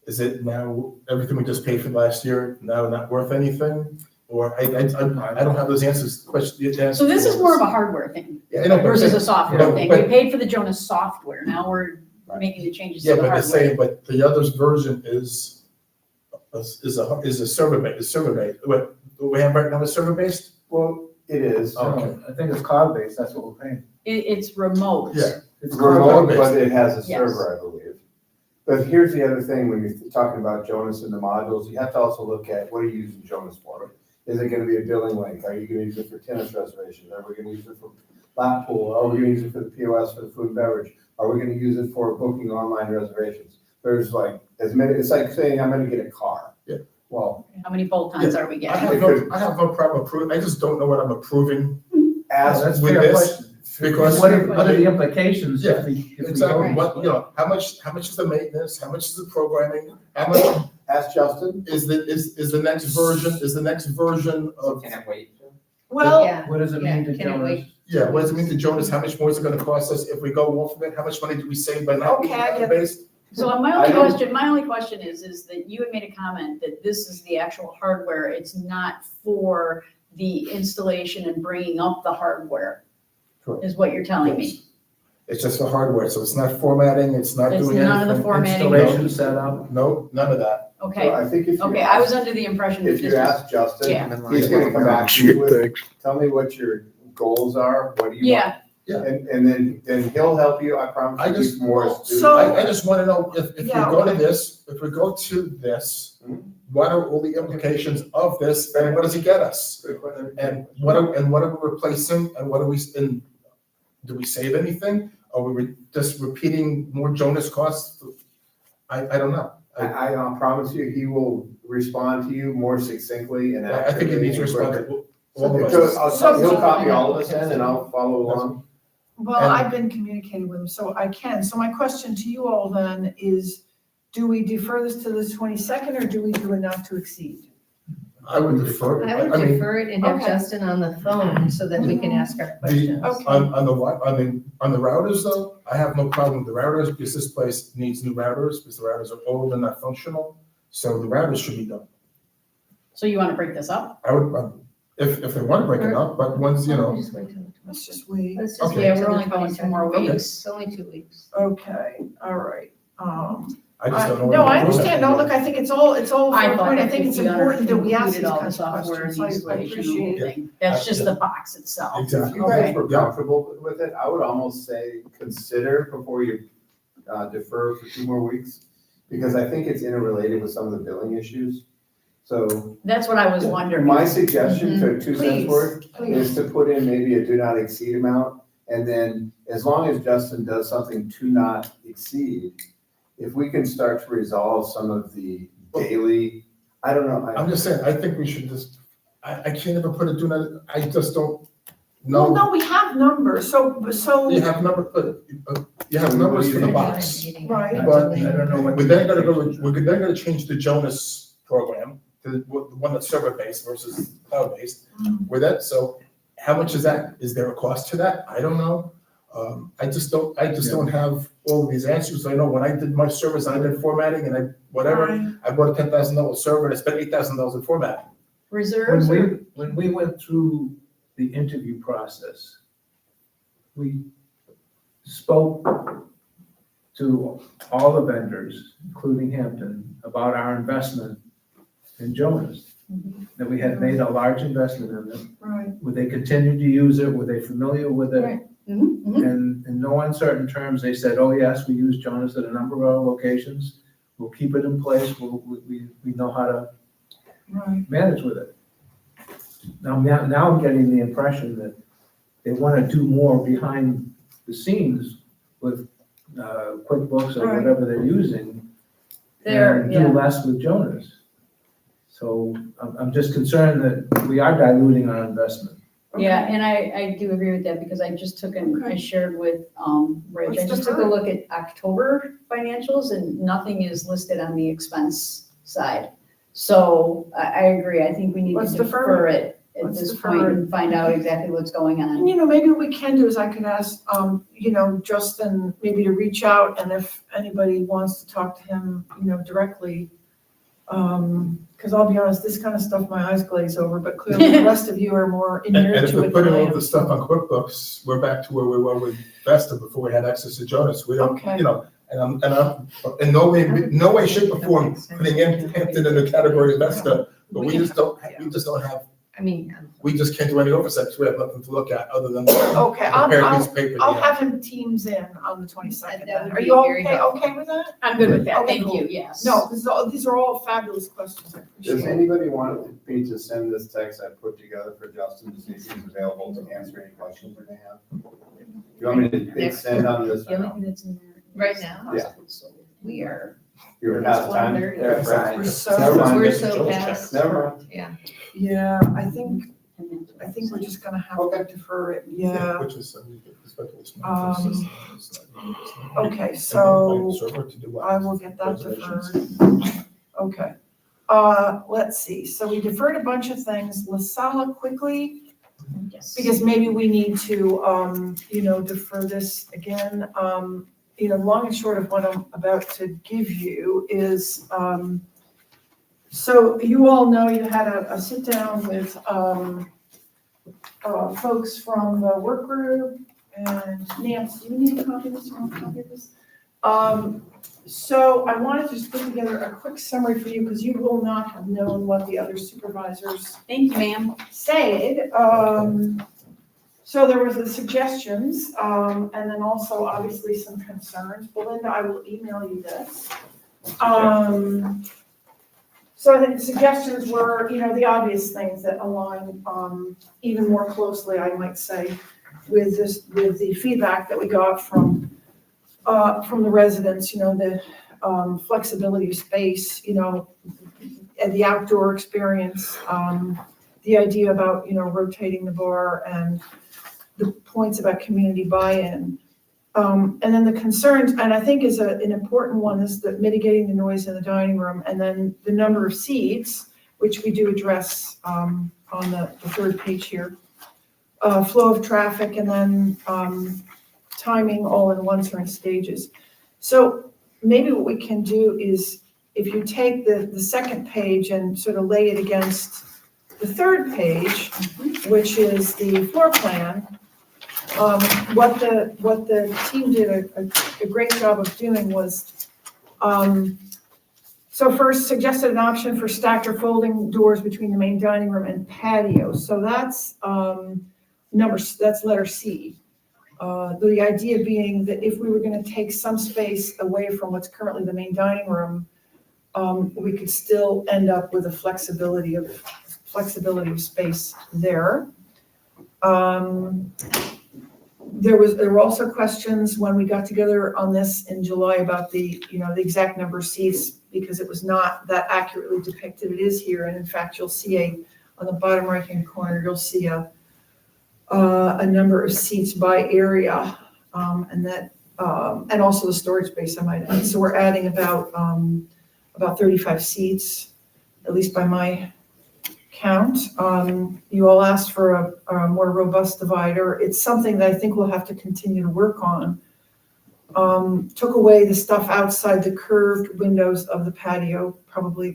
Is it now, everything we just paid for last year, now not worth anything? Or I don't have those answers, So this is more of a hardware thing Yeah, I know, but- versus a software but- thing. but- We paid for the Jonas software, now we're making the changes Yeah, to the but they're hardware. saying, but the other version is a server based. What we have right now is server based? Well, it is. Okay. I think it's cloud-based, that's what we're paying. It's remote. Yeah. It's remote, cloud-based. but it has a Yes. server, I believe. But here's the other thing, when you're talking about Jonas and the modules, you have to also look at what are you using Jonas for? Is it gonna be a billing link? Are you gonna use it for tennis reservations? Are we gonna use it for lap pool? Are we gonna use it for the POS for the food and beverage? Are we gonna use it for booking online reservations? There's like as many, it's like saying I'm gonna get a car. Yeah. Well, How many bolt-ons are we I getting? have no problem approving, I just don't know what I'm approving ask That's a with fair this. question. Because. What are the implications if we Exactly, go? what, how much is the maintenance, how much is the programming, how much ask Justin. is the next version of, Can't wait. Well, Yeah. What does it mean to Can it Jonas? wait? yeah, what does it mean to Jonas, how much more is it gonna cost us if we go off of it, how much money do we save by not being Okay, I get it. cloud-based? So I don't- my only question is that you had made a comment that this is the actual hardware, it's not for the installation and bringing up the hardware, Correct. is what you're telling me. It's just for hardware, so it's not formatting, it's not It's doing anything. none of the formatting. Installation setup? No, none of that. Okay, I think if you okay, I was ask, under the impression that if this you was, ask Justin, yeah. he's gonna come back to you with, tell me what your goals are, what do you want? Yeah, And then he'll help you, I promise I you, just- he's more astute. So- I just wanna know if we Yeah, go to okay. this, if we go to this, Mhm. what are all the implications of this, and what does it get us? Good question. And what are we replacing, and what are we, and do we save anything? Are we just repeating more Jonas costs? I don't know. I promise you, he will respond to you more succinctly and I think it needs to respond accurately. to all of So us. he'll copy all of us in and I'll follow along. well, And- I've been communicating with him, so I can. So my question to you all then is, do we defer this to the 22nd or do we do a not to exceed? I would defer, I would I mean, defer it and have Okay. Justin on the phone so that we can ask our questions. Okay. on the routers though, I have no problem with the routers, because this place needs new routers, because the routers are old and not functional, so the routers should be done. so you wanna break this up? I would, if they want to break it up, but once, Why don't we just wait till the Let's just wait. Let's just Okay. wait Yeah, till we're the only going 2 more 22nd. weeks. It's only 2 weeks. Okay, all right. I just don't know. No, what I to do. understand. No, look, I think it's all I fair thought point. I that think it's if we important that we ask included these all the kinds of software and questions. the I installation and the appreciate whole it. thing. That's just the box itself. Exactly. If you guys Okay. were comfortable with it, I would almost say consider before you defer for 2 more weeks, because I think it's interrelated with some of the billing issues. So That's what I was wondering. my suggestion for 2 cents Please, worth please. is to put in maybe a do not exceed amount. And then as long as Justin does something to not exceed, if we can start to resolve some of the daily, I don't know. I'm just saying, I think we should just, I can't even put a do not, I just don't Well, know. no, we have numbers, so, You have number, but You have numbers for the box. Right. But I don't know what. we're then gonna change the Jonas program to the one that's server-based versus cloud-based. With that, so how much is that? Is there a cost to that? I don't know. I just don't have all of these answers. I know when I did my service, I did formatting and I bought a $10,000 server and I spent $8,000 in formatting. Reserves When we went through the interview process, we spoke to all the vendors, including Hampton, about our investment in Jonas. That we had made a large investment in it. Right. Would they continue to use it? Were they familiar with it? Right. And in no uncertain terms, they said, oh, yes, we use Jonas at a number of our locations. We'll keep it in place. We know how to manage with it. Now I'm getting the impression that they want to do more behind the scenes with QuickBooks or whatever they're using. And do less with Jonas. So I'm just concerned that we are diluting our investment. Yeah, and I do agree with that because I just took and I shared with Rich, I just took a defer? look at October financials and nothing is listed on the expense side. So I agree, I think we need to Let's defer defer it at Let's this defer point it. and find out exactly what's going on. And, maybe what we can do is I can ask, Justin maybe to reach out and if anybody wants to talk to him, directly. Because I'll be honest, this kind of stuff, my eyes glaze over, but clearly the rest of you are more And inured if to we're it than putting I all am. the stuff on QuickBooks, we're back to where we were with Vesta before we had access to Jonas. We don't, Okay. and I'm in no way, shape or form putting Hampton in the category of Vesta, but we just don't have, we just can't do any oversights. We have nothing to look at other than Okay, a pair of piece of paper. I'll have him Teams in on the 22nd. That would Are be you very helpful. okay with that? I'm good with that, Okay, thank cool. you, yes. No, these are all fabulous questions. I appreciate Does it. anybody want me to send this text I put together for Justin to see if he's available to answer any questions we may have? Do you want me to hit send on this? The only thing that's in there. Right now? Yeah. We are. You're out of time. 1:30. That's right. We're so- Never mind. We're so past. Never mind. Yeah, I think we're just gonna have to defer it, yeah. Which is, especially small. Okay, so Server to do what? I will get that Reservations? deferred. Okay. Let's see, so we deferred a bunch of things. La Sala quickly, Yes. because maybe we need to, defer this again. Long and short of what I'm about to give you is, so you all know you had a sit down with, folks from the work group, and Nancy, do you need a copy of this? You want a copy of this? So I wanted to just put together a quick summary for you, because you will not have known what the other supervisors Thank you, ma'am. said. So there was the suggestions, and then also obviously some concerns. Belinda, I will email you this. So I think the suggestions were, the obvious things that align, even more closely, I might say, with the feedback that we got from the residents, the flexibility of space, and the outdoor experience, the idea about, rotating the bar and the points about community buy-in. And then the concerns, and I think is an important one, is that mitigating the noise in the dining room, and then the number of seats, which we do address on the third page here. Flow of traffic, and then timing all in one or in stages. So maybe what we can do is, if you take the second page and sort of lay it against the third page, which is the floor plan, what the team did a great job of doing was, so first suggested an option for stacked or folding doors between the main dining room and patio. So that's that's letter C. The idea being that if we were going to take some space away from what's currently the main dining room, we could still end up with a flexibility of space there. There were also questions when we got together on this in July about the exact number of seats, because it was not that accurately depicted. It is here, and in fact, you'll see on the bottom right-hand corner, you'll see a number of seats by area, and that And also the storage space, I might add. So we're adding about 35 seats, at least by my count. You all asked for a more robust divider. It's something that I think we'll have to continue to work on. Took away the stuff outside the curved windows of the patio,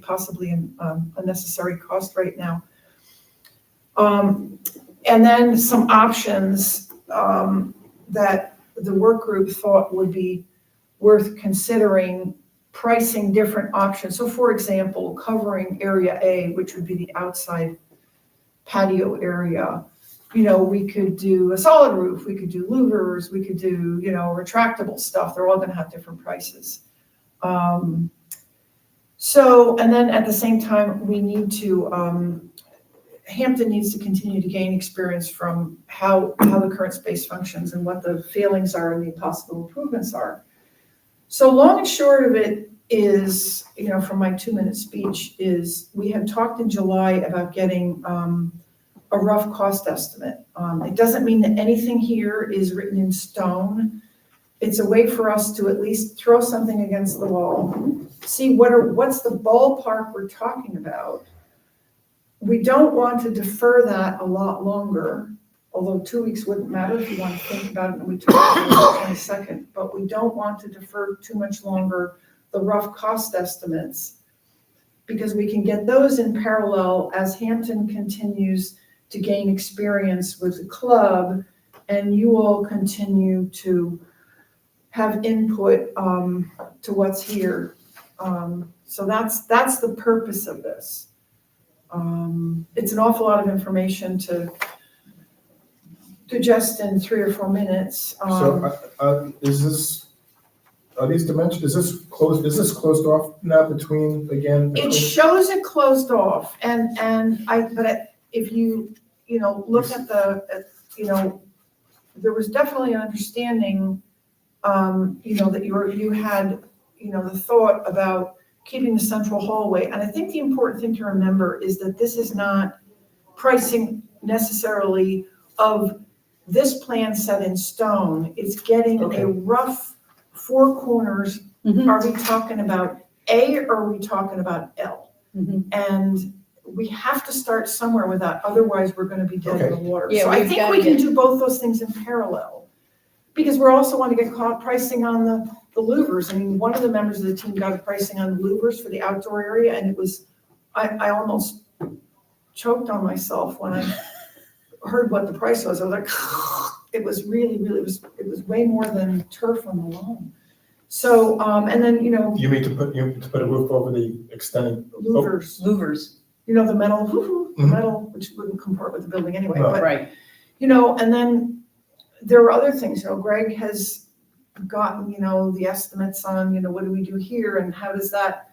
possibly an unnecessary cost right now. And then some options that the work group thought would be worth considering, pricing different options. So for example, covering area A, which would be the outside patio area. We could do a solid roof, we could do louvers, we could do, retractable stuff. They're all gonna have different prices. And then at the same time, we need to, Hampton needs to continue to gain experience from how the current space functions and what the failings are and the possible improvements are. So long and short of it is, from my 2-minute speech, is we had talked in July about getting a rough cost estimate. It doesn't mean that anything here is written in stone. It's a way for us to at least throw something against the wall, see what's the ballpark we're talking about. We don't want to defer that a lot longer, although 2 weeks wouldn't matter if you want to think about it and we talk about it on the 22nd, but we don't want to defer too much longer the rough cost estimates, because we can get those in parallel as Hampton continues to gain experience with the club and you all continue to have input to what's here. So that's the purpose of this. It's an awful lot of information to digest in 3 or 4 minutes. Are these dimensions, is this closed off now between? It shows it closed off but if you look at there was definitely an understanding, that you had, the thought about keeping the central hallway. And I think the important thing to remember is that this is not pricing necessarily of this plan set in stone. It's getting a rough 4 corners. Are we talking about A or are we talking about L? And we have to start somewhere with that, otherwise we're going to be dead in the water. Yeah, so I think we can do both those things in parallel, because we're also want to get caught pricing on the louvers. I mean, one of the members of the team got a pricing on the louvers for the outdoor area, and it was, I almost choked on myself when I heard what the price was. I was like, it was really, it was way more than turf on the lawn. So, and then, You mean to put a roof over the extending? Louvers. Louvers. The metal, which wouldn't comport with the building anyway. Right. But, Right. and then there are other things, Greg has gotten, the estimates on, what do we do here and how does that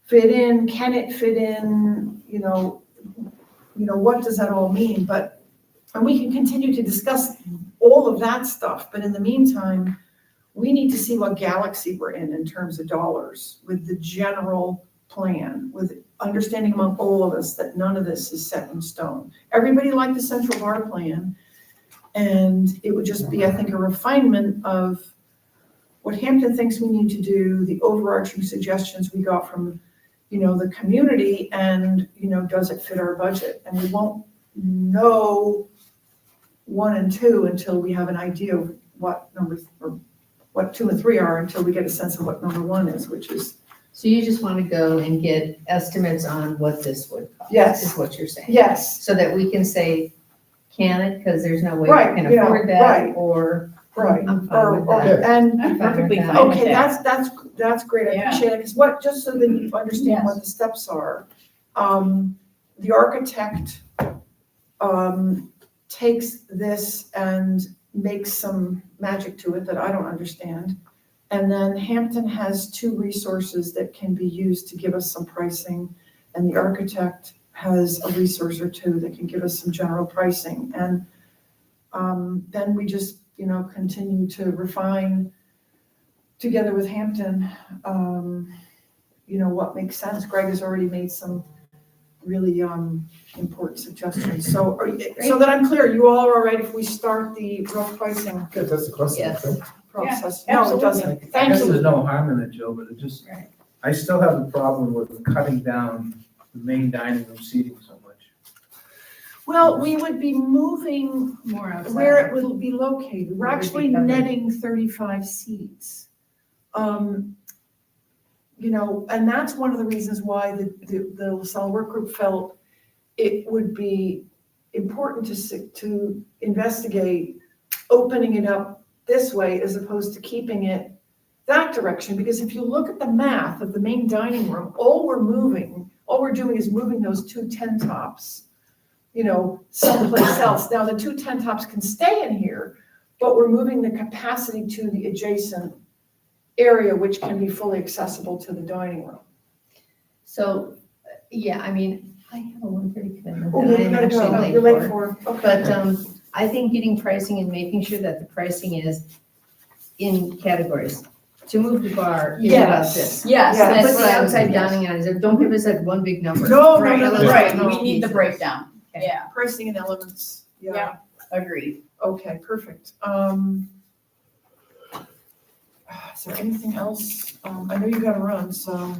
fit in? Can it fit in? What does that all mean? And we can continue to discuss all of that stuff. But in the meantime, we need to see what galaxy we're in terms of dollars with the general plan, with understanding among all of us that none of this is set in stone. Everybody liked the central bar plan, and it would just be, I think, a refinement of what Hampton thinks we need to do, the overarching suggestions we got from, the community, and, does it fit our budget? And we won't know 1 and 2 until we have an idea of what what 2 and 3 are, until we get a sense of what number 1 is, which is. So you just want to go and get estimates on what this would cost? Yes. Is what you're saying? Yes. So that we can say, can it, because there's no way Right, we can afford that, right. or. Right. I'm fine with that. And I'm perfectly fine with okay, that. that's great. I Yeah. appreciate it, because just so that you understand what the steps are. The architect takes this and makes some magic to it that I don't understand. And then Hampton has 2 resources that can be used to give us some pricing, and the architect has a resource or 2 that can give us some general pricing. And then we just, continue to refine together with Hampton, what makes sense. Greg has already made some really important suggestions. So that I'm clear, you all are all right if we start the rough pricing Good, that's the question. Yes. process. Yeah, No, it absolutely. doesn't. I Thank guess you. there's no harm in it, Joe, but it just, Right. I still have a problem with cutting down the main dining room seating so much. Well, we would be moving More outside. where it will be located. We're Where it would be actually covered. netting 35 seats. You know, and that's one of the reasons why the LaSalle work group felt it would be important to investigate opening it up this way as opposed to keeping it that direction. Because if you look at the math of the main dining room, all we're doing is moving those 2 tent tops, you know, someplace else. Now, the 2 tent tops can stay in here, but we're moving the capacity to the adjacent area, which can be fully accessible to the dining room. So, yeah, I mean, I have a 1:30 commitment Oh, that you I'm gotta go. actually You're late late for. for, okay. But, I think getting pricing and making sure that the pricing is in categories. To move the bar is about Yes. this. Yes, Yeah, that's Put the what I was outside thinking. dining on it, don't give us that one big number. No, Right, no, right, no. we need the breakdown, yeah, Pricing and elements, yeah. Yeah. agreed. Okay, perfect. Is there anything else? I know you gotta run, so.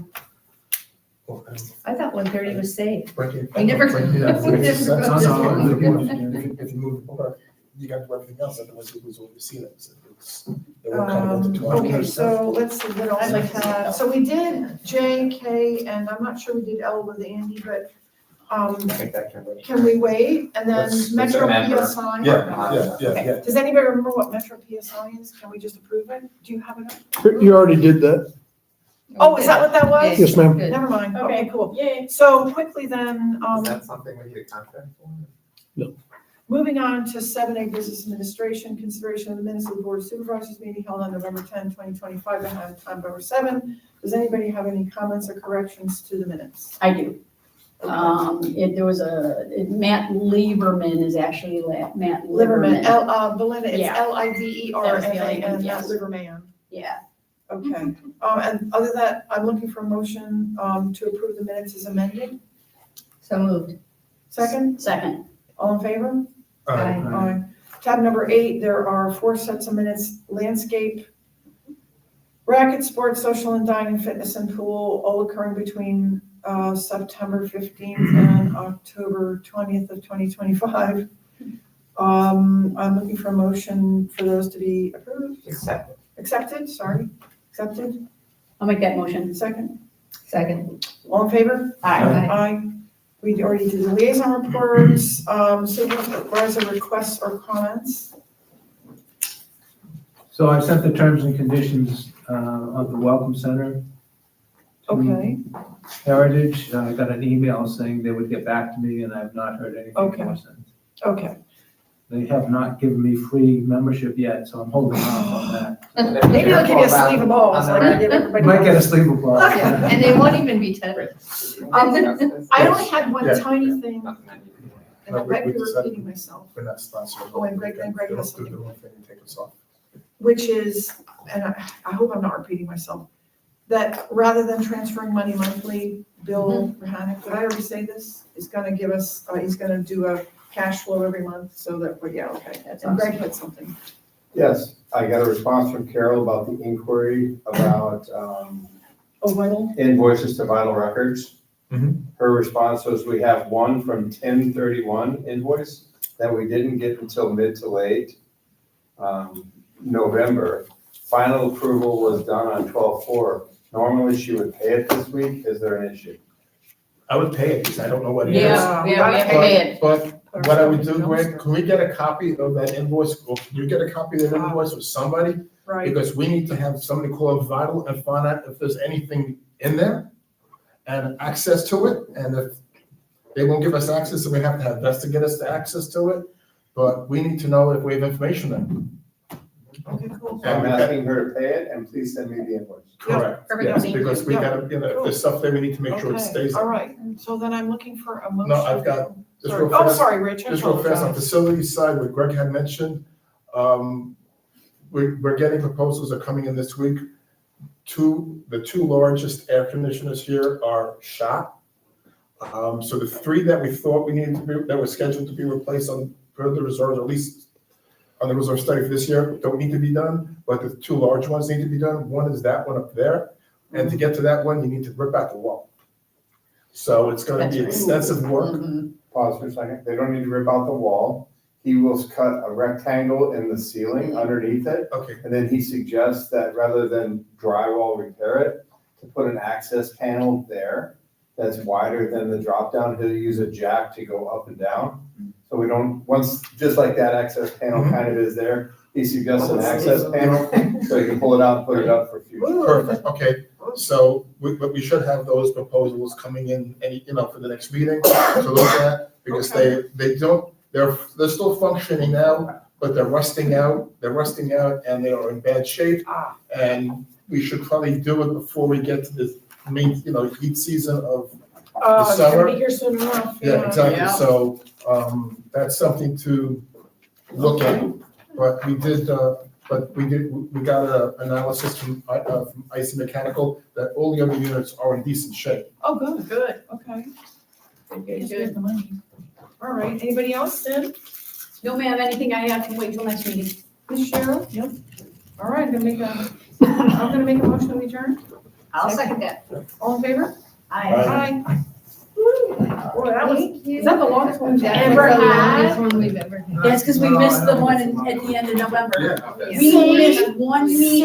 I thought 1:30 was safe. Breaking. We never- breaking it up. we never That's- got that's this how one. If you move the bar, you got to do everything else, otherwise you lose all your ceilings. They won't come up to 20. Okay, so let's see what else I had. So we did J, K, and I'm not sure we did L with Andy, but, I think that can wait. can we wait? And then Let's Metro remember. PSI? Yeah. Okay. Does anybody remember what Metro PSI is? Can we just approve it? Do you have it up? You already did that. Oh, is that what that was? Yes, ma'am. Good. Never mind. Okay, Okay, cool. yay. So quickly then, Is that something we need a contract for? moving on to 7A Business Administration, consideration of the minutes of the Board of Supervisors meeting held on November 10, 2025, behind time number 7. Does anybody have any comments or corrections to the minutes? I do. There was Matt Lieberman is actually Matt Liverman, Lieberman. Belinda, it's Yeah. Liverman, not Yes. Liverman. Yeah, Okay. And other than that, I'm looking for a motion, to approve the minutes as amended. So moved. Second, second, all in favor? Aye. Aye. Tab number 8, there are 4 sets of minutes, landscape, racket, sports, social and dining, fitness and pool, all occurring between September 15th and October 20th of 2025. I'm looking for a motion for those to be approved. Accepted, sorry, accepted. I'll make that motion. Second, Second. all in favor? Aye. Aye. We already did the liaison reports, supervisor requests or comments. So I sent the terms and conditions of the Welcome Center to Okay, Heritage. I got an email saying they would get back to me, and I've not heard anything Okay. more since. okay. They have not given me free membership yet, so I'm holding off on that. Maybe they'll give you a sleeve of balls, like I give everybody Might get a else. sleeve of balls. Yeah, and they won't even be tethered. I only had one Yeah. tiny thing, and No, I we- might be we decided repeating myself, We're not sponsored. Oh, and Greg has They'll something. do their own thing and take us off. which is, and I hope I'm not repeating myself, that rather than transferring money monthly, Bill Rahanick, did I already say this? Is gonna give us, he's gonna do a cash flow every month so that, well, yeah, okay. And Greg had something. Yes, I got a response from Carol about the inquiry about Oh, Vital? invoices to Vital Records. Mhm. Her response was, we have one from 10/31 invoice that we didn't get until mid to late November. Final approval was done on 12/4. Normally she would pay it this week. Is there an issue? I would pay it, because I don't know what it is. Yeah, we have to pay it. But what I would do, Greg, can we get a copy of that invoice, or can you get a copy of that invoice with somebody? Right, Because we need to have somebody call up Vital and find out if there's anything in there and access to it, and if they won't give us access, then we have to have Vesta get us the access to it, but we need to know if we have information then. okay, cool. So I'm asking her to pay it, and please send me the invoice. Correct, Perfect. yes, Thank because we you. gotta, if there's stuff there, we need to make sure it Okay, stays. all right, so then I'm looking for a motion. No, I've got, just Sorry. real Oh, fast. sorry, Rich, I Just real fast, on apologize. facility side, what Greg had mentioned, we're getting proposals are coming in this week. The two largest air conditioners here are shot. So the 3 that we thought we needed to be, that were scheduled to be replaced on further reserves, at least on the reserve study for this year don't need to be done, but the two large ones need to be done. One is that one up there, and to get to that one, you need to rip out the wall. So it's gonna be extensive work. Pause for a second. They don't need to rip out the wall. He will cut a rectangle in the ceiling underneath it. Okay. And then he suggests that rather than drywall repair it, to put an access panel there that's wider than the drop down. He'll use a jack to go up and down. So we don't, once, just like that access panel kind of is there, he suggests an access panel, so you can pull it out and put it up for future. Perfect, okay. So but we should have those proposals coming in for the next meeting to look at, because they're still functioning now, but they're rusting out and they are in bad shape. And we should probably do it before we get to the main, heat season of the It's summer. gonna be here soon enough. Yeah, exactly. Yeah. So, that's something to look at. But we got an analysis from IC Mechanical that all the other units are in decent shape. Oh, good, good, okay. Just get the money. All right, anybody else then? No, ma'am, anything I have to wait till next meeting. Ms. Cheryl? Yep. All right, I'm gonna make a motion to adjourn. I'll second that. All in favor? Aye. Aye. Boy, that was, is that the longest one we've That's ever the had? longest one we've ever had. That's because we missed the one at the end of November. Yeah. We missed one meeting.